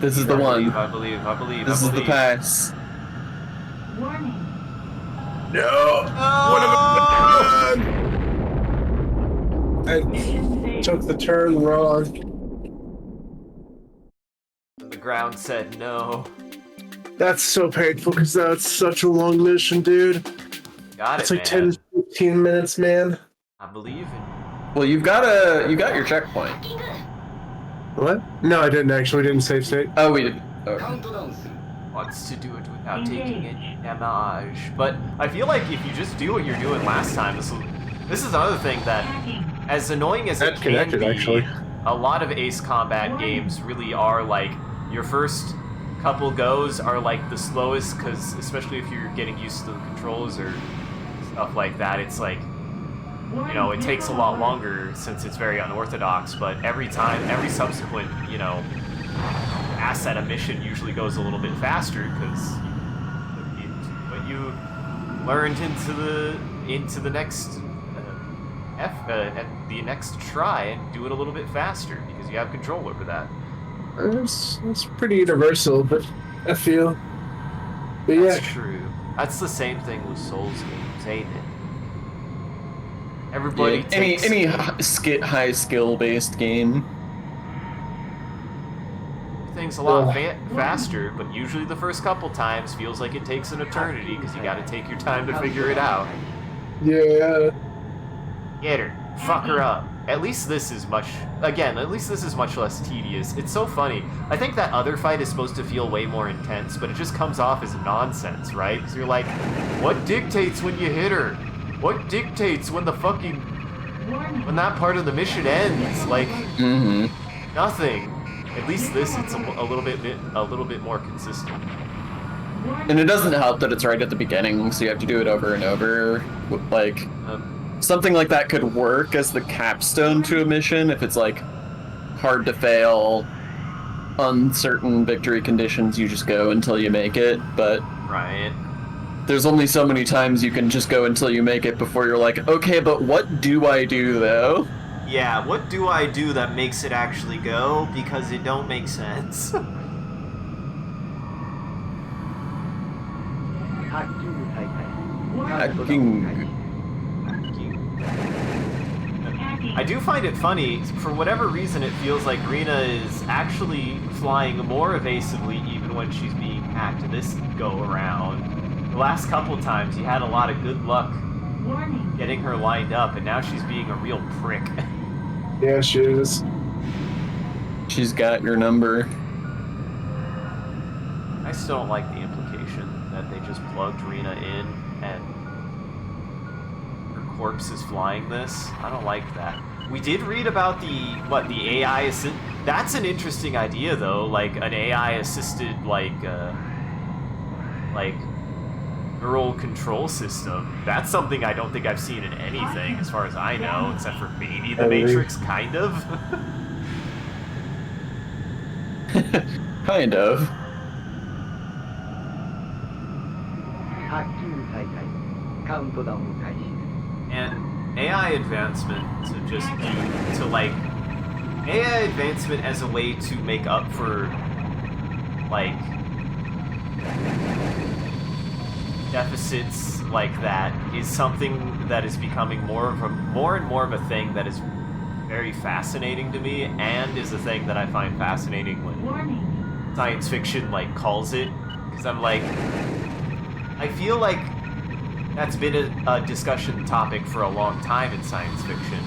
B: This is the one.
A: I believe.
B: This is the pass.
G: Warning.
C: No. What have I done? I
G: Mission failed.
C: took the turn wrong.
A: The ground said no.
C: That's so painful because that's such a long mission, dude.
A: Got
C: It's
A: it,
C: like
A: man.
C: 10, 15 minutes, man.
A: I believe in.
B: Well, you got your checkpoint.
C: What? No, I didn't actually. We didn't save state.
B: Oh, we didn't. Oh.
A: Wants to do it without taking any damage. But I feel like if you just do what you're doing last time, this is another thing that, as annoying as it
C: That's
A: can
C: connected,
A: be,
C: actually.
A: a lot of Ace Combat games really are like your first couple goes are like the slowest, because especially if you're getting used to the controls or stuff like that, it's like, you know, it takes a lot longer since it's very unorthodox, but every subsequent, you know, pass at a mission usually goes a little bit faster because what you learned into the next at the next try and do it a little bit faster because you have control over that.
C: It's pretty universal, but I feel. But
A: That's
C: yeah,
A: true. That's the same thing with Souls games, ain't it? Everybody
B: Yeah,
A: takes
B: any high skill based game.
A: things a lot faster, but usually the first couple times feels like it takes an eternity because you got to take your time to figure it out.
C: yeah.
A: Get her, fuck her up. At least this is much less tedious. It's so funny. I think that other fight is supposed to feel way more intense, but it just comes off as nonsense, right? So you're like, what dictates when you hit her? What dictates when when that part of the mission ends? Like,
B: Mm-hmm.
A: nothing. At least this, it's a little bit more consistent.
B: And it doesn't help that it's right at the beginning, so you have to do it over and over. Like, something like that could work as the capstone to a mission if it's like hard to fail, uncertain victory conditions, you just go until you make it, but
A: Right.
B: there's only so many times you can just go until you make it before you're like, okay, but what do I do though?
A: Yeah, what do I do that makes it actually go? Because it don't make sense.
B: Hacking.
A: I do find it funny, for whatever reason it feels like Rena is actually flying more evasively even when she's being hacked this go around. The last couple times you had a lot of good luck getting her lined up, and now she's being a real prick.
C: Yeah, she is.
B: She's got your number.
A: I still don't like the implication that they just plugged Rena in and her corpse is flying this. I don't like that. We did read about the AI assist. That's an interesting idea though, like an AI assisted like neural control system. That's something I don't think I've seen in anything as far as I know, except for maybe the Matrix, kind of.
B: Kind of.
A: And AI advancement to just do, to like, AI advancement as a way to make up for, like, deficits like that is something that is becoming more and more of a thing that is very fascinating to me, and is a thing that I find fascinating when
G: Warning.
A: science fiction like calls it, because I'm like, I feel like that's been a discussion topic for a long time in science fiction,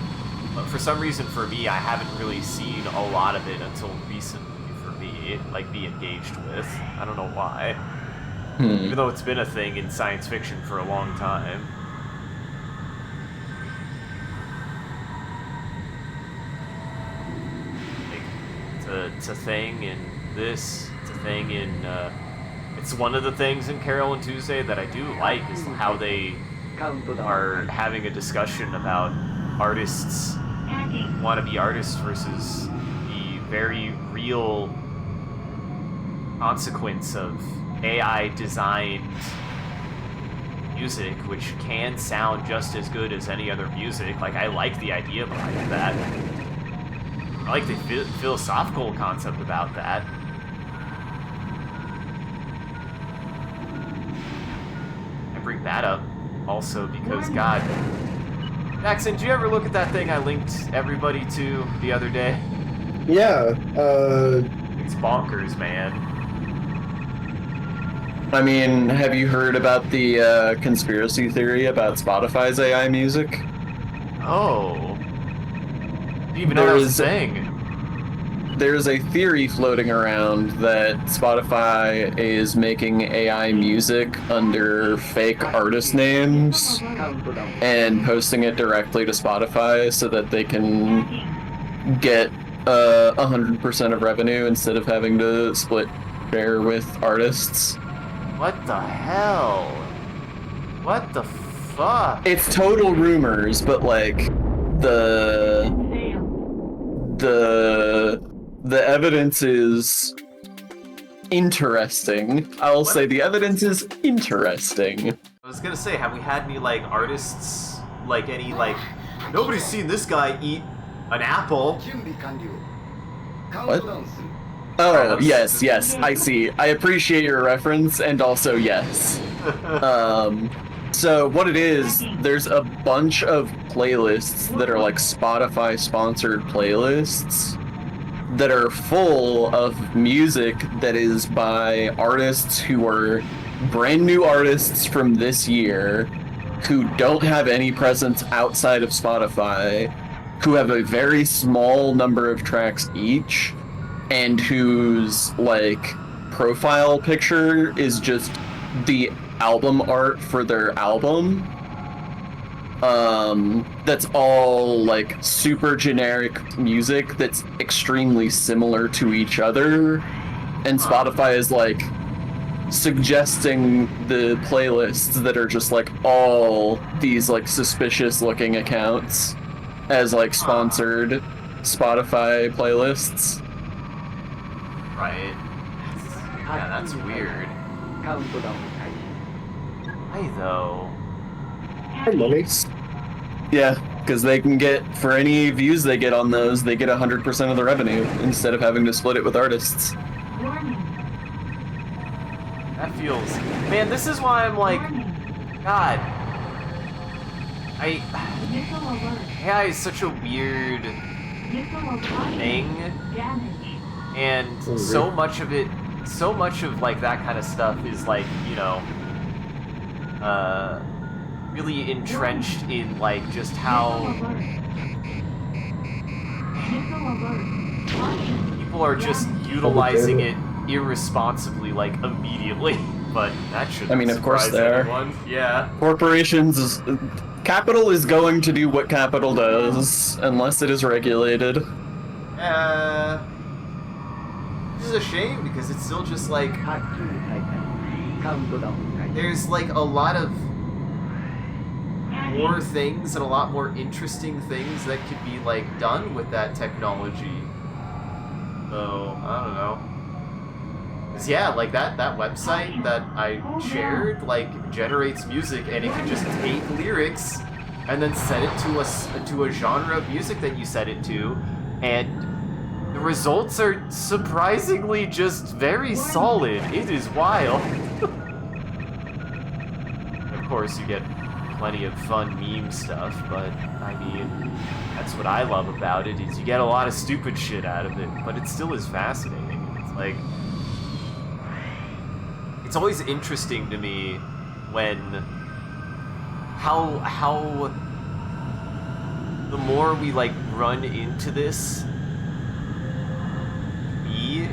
A: but for some reason for me I haven't really seen a lot of it until recently for me, like, be engaged with. I don't know why. Even though it's been a thing in science fiction for a long time. Like, it's a thing in this, it's a thing in, it's one of the things in Carol and Tuesday that I do like, is how they are having a discussion about artists, wannabe artists versus the very real consequence of AI designed music, which can sound just as good as any other music. Like, I like the idea behind that. I like the philosophical concept about that. I bring that up also because, God, Jackson, did you ever look at that thing I linked everybody to the other day?
C: Yeah.
A: It's bonkers, man.
B: I mean, have you heard about the conspiracy theory about Spotify's AI music?
A: Oh. Didn't even know that was a thing.
B: There's a theory floating around that Spotify is making AI music under fake artist names and posting it directly to Spotify so that they can get 100% of revenue instead of having to split share with artists.
A: What the hell? What the fuck?
B: It's total rumors, but like the evidence is interesting. I'll say the evidence is interesting.
A: I was gonna say, have we had any, like, artists, like, any, like, nobody's seen this guy eat an apple?
B: What? Oh, yes, I see. I appreciate your reference, and also yes. So what it is, there's a bunch of playlists that are like Spotify-sponsored playlists that are full of music that is by artists who are brand new artists from this year, who don't have any presence outside of Spotify, who have a very small number of tracks each, and whose, like, profile picture is just the album art for their album. That's all, like, super generic music that's extremely similar to each other. And Spotify is, like, suggesting the playlists that are just, like, all these, like, suspicious-looking accounts as, like, sponsored Spotify playlists.
A: Right. Yeah, that's weird. Why though?
B: Yeah, because they can get, for any views they get on those, they get 100% of the revenue instead of having to split it with artists.
A: That feels... Man, this is why I'm like... God. AI is such a weird thing. And so much of it, so much of, like, that kind of stuff is, like, you know, really entrenched in, like, just how people are just utilizing it irresponsibly, like, immediately. But that shouldn't,
B: I mean, of course they are.
A: anyone. Yeah.
B: Corporations, capital is going to do what capital does, unless it is regulated.
A: Which is a shame, because it's still just, like, there's, like, a lot of more things and a lot more interesting things that could be, like, done with that technology. So, I don't know. 'Cause yeah, like, that website that I shared, like, generates music, and it can just take lyrics and then set it to a genre of music that you set it to, and the results are surprisingly just very solid. It is wild. Of course, you get plenty of fun meme stuff, but I mean, that's what I love about it, is you get a lot of stupid shit out of it, but it still is fascinating. It's like, it's always interesting to me when how the more we like run into this,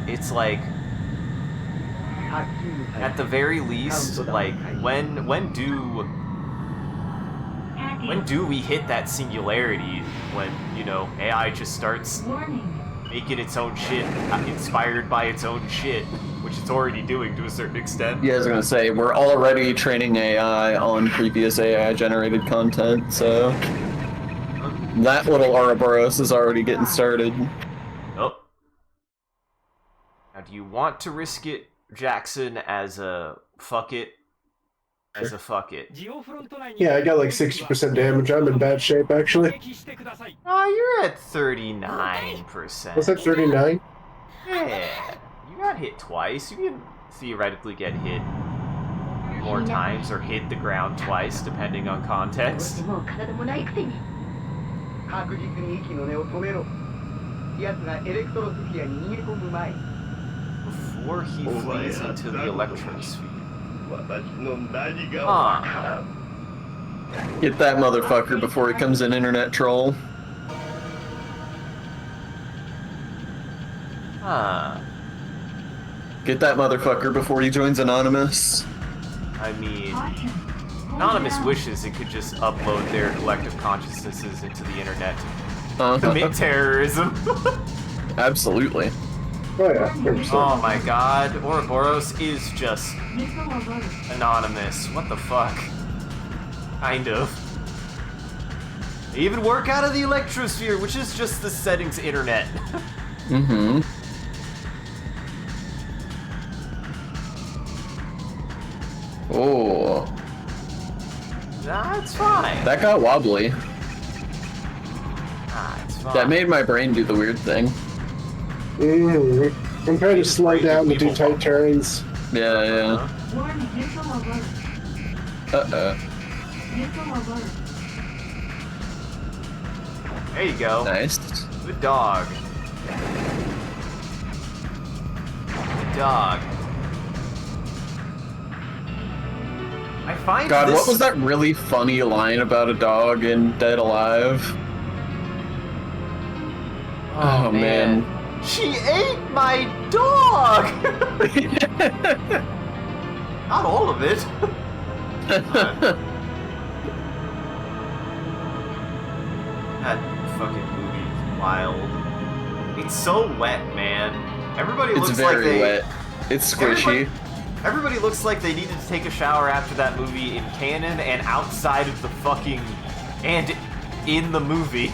A: it's like, at the very least, like, when do we hit that singularity when, you know, AI just starts making its own shit, inspired by its own shit, which it's already doing to a certain extent.
B: Yeah, I was gonna say, we're already training AI on previous AI-generated content, so that little Ouroboros is already getting started.
A: Oh. Now, do you want to risk it, Jackson, as a fuck it? As a fuck it.
C: Yeah, I got like 60% damage. I'm in bad shape, actually.
A: Oh, you're at 39%.
C: Was that 39?
A: Yeah. You got hit twice. You can theoretically get hit more times or hit the ground twice, depending on context. Before he flees into the Electrosphere. Huh.
B: Get that motherfucker before he comes in internet troll.
A: Huh.
B: Get that motherfucker before he joins Anonymous.
A: I mean, Anonymous wishes it could just upload their collective consciousnesses into the internet to commit terrorism.
B: Absolutely.
C: Oh yeah, 100%.
A: Oh my god, Ouroboros is just anonymous. What the fuck? Kind of. They even work out of the Electrosphere, which is just the settings internet.
B: Mm-hmm. Oh.
A: Nah, it's fine.
B: That got wobbly.
A: Nah, it's fine.
B: That made my brain do the weird thing.
C: I'm trying to slow down to do tight turns.
B: Yeah, yeah. Uh-oh.
A: There you go.
B: Nice.
A: Good dog. Good dog. I find
B: God,
A: this...
B: what was that really funny line about a dog in Dead Alive? Oh man.
A: She ate my dog! Not all of it. That fucking movie is wild. It's so wet, man. Everybody
B: It's
A: looks
B: very
A: like they...
B: wet. It's squishy.
A: Everybody looks like they needed to take a shower after that movie in canon and outside of the fucking... and in the movie.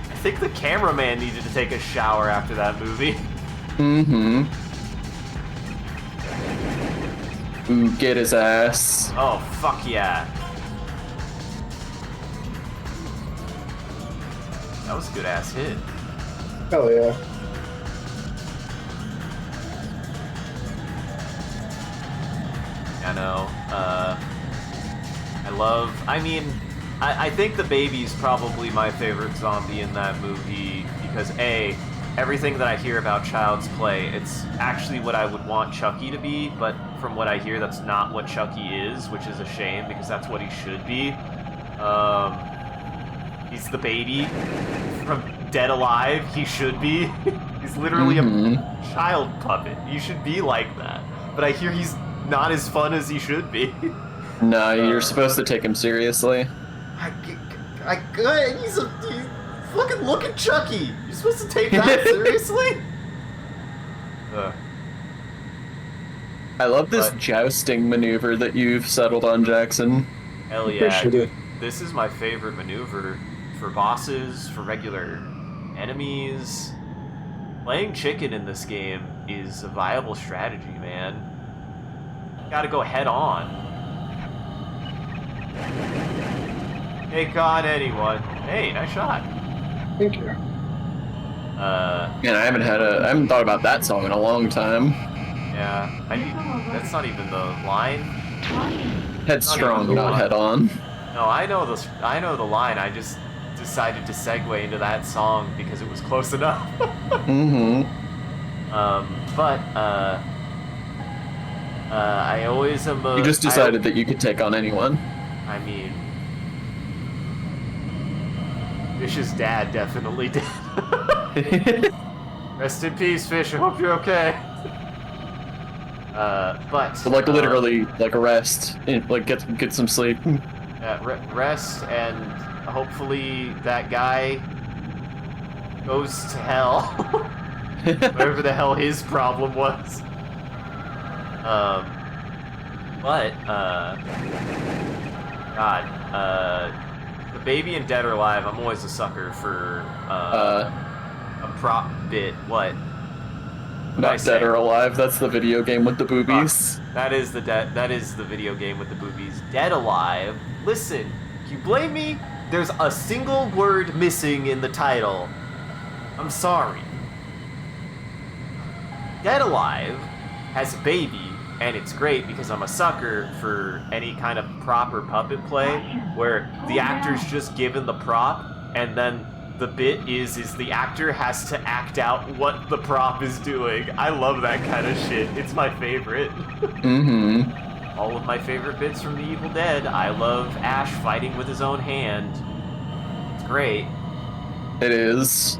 A: I think the cameraman needed to take a shower after that movie.
B: Mm-hmm. Ooh, get his ass.
A: Oh, fuck yeah. That was a good ass hit.
C: Hell yeah.
A: I know. I think the baby's probably my favorite zombie in that movie because A, everything that I hear about Child's Play, it's actually what I would want Chucky to be, but from what I hear, that's not what Chucky is, which is a shame because that's what he should be. He's the baby from Dead Alive. He should be. He's literally a child puppet. You should be like that. But I hear he's not as fun as he should be.
B: No, you're supposed to take him seriously.
A: He's fucking look at Chucky. You're supposed to take that seriously?
B: I love this jousting maneuver that you've settled on, Jackson.
A: Hell yeah, dude. This is my favorite maneuver for bosses, for regular enemies. Playing chicken in this game is a viable strategy, man. You gotta go head on. Take on anyone. Hey, nice shot.
C: Thank you.
B: Man, I haven't thought about that song in a long time.
A: Yeah, that's not even the line.
B: Headstrong, not head on.
A: No, I know the line. I just decided to segue into that song because it was close enough. But I always am.
B: You just decided that you could take on anyone.
A: I mean, Fish's dad definitely did. Rest in peace, Fish. I hope you're okay. But
B: So, like, literally, like, rest, like, get some sleep.
A: rest, and hopefully that guy goes to hell. Whatever the hell his problem was. The Baby in Dead or Alive, I'm always a sucker for a prop bit. What?
B: Not Dead or Alive, that's the video game with the boobies.
A: That is the video game with the boobies. Dead Alive. Listen, you blame me? There's a single word missing in the title. I'm sorry. Dead Alive has a baby, and it's great because I'm a sucker for any kind of prop or puppet play where the actor's just given the prop, and then the bit is the actor has to act out what the prop is doing. I love that kind of shit. It's my favorite. All of my favorite bits from The Evil Dead. I love Ash fighting with his own hand. It's great.
B: It is.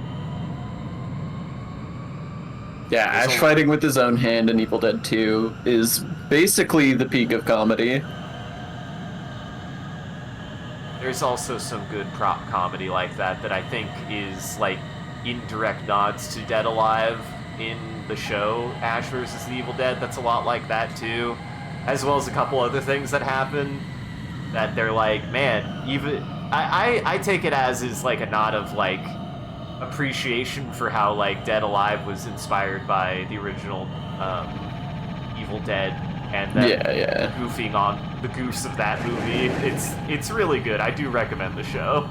B: Yeah, Ash fighting with his own hand in Evil Dead 2 is basically the peak of comedy.
A: There's also some good prop comedy like that I think is like indirect nods to Dead Alive in the show Ash vs. the Evil Dead. That's a lot like that too, as well as a couple other things that happen that they're like, man, even I take it as is like a nod of like appreciation for how like Dead Alive was inspired by the original Evil Dead, and then goofing on the goofs of that movie. It's really good. I do recommend the show.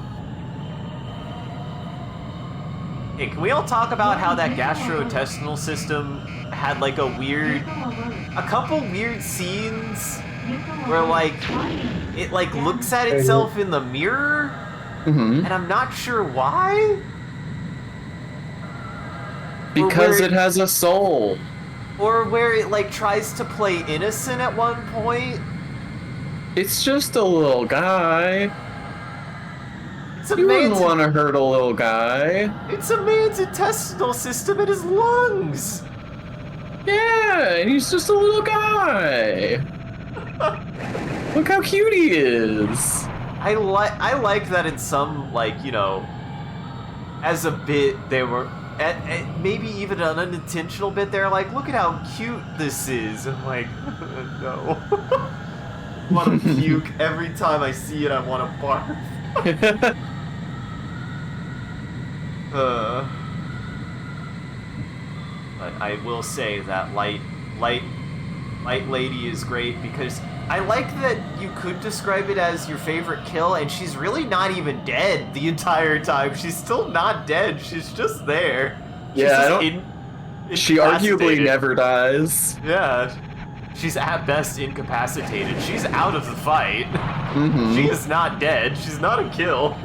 A: Hey, can we all talk about how that gastrointestinal system had like a couple weird scenes where like it like looks at itself in the mirror, and I'm not sure why.
B: Because it has a soul.
A: Or where it like tries to play innocent at one point.
B: It's just a little guy. You wouldn't want to hurt a little guy.
A: It's a man's intestinal system in his lungs.
B: Yeah, and he's just a little guy. Look how cute he is.
A: I like that in some, like, you know, as a bit they were at maybe even an unintentional bit. They're like, look at how cute this is. I'm like, no. I want to puke every time I see it. I want to barf. But I will say that Light Lady is great because I like that you could describe it as your favorite kill, and she's really not even dead the entire time. She's still not dead. She's just there.
B: She arguably never dies.
A: Yeah. She's at best incapacitated. She's out of the fight. She is not dead. She's not a kill.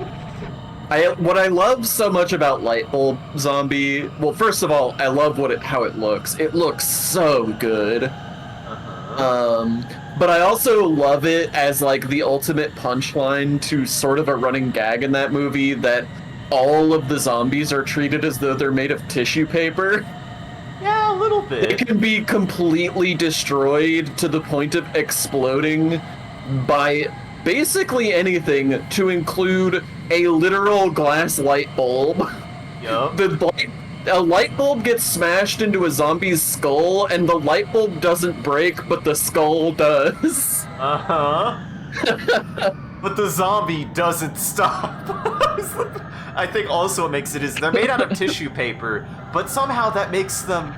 B: What I love so much about Lightbulb Zombie, well, first of all, I love how it looks. It looks so good. But I also love it as like the ultimate punchline to sort of a running gag in that movie that all of the zombies are treated as though they're made of tissue paper.
A: Yeah, a little bit.
B: They can be completely destroyed to the point of exploding by basically anything, to include a literal glass light bulb.
A: Yup.
B: A light bulb gets smashed into a zombie's skull, and the light bulb doesn't break, but the skull does.
A: But the zombie doesn't stop. I think also what makes it is they're made out of tissue paper, but somehow that makes them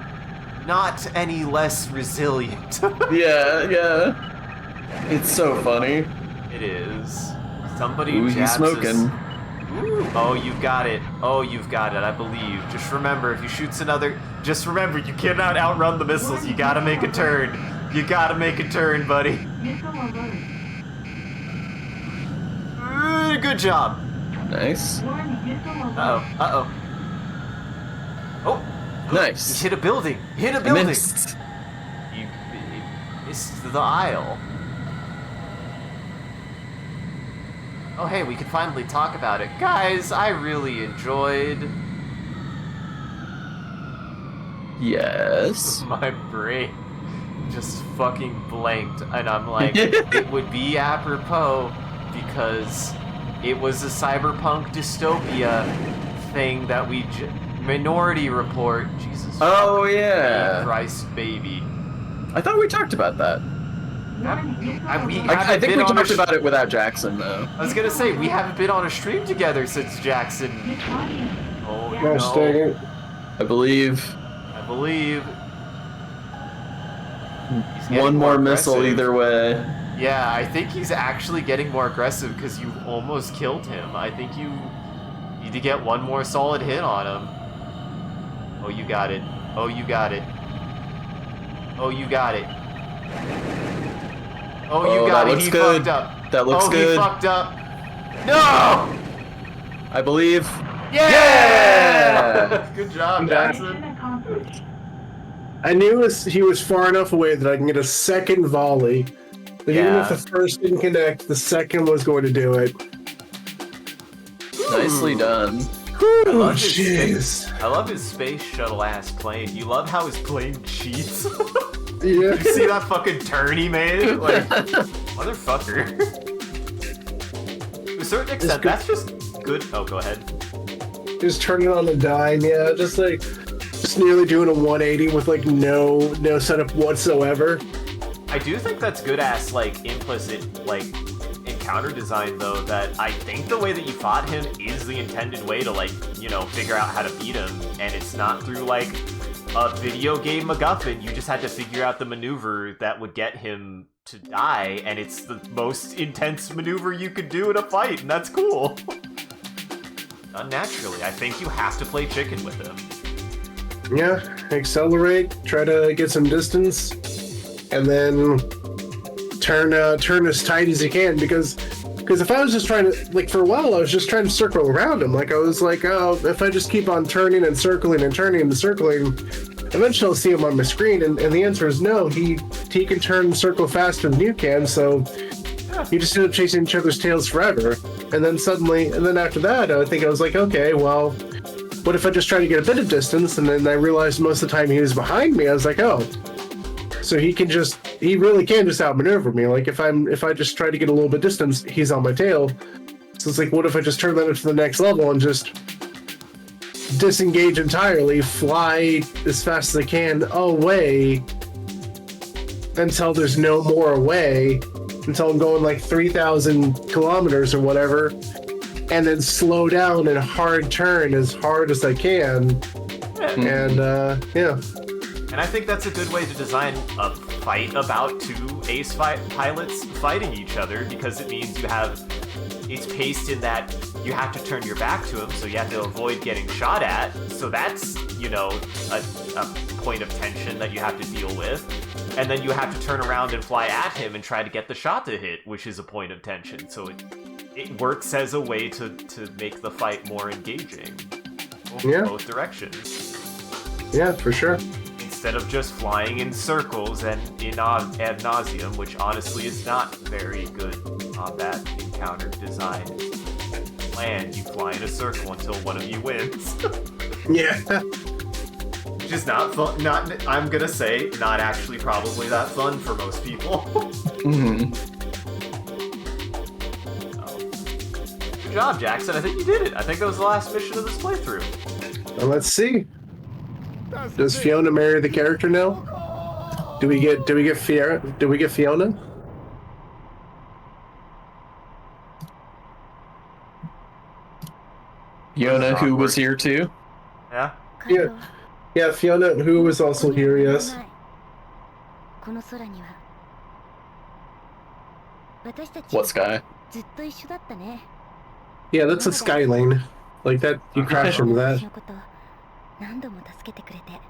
A: not any less resilient.
B: Yeah. It's so funny.
A: It is. Somebody
B: Ooh, he's
A: jabs
B: smoking.
A: us. Ooh. Oh, you've got it. Oh, you've got it. I believe. Just remember, if he shoots another, just remember, you cannot outrun the missiles. You gotta make a turn. You gotta make a turn, buddy.
G: Missile alert.
A: Good job.
B: Nice.
G: Warning, missile alert.
A: Uh-oh. Oh.
B: Nice.
A: He hit a building. He hit a
B: I
A: building.
B: missed.
A: He missed the aisle. Oh, hey, we can finally talk about it. Guys, I really enjoyed...
B: Yes.
A: My brain just fucking blanked, and I'm like, it would be apropos because it was a cyberpunk dystopia thing that we... Minority Report. Jesus.
B: Oh, yeah.
A: Christ, baby.
B: I thought we talked about that. I think we talked about it without Jackson, though.
A: I was gonna say, we haven't been on a stream together since Jackson. Oh,
C: Gosh dang
A: no.
C: it.
B: I believe.
A: I believe. He's getting
B: One more missile
A: aggressive.
B: either way.
A: Yeah, I think he's actually getting more aggressive because you almost killed him. I think you need to get one more solid hit on him. Oh, you got it. Oh, you got it. Oh, you got it. Oh, you got it. He fucked up.
B: That looks good.
A: He fucked up. No!
B: I believe.
A: Yeah! Good job, Jackson.
G: Mission accomplished.
C: I knew he was far enough away that I can get a second volley. But even if the first didn't connect, the second was going to do it.
B: Nicely done.
A: I
C: Oh,
A: love his
C: jeez.
A: space, I love his space shuttle ass plane. You love how his plane cheats.
C: Yeah.
A: You see that fucking turn he made? Like, motherfucker. To a certain extent, that's just good. Oh, go ahead.
C: Just turning on the dime, yeah. Just nearly doing a 180 with like no setup whatsoever.
A: I do think that's good ass, like, implicit, like, encounter design, though, that I think the way that you fought him is the intended way to, like, you know, figure out how to beat him, and it's not through, like, a video game MacGuffin. You just had to figure out the maneuver that would get him to die, and it's the most intense maneuver you could do in a fight, and that's cool. Unnaturally, I think you have to play chicken with him.
C: Yeah, accelerate, try to get some distance, and then turn as tight as you can, because if I was just trying to, like, for a while I was just trying to circle around him, like I was like, oh, if I just keep on turning and circling and turning and circling, eventually I'll see him on my screen, and the answer is no. He can turn and circle faster than you can, so you just end up chasing each other's tails forever. And then after that, I think I was like, okay, well, what if I just try to get a bit of distance? And then I realized most of the time he was behind me. I was like, oh, so he really can just outmaneuver me. Like if I just try to get a little bit of distance, he's on my tail. So it's like, what if I just turn that up to the next level and just disengage entirely, fly as fast as I can away until there's no more away, until I'm going like 3,000 kilometers or whatever, and then slow down and hard turn as hard as I can. And yeah.
A: And I think that's a good way to design a fight about two ace pilots fighting each other, because it means it's paced in that you have to turn your back to him, so you have to avoid getting shot at. So that's, you know, a point of tension that you have to deal with. And then you have to turn around and fly at him and try to get the shot to hit, which is a point of tension. So it works as a way to make the fight more engaging. Both directions.
C: Yeah, for sure.
A: Instead of just flying in circles and ad nauseum, which honestly is not very good combat encounter design. Land, you fly in a circle until one of you wins.
C: Yeah.
A: Which is not fun. I'm gonna say, not actually probably that fun for most people.
B: Mm-hmm.
A: Good job, Jackson. I think you did it. I think that was the last mission of this playthrough.
C: Well, let's see. Does Fiona marry the character now? Do we get Fiona?
B: Fiona, who was here too?
A: Yeah?
C: Yeah, Fiona, who was also here, yes.
B: What sky?
F: ずっと一緒だったね。
C: Yeah, that's a sky lane. Like that, you crash into
F: 私
C: that.
F: のこと何度も助けてくれて。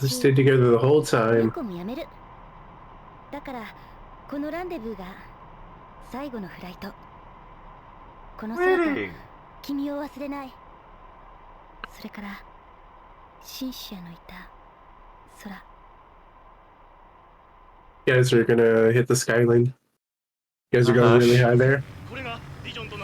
C: We stayed together the whole
F: こ
C: time.
F: の子もやめる。だからこのランデブーが最後のフライト。この空と
A: Kidding.
F: 君を忘れない。それからシンシアのいた空。
C: You guys are gonna hit the sky lane. You guys are going really high there.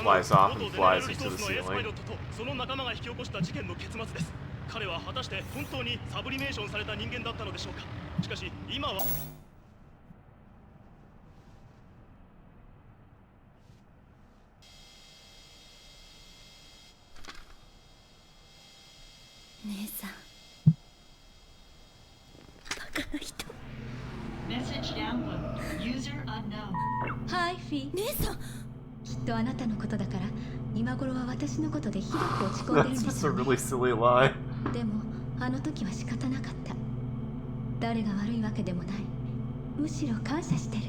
A: Flies off and flies into the ceiling.
H: その仲間が引き起こした事件の結末です。彼は果たして本当にサブリメーションされた人間だったのでしょうか。しかし今は
F: 姉さん、バカな人。
I: Message download. User unknown.
J: はいフィ
F: 姉さん、
J: きっとあなたのことだから今頃は私のことでひどく落ち込んでるん
A: That's
J: で
A: just
J: す
A: a
J: よね
A: really silly lie.
J: でもあの時は仕方なかった誰が悪いわけでもないむしろ感謝してる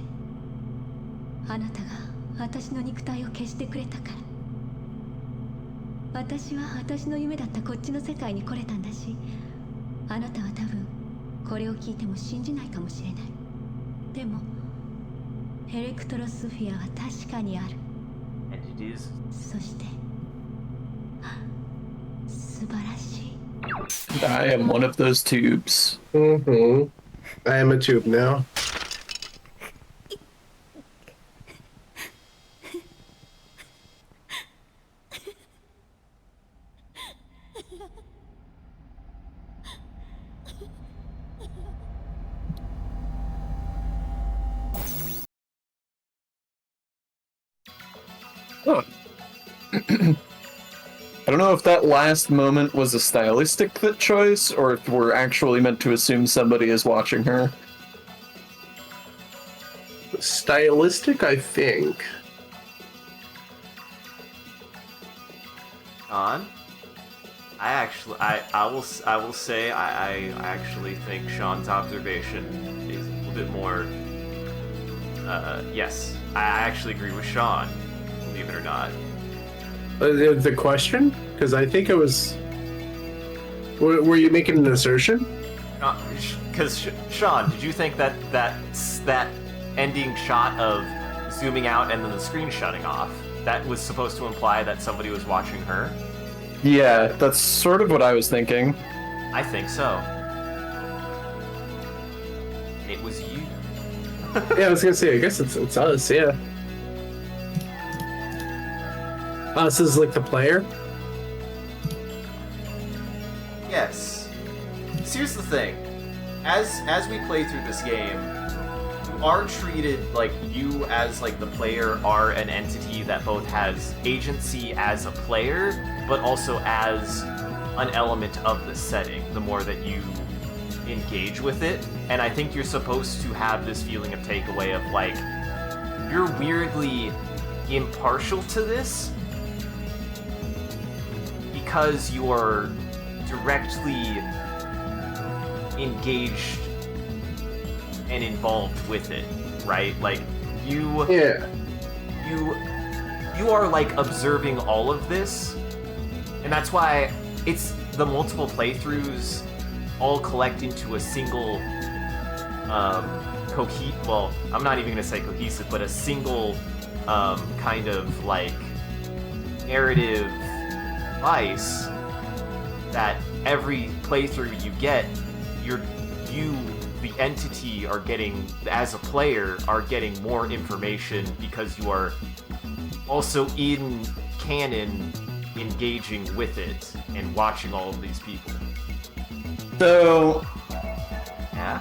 J: あなたが私の肉体を消してくれたから私は私の夢だったこっちの世界に来れたんだしあなたは多分これを聞いても信じないかもしれないでもエレクトロスフィアは確かにある
A: Entities.
J: そして素晴らしい
B: I am one of those tubes.
C: Mm-hmm. I am a tube now.
B: Huh. I don't know if that last moment was a stylistic choice, or if we're actually meant to assume somebody is watching her.
C: Stylistic, I think.
A: Sean, I will say I actually think Sean's observation is a little bit more. Yes, I actually agree with Sean, believe it or not.
C: The question? Because I think it was. Were you making an assertion?
A: Because Sean, did you think that ending shot of zooming out and then the screen shutting off, that was supposed to imply that somebody was watching her?
B: Yeah, that's sort of what I was thinking.
A: I think so. And it was you.
C: Yeah, I was gonna say. I guess it's us. Yeah. Us is like the player.
A: Yes. So here's the thing. As we play through this game, you are treated like you as like the player are an entity that both has agency as a player, but also as an element of the setting, the more that you engage with it. And I think you're supposed to have this feeling of takeaway of like, you're weirdly impartial to this because you're directly engaged and involved with it, right? Like you are like observing all of this, and that's why it's the multiple playthroughs all collect into a single well, I'm not even gonna say cohesive, but a single kind of like narrative device that every playthrough you get, you, the entity, are getting, as a player, are getting more information because you are also in canon engaging with it and watching all of these people.
B: So,
A: Yeah?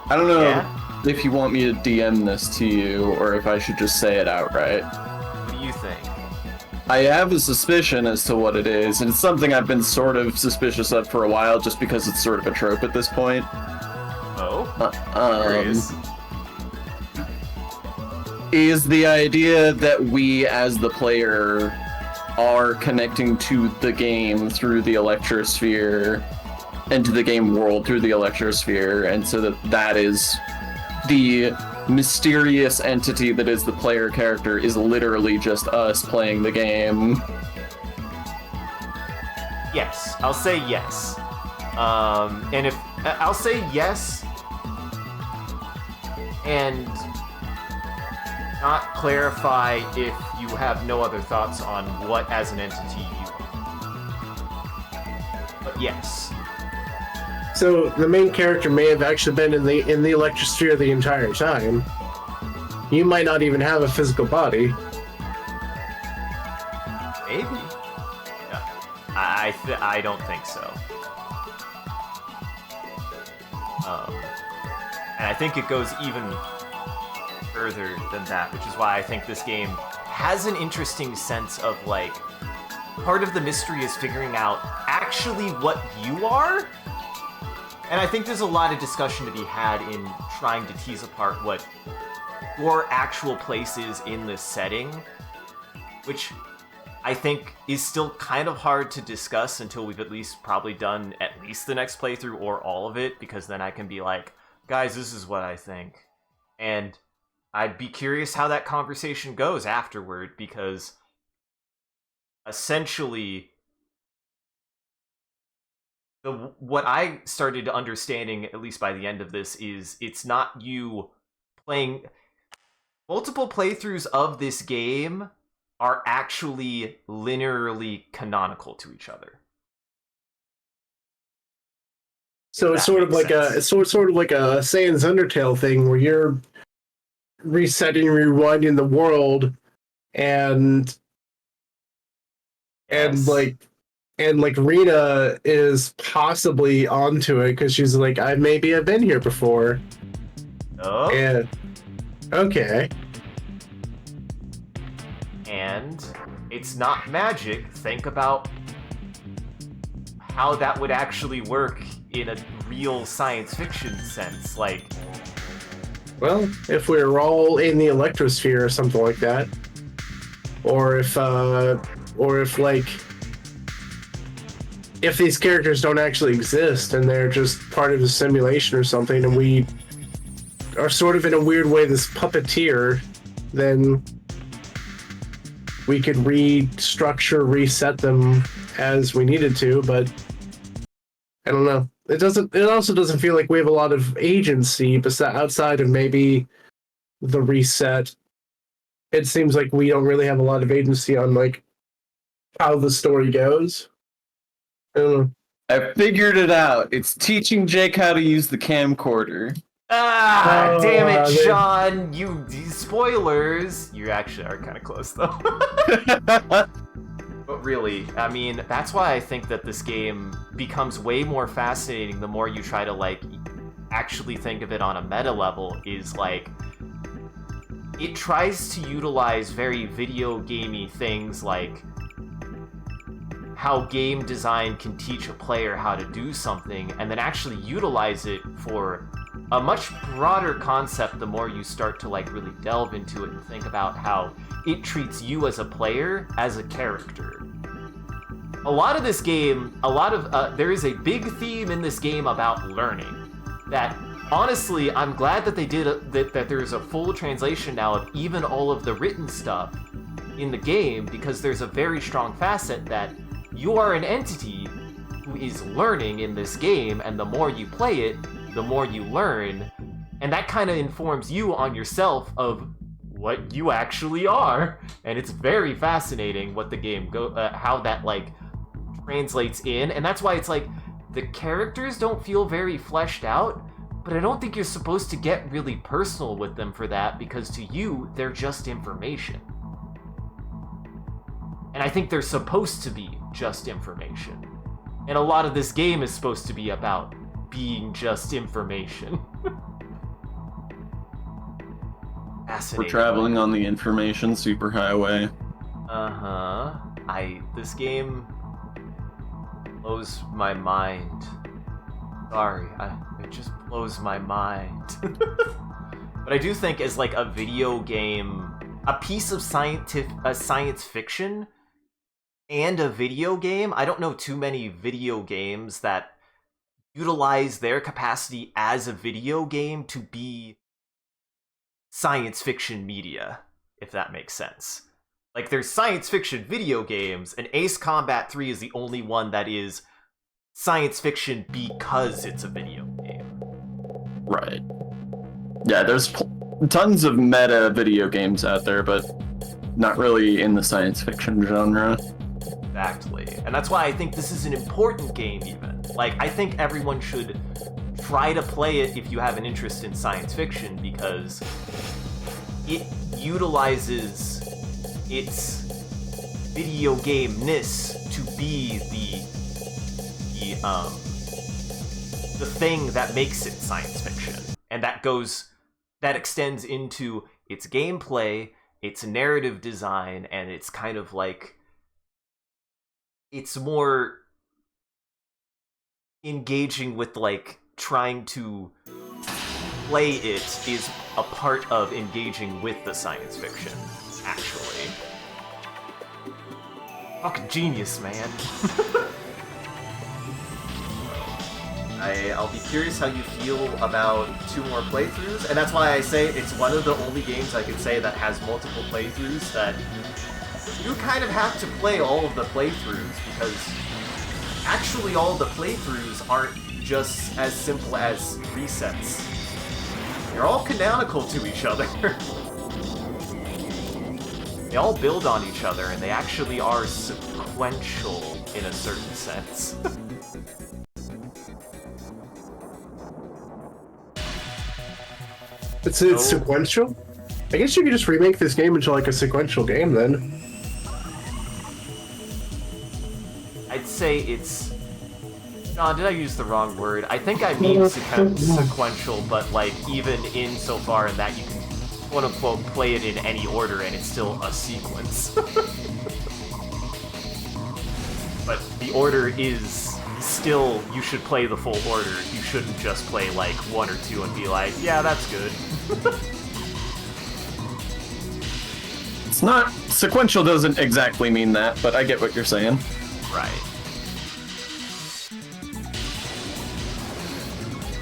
B: I don't know
A: Yeah?
B: if you want me to DM this to you or if I should just say it outright.
A: What do you think?
B: I have a suspicion as to what it is, and it's something I've been sort of suspicious of for a while just because it's sort of a trope at this point.
A: Oh? Curious.
B: Is the idea that we as the player are connecting to the game through the Electrosphere and to the game world through the Electrosphere, and so that is the mysterious entity that is the player character is literally just us playing the game.
A: Yes, I'll say yes. And if I'll say yes, and not clarify if you have no other thoughts on what as an entity you are. But yes.
C: So the main character may have actually been in the Electrosphere the entire time. You might not even have a physical body.
A: Maybe. No, I don't think so. And I think it goes even further than that, which is why I think this game has an interesting sense of, like, part of the mystery is figuring out actually what you are. And I think there's a lot of discussion to be had in trying to tease apart what your actual place is in this setting, which I think is still kind of hard to discuss until we've at least probably done at least the next playthrough or all of it, because then I can be like, guys, this is what I think. And I'd be curious how that conversation goes afterward, because essentially what I started understanding, at least by the end of this, is it's not you playing... Multiple playthroughs of this game are actually linearly canonical to each other.
C: So it's sort of like a sort of like a Sans Undertale thing where you're resetting, rewinding the world, and like Rena is possibly onto it because she's like, I maybe have been here before.
A: Oh.
C: And okay.
A: And it's not magic. Think about how that would actually work in a real science fiction sense. Like,
C: well, if we were all in the Electrosphere or something like that, or if these characters don't actually exist and they're just part of a simulation or something, and we are sort of in a weird way this puppeteer, then we could restructure, reset them as we needed to, but I don't know. It also doesn't feel like we have a lot of agency outside of maybe the reset. It seems like we don't really have a lot of agency on, like, how the story goes. I don't know.
B: I figured it out. It's teaching Jake how to use the camcorder.
A: Damn it, Sean! You spoilers! You actually are kind of close, though. But really, I mean, that's why I think that this game becomes way more fascinating the more you try to, like, actually think of it on a meta level, is, like, it tries to utilize very video gamey things like how game design can teach a player how to do something, and then actually utilize it for a much broader concept the more you start to, like, really delve into it and think about how it treats you as a player as a character. A lot of this game, there is a big theme in this game about learning that, honestly, I'm glad that they did that there's a full translation now of even all of the written stuff in the game, because there's a very strong facet that you are an entity who is learning in this game, and the more you play it, the more you learn, and that kind of informs you on yourself of what you actually are, and it's very fascinating what the game how that, like, translates in, and that's why it's like the characters don't feel very fleshed out, but I don't think you're supposed to get really personal with them for that, because to you, they're just information. And I think they're supposed to be just information. And a lot of this game is supposed to be about being just information. Fascinating.
B: We're traveling on the information superhighway.
A: This game blows my mind. Sorry, it just blows my mind. But I do think as, like, a video game, a piece of science fiction and a video game, I don't know too many video games that utilize their capacity as a video game to be science fiction media, if that makes sense. Like, there's science fiction video games, and Ace Combat 3 is the only one that is science fiction because it's a video game.
B: Right. Yeah, there's tons of meta video games out there, but not really in the science fiction genre.
A: Exactly. And that's why I think this is an important game, even. Like, I think everyone should try to play it if you have an interest in science fiction, because it utilizes its video game-ness to be the thing that makes it science fiction. And that extends into its gameplay, its narrative design, and it's kind of like, it's more engaging with, like, trying to play it is a part of engaging with the science fiction, actually. Fucking genius, man. I'll be curious how you feel about 2 more playthroughs, and that's why I say it's one of the only games I could say that has multiple playthroughs, that you kind of have to play all of the playthroughs, because actually all the playthroughs aren't just as simple as resets. They're all canonical to each other. They all build on each other, and they actually are sequential in a certain sense.
C: It's sequential? I guess you could just remake this game into like a sequential game then.
A: I'd say it's... John, did I use the wrong word? I think I mean sequential, but like even insofar in that you can quote-unquote play it in any order and it's still a sequence. But the order is still, you should play the full order. You shouldn't just play like 1 or 2 and be like, yeah, that's good.
B: It's not... Sequential doesn't exactly mean that, but I get what you're saying.
A: Right.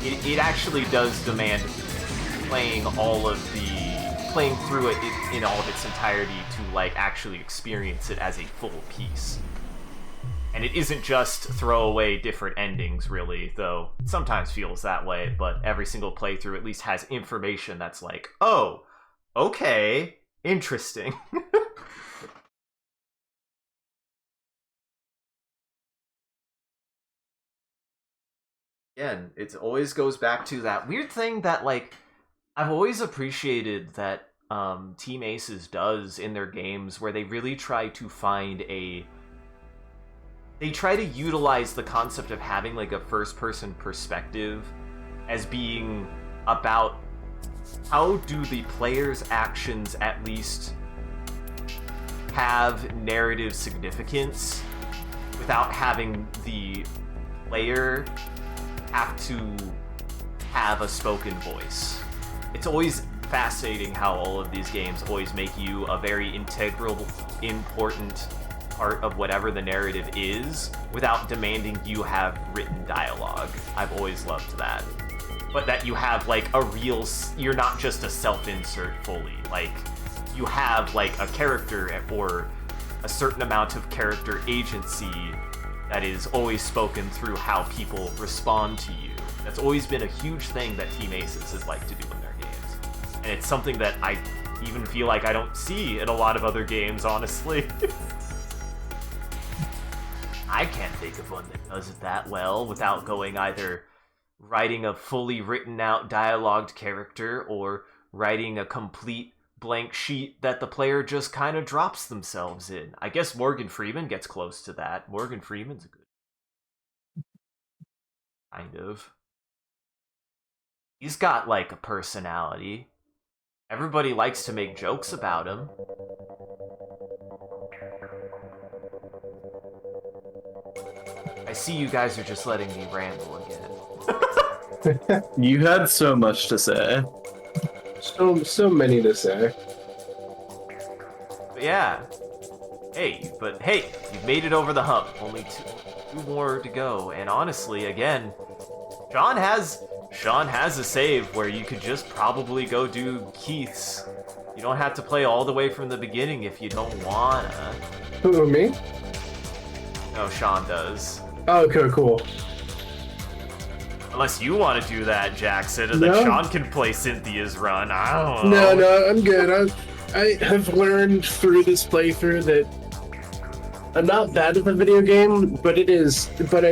A: It actually does demand playing through it in all of its entirety to like actually experience it as a full piece. And it isn't just throw away different endings, really, though it sometimes feels that way, but every single playthrough at least has information that's like, oh, okay, interesting. Again, it always goes back to that weird thing that, like, I've always appreciated that Team Aces does in their games, where they really try to find they try to utilize the concept of having like a first-person perspective as being about how do the player's actions at least have narrative significance without having the player have to have a spoken voice. It's always fascinating how all of these games always make you a very integral, important part of whatever the narrative is without demanding you have written dialogue. I've always loved that. But that you have like a real, you're not just a self-insert fully. Like, you have like a character or a certain amount of character agency that is always spoken through how people respond to you. That's always been a huge thing that Team Aces has liked to do in their games. And it's something that I even feel like I don't see in a lot of other games, honestly. I can't think of one that does it that well without going either writing a fully written out dialogued character or writing a complete blank sheet that the player just kind of drops themselves in. I guess Morgan Freeman gets close to that. Morgan Freeman's a good... kind of. He's got, like, a personality. Everybody likes to make jokes about him. I see you guys are just letting me ramble again.
B: You had so much to say.
C: So many to say.
A: But yeah. Hey, you've made it over the hump. Only two more to go. And honestly, again, John has Sean has a save where you could just probably go do Keith's. You don't have to play all the way from the beginning if you don't wanna.
C: Who, me?
A: No, Sean does.
C: Oh, okay, cool.
A: Unless you want to do that, Jackson, and then
C: No.
A: Sean can play Cynthia's run. I don't know.
C: No, I'm good. I have learned through this playthrough that I'm not bad at the video game, but I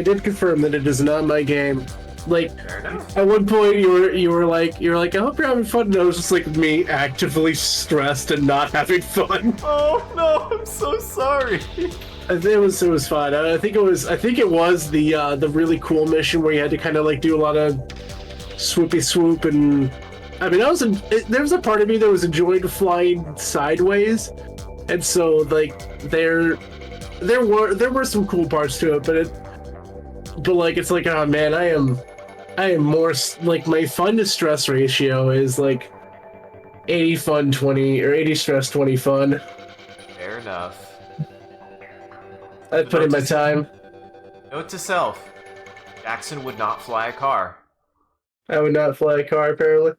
C: did confirm that it is not my game. Like,
A: Fair enough.
C: at one point you were like, I hope you're having fun, and I was just like me actively stressed and not having fun.
A: Oh no, I'm so sorry.
C: I think it was fun. I think it was the really cool mission where you had to kind of like do a lot of swoopy swoop, and I mean, there was a part of me that was enjoying flying sideways, and so like there were some cool parts to it, but like it's like, oh man, I am more like, my fun to stress ratio is like 80 fun 20 or 80 stress 20 fun.
A: Fair enough.
C: I put in my time.
A: Note to self: Jackson would not fly a car.
C: I would not fly a car, apparently.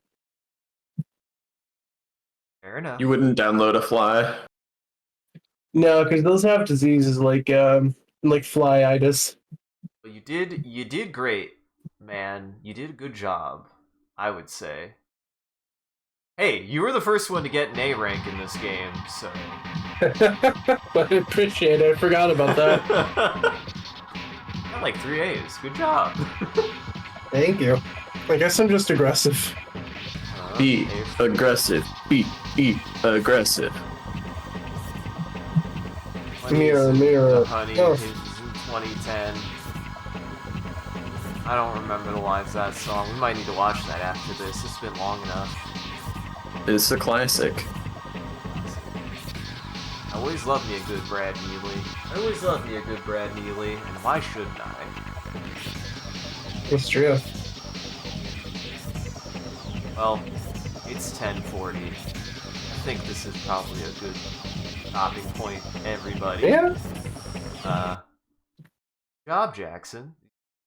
A: Fair enough.
B: You wouldn't download a fly.
C: No, because those have diseases like flyitis.
A: But you did great, man. You did a good job, I would say. Hey, you were the first one to get an A rank in this game, so...
C: I appreciate it. I forgot about that.
A: Got like 3 A's. Good job.
C: Thank you. I guess I'm just aggressive.
B: Be aggressive. Be aggressive.
C: Mirror.
A: Honey,
C: Oh.
A: is in 2010. I don't remember the lines of that song. We might need to watch that after this. It's been long enough.
B: It's a classic.
A: I always love me a good Brad Neely. And why shouldn't I?
C: It's true.
A: Well, it's 10:40. I think this is probably a good stopping point, everybody.
C: Yeah.
A: Good job, Jackson.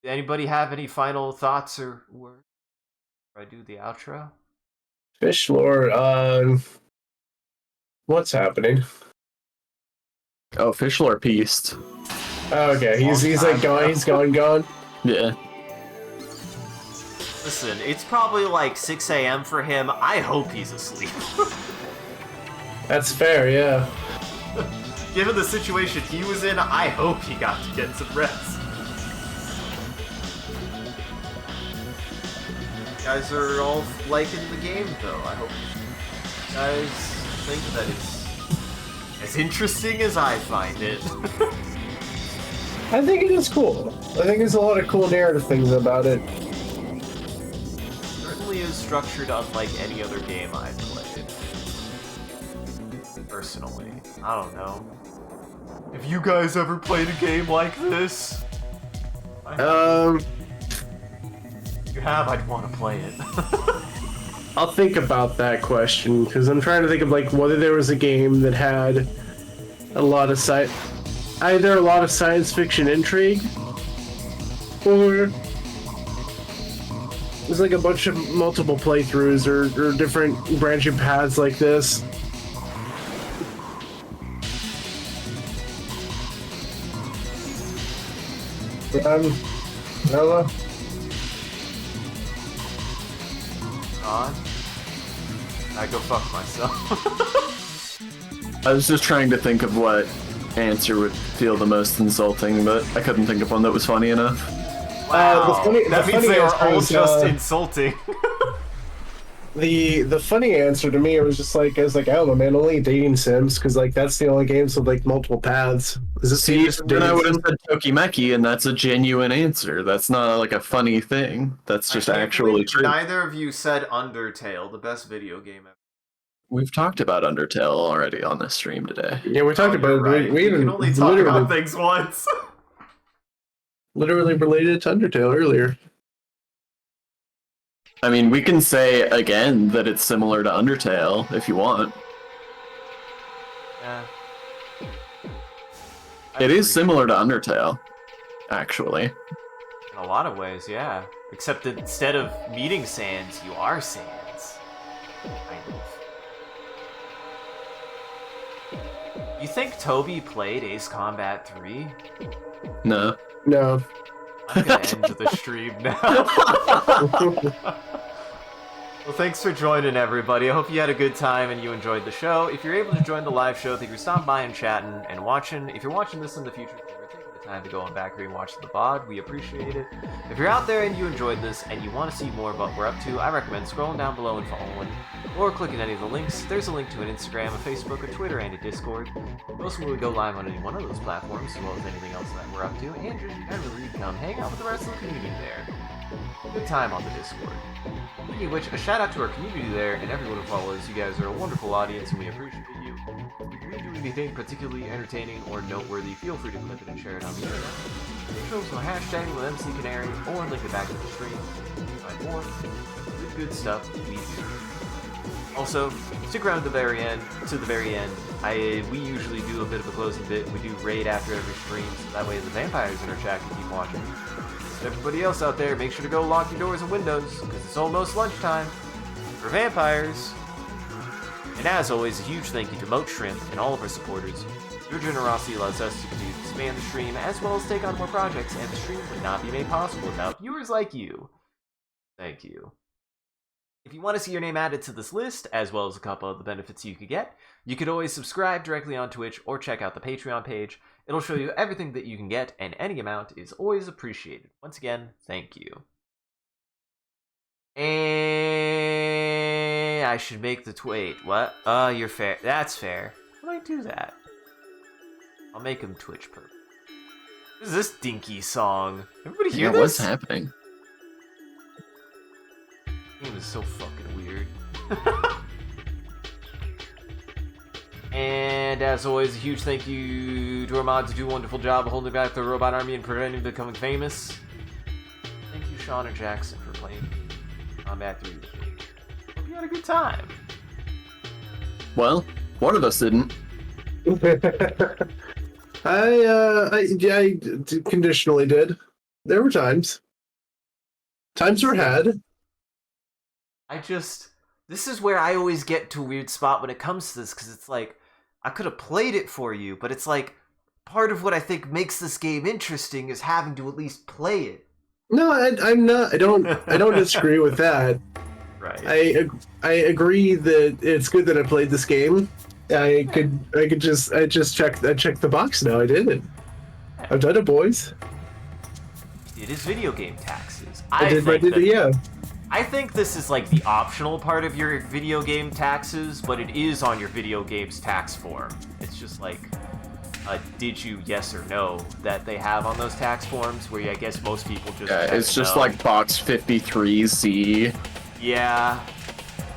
A: Anybody have any final thoughts or words before I do the outro?
C: Fish lore. What's happening?
B: Oh, Fishlore pieced.
C: Oh, okay, he's like gone. He's gone.
B: Yeah.
A: Listen, it's probably like 6 a.m. for him. I hope he's asleep.
C: That's fair. Yeah.
A: Given the situation he was in, I hope he got to get some rest. You guys are all liking the game, though. I hope you guys think that it's as interesting as I find it.
C: I think it is cool. I think there's a lot of cool narrative things about it.
A: Certainly is structured unlike any other game I've played. Personally, I don't know. Have you guys ever played a game like this? If you have, I'd want to play it.
C: I'll think about that question, because I'm trying to think of like whether there was a game that had a lot of either a lot of science fiction intrigue, or there's like a bunch of multiple playthroughs or different branching paths like this. I don't know.
A: On. I go fuck myself.
B: I was just trying to think of what answer would feel the most insulting, but I couldn't think of one that was funny enough.
A: Wow. That means they are all
C: was,
A: just insulting.
C: The funny answer to me was just like, I was like, I don't know, man, only dating sims, because like that's the only games with like multiple paths. Is this
B: See,
C: just
B: then I would have
C: dating
B: said Tokimeki, and that's a genuine answer. That's not like a funny thing. That's just actually true.
A: Neither of you said Undertale, the best video game ever.
B: We've talked about Undertale already on this stream today.
C: Yeah, we talked about it.
A: Right.
C: We even
A: can only talk about things once.
C: literally related it to Undertale earlier.
B: I mean, we can say again that it's similar to Undertale if you want.
A: Yeah.
B: It is similar to Undertale, actually.
A: In a lot of ways, yeah. Except that instead of meeting Sans, you are Sans. Kind of. You think Toby played Ace Combat 3?
B: No.
C: No.
A: I'm gonna end the stream now. Well, thanks for joining, everybody. I hope you had a good time and you enjoyed the show. If you're able to join the live show, thank you for stopping by and chatting and watching. If you're watching this in the future, thank you for taking the time to go on back here and watch the VOD. We appreciate it. If you're out there and you enjoyed this and you want to see more of what we're up to, I recommend scrolling down below and following, or clicking any of the links. There's a link to an Instagram, a Facebook, a Twitter, and a Discord. Most when we go live on any one of those platforms, as well as anything else that we're up to, and just kind of really come hang out with the rest of the community there. Good time on the Discord. Speaking of which, a shout out to our community there and everyone who follows. You guys are a wonderful audience and we appreciate you. If you do anything particularly entertaining or noteworthy, feel free to clip it and share it on the internet. Make sure to hashtag it with MCCanary or link it back to the stream. Find more good stuff we do. Also, stick around to the very end. We usually do a bit of a closing bit. We do raid after every stream, so that way the vampires in our chat can keep watching. Everybody else out there, make sure to go lock your doors and windows, because it's almost lunchtime for vampires. And as always, a huge thank you to Moat Shrimp and all of our supporters. Your generosity allows us to continue to expand the stream, as well as take on more projects, and the stream would not be made possible without viewers like you. Thank you. If you want to see your name added to this list, as well as a couple of the benefits you could get, you could always subscribe directly on Twitch or check out the Patreon page. It'll show you everything that you can get, and any amount is always appreciated. Once again, thank you. And I should make the wait, what? You're fair. That's fair. How do I do that? I'll make him Twitch perfect. What is this dinky song? Everybody hear this?
B: What's happening?
A: This game is so fucking weird. And as always, a huge thank you to our mods who do a wonderful job of holding back the robot army and preventing them becoming famous. Thank you, Sean and Jackson, for playing Combat 3 with me. Hope you had a good time.
B: Well, one of us didn't.
C: I conditionally did. There were times. Times were had.
A: This is where I always get to a weird spot when it comes to this, because it's like, I could have played it for you, but it's like, part of what I think makes this game interesting is having to at least play it.
C: No, I'm not. I don't disagree with that.
A: Right.
C: I agree that it's good that I played this game. I just checked the box now. I did it. I've done it, boys.
A: It is video game taxes.
C: Yeah.
A: I think this is like the optional part of your video game taxes, but it is on your video game's tax form. It's just like a did you yes or no that they have on those tax forms, where I guess most people just
B: it's just like box 53C.
A: Yeah.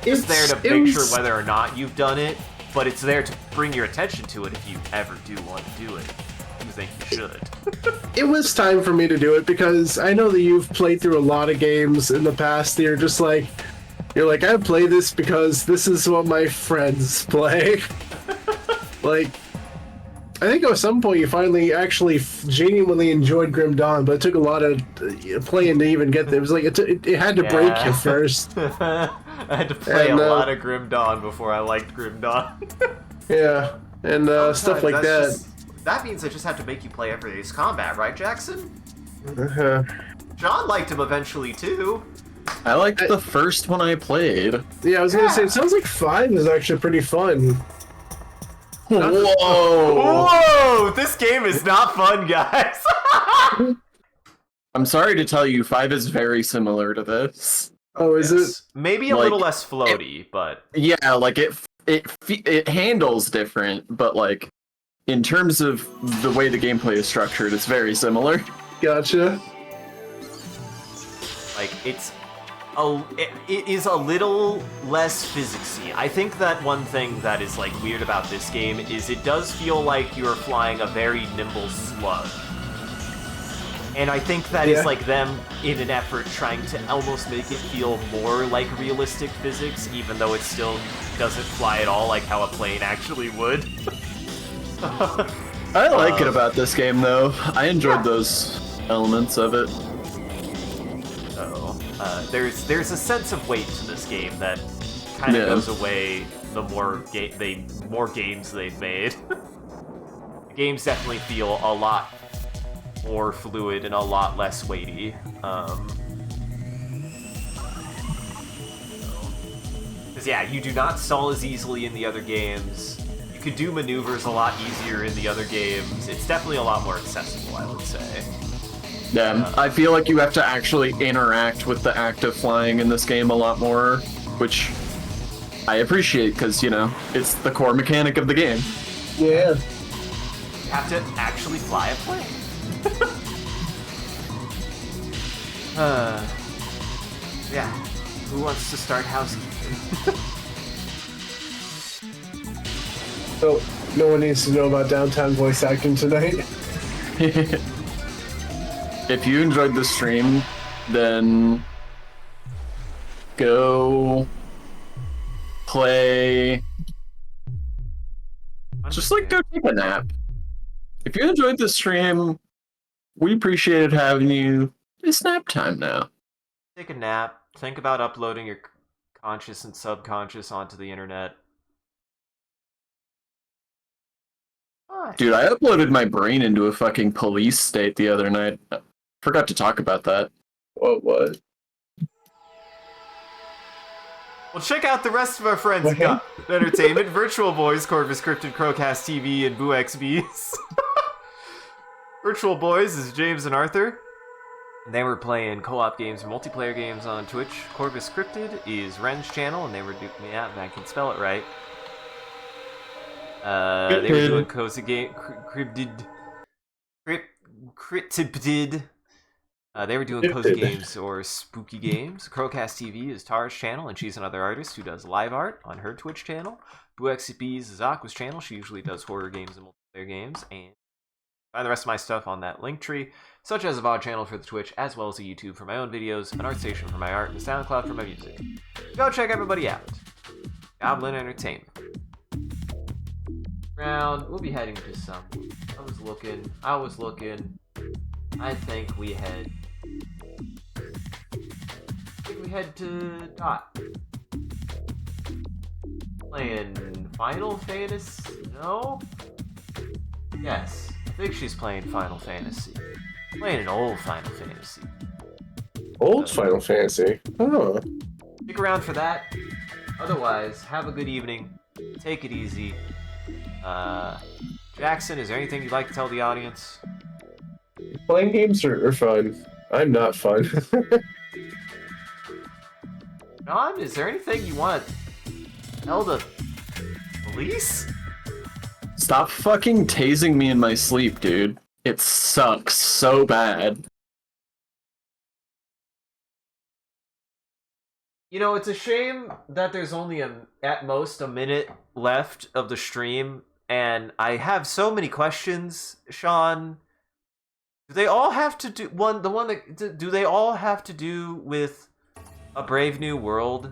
A: It's there to make sure whether or not you've done it, but it's there to bring your attention to it if you ever do want to do it. You think you should.
C: It was time for me to do it because I know that you've played through a lot of games in the past. You're like, I play this because this is what my friends play. Like, I think at some point you finally actually genuinely enjoyed Grim Dawn, but it took a lot of playing to even get there. It was like, it had to break you first.
A: I had to play a lot of Grim Dawn before I liked Grim Dawn.
C: Yeah, and stuff like that.
A: That means I just have to make you play every Ace Combat, right, Jackson?
C: Uh-huh.
A: John liked him eventually, too.
B: I liked the first one I played.
C: Yeah, I was gonna say, it sounds like 5 is actually pretty fun.
B: Whoa!
A: Whoa! This game is not fun, guys!
B: I'm sorry to tell you, 5 is very similar to this.
C: Oh, is it?
A: Maybe a little less floaty, but...
B: Yeah, like, it handles different, but, like, in terms of the way the gameplay is structured, it's very similar.
C: Gotcha.
A: Like, it is a little less physicsy. I think that one thing that is, like, weird about this game is it does feel like you're flying a very nimble slug. And I think that is, like, them in an effort trying to almost make it feel more like realistic physics, even though it still doesn't fly at all like how a plane actually would.
B: I like it about this game, though. I enjoyed those elements of it.
A: Uh-oh. there's a sense of weight to this game that kind of goes away the more games they've made. The games definitely feel a lot more fluid and a lot less weighty. Because yeah, you do not stall as easily in the other games. You could do maneuvers a lot easier in the other games. It's definitely a lot more accessible, I would say.
B: Yeah, I feel like you have to actually interact with the act of flying in this game a lot more, which I appreciate because, you know, it's the core mechanic of the game.
C: Yeah.
A: You have to actually fly a plane. Yeah. Who wants to start housekeeping?
C: So, no one needs to know about downtown voice acting tonight.
B: If you enjoyed the stream, then go play. Just like go take a nap. If you enjoyed the stream, we appreciated having you. It's nap time now.
A: Take a nap. Think about uploading your conscious and subconscious onto the internet.
B: Dude, I uploaded my brain into a fucking police state the other night. Forgot to talk about that.
C: What?
A: Well, check out the rest of our friends at Got Entertainment, Virtual Boys, Corvus Cryptid, Crowcast TV, and Boo XBs. Virtual Boys is James and Arthur. And they were playing co-op games or multiplayer games on Twitch. Corvus Cryptid is Ren's channel, and they were doing, yeah, I can spell it right. They were doing cozy game, cryptid. They were doing cozy games or spooky games. Crowcast TV is Tara's channel, and she's another artist who does live art on her Twitch channel. BooXCP is Aqua's channel. She usually does horror games and multiplayer games. And find the rest of my stuff on that link tree, such as a VOD channel for the Twitch, as well as a YouTube for my own videos, an ArtStation for my art, and a SoundCloud for my music. Go check everybody out. Goblin Entertainment. Round, we'll be heading to some. I was looking. I think we head to Dot. Playing Final Fantasy? No? Yes, I think she's playing Final Fantasy. Playing an old Final Fantasy.
C: Old Final Fantasy? Oh.
A: Stick around for that. Otherwise, have a good evening. Take it easy. Jackson, is there anything you'd like to tell the audience?
C: Playing games are fun. I'm not fun.
A: John, is there anything you want to tell the police?
B: Stop fucking tasing me in my sleep, dude. It sucks so bad.
A: You know, it's a shame that there's only at most a minute left of the stream, and I have so many questions, Sean. Do they all have to do do they all have to do with A Brave New World?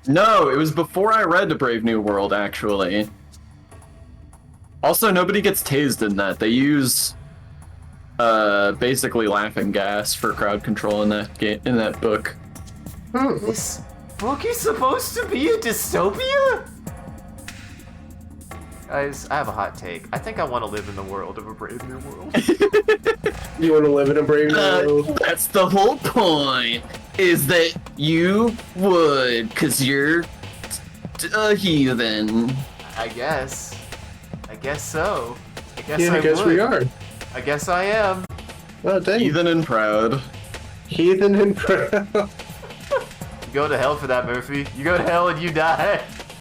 B: No, it was before I read A Brave New World, actually. Also, nobody gets tased in that. They use basically laughing gas for crowd control in that book.
A: This book is supposed to be a dystopia? Guys, I have a hot take. I think I want to live in the world of A Brave New World.
C: You want to live in a Brave New World?
B: That's the whole point, is that you would, because you're a heathen.
A: I guess so. I
C: guess we are.
A: I guess I am.
C: Oh, dang.
B: Heathen and proud.
C: Heathen and proud.
A: You go to hell for that, Murphy. You go to hell and you die.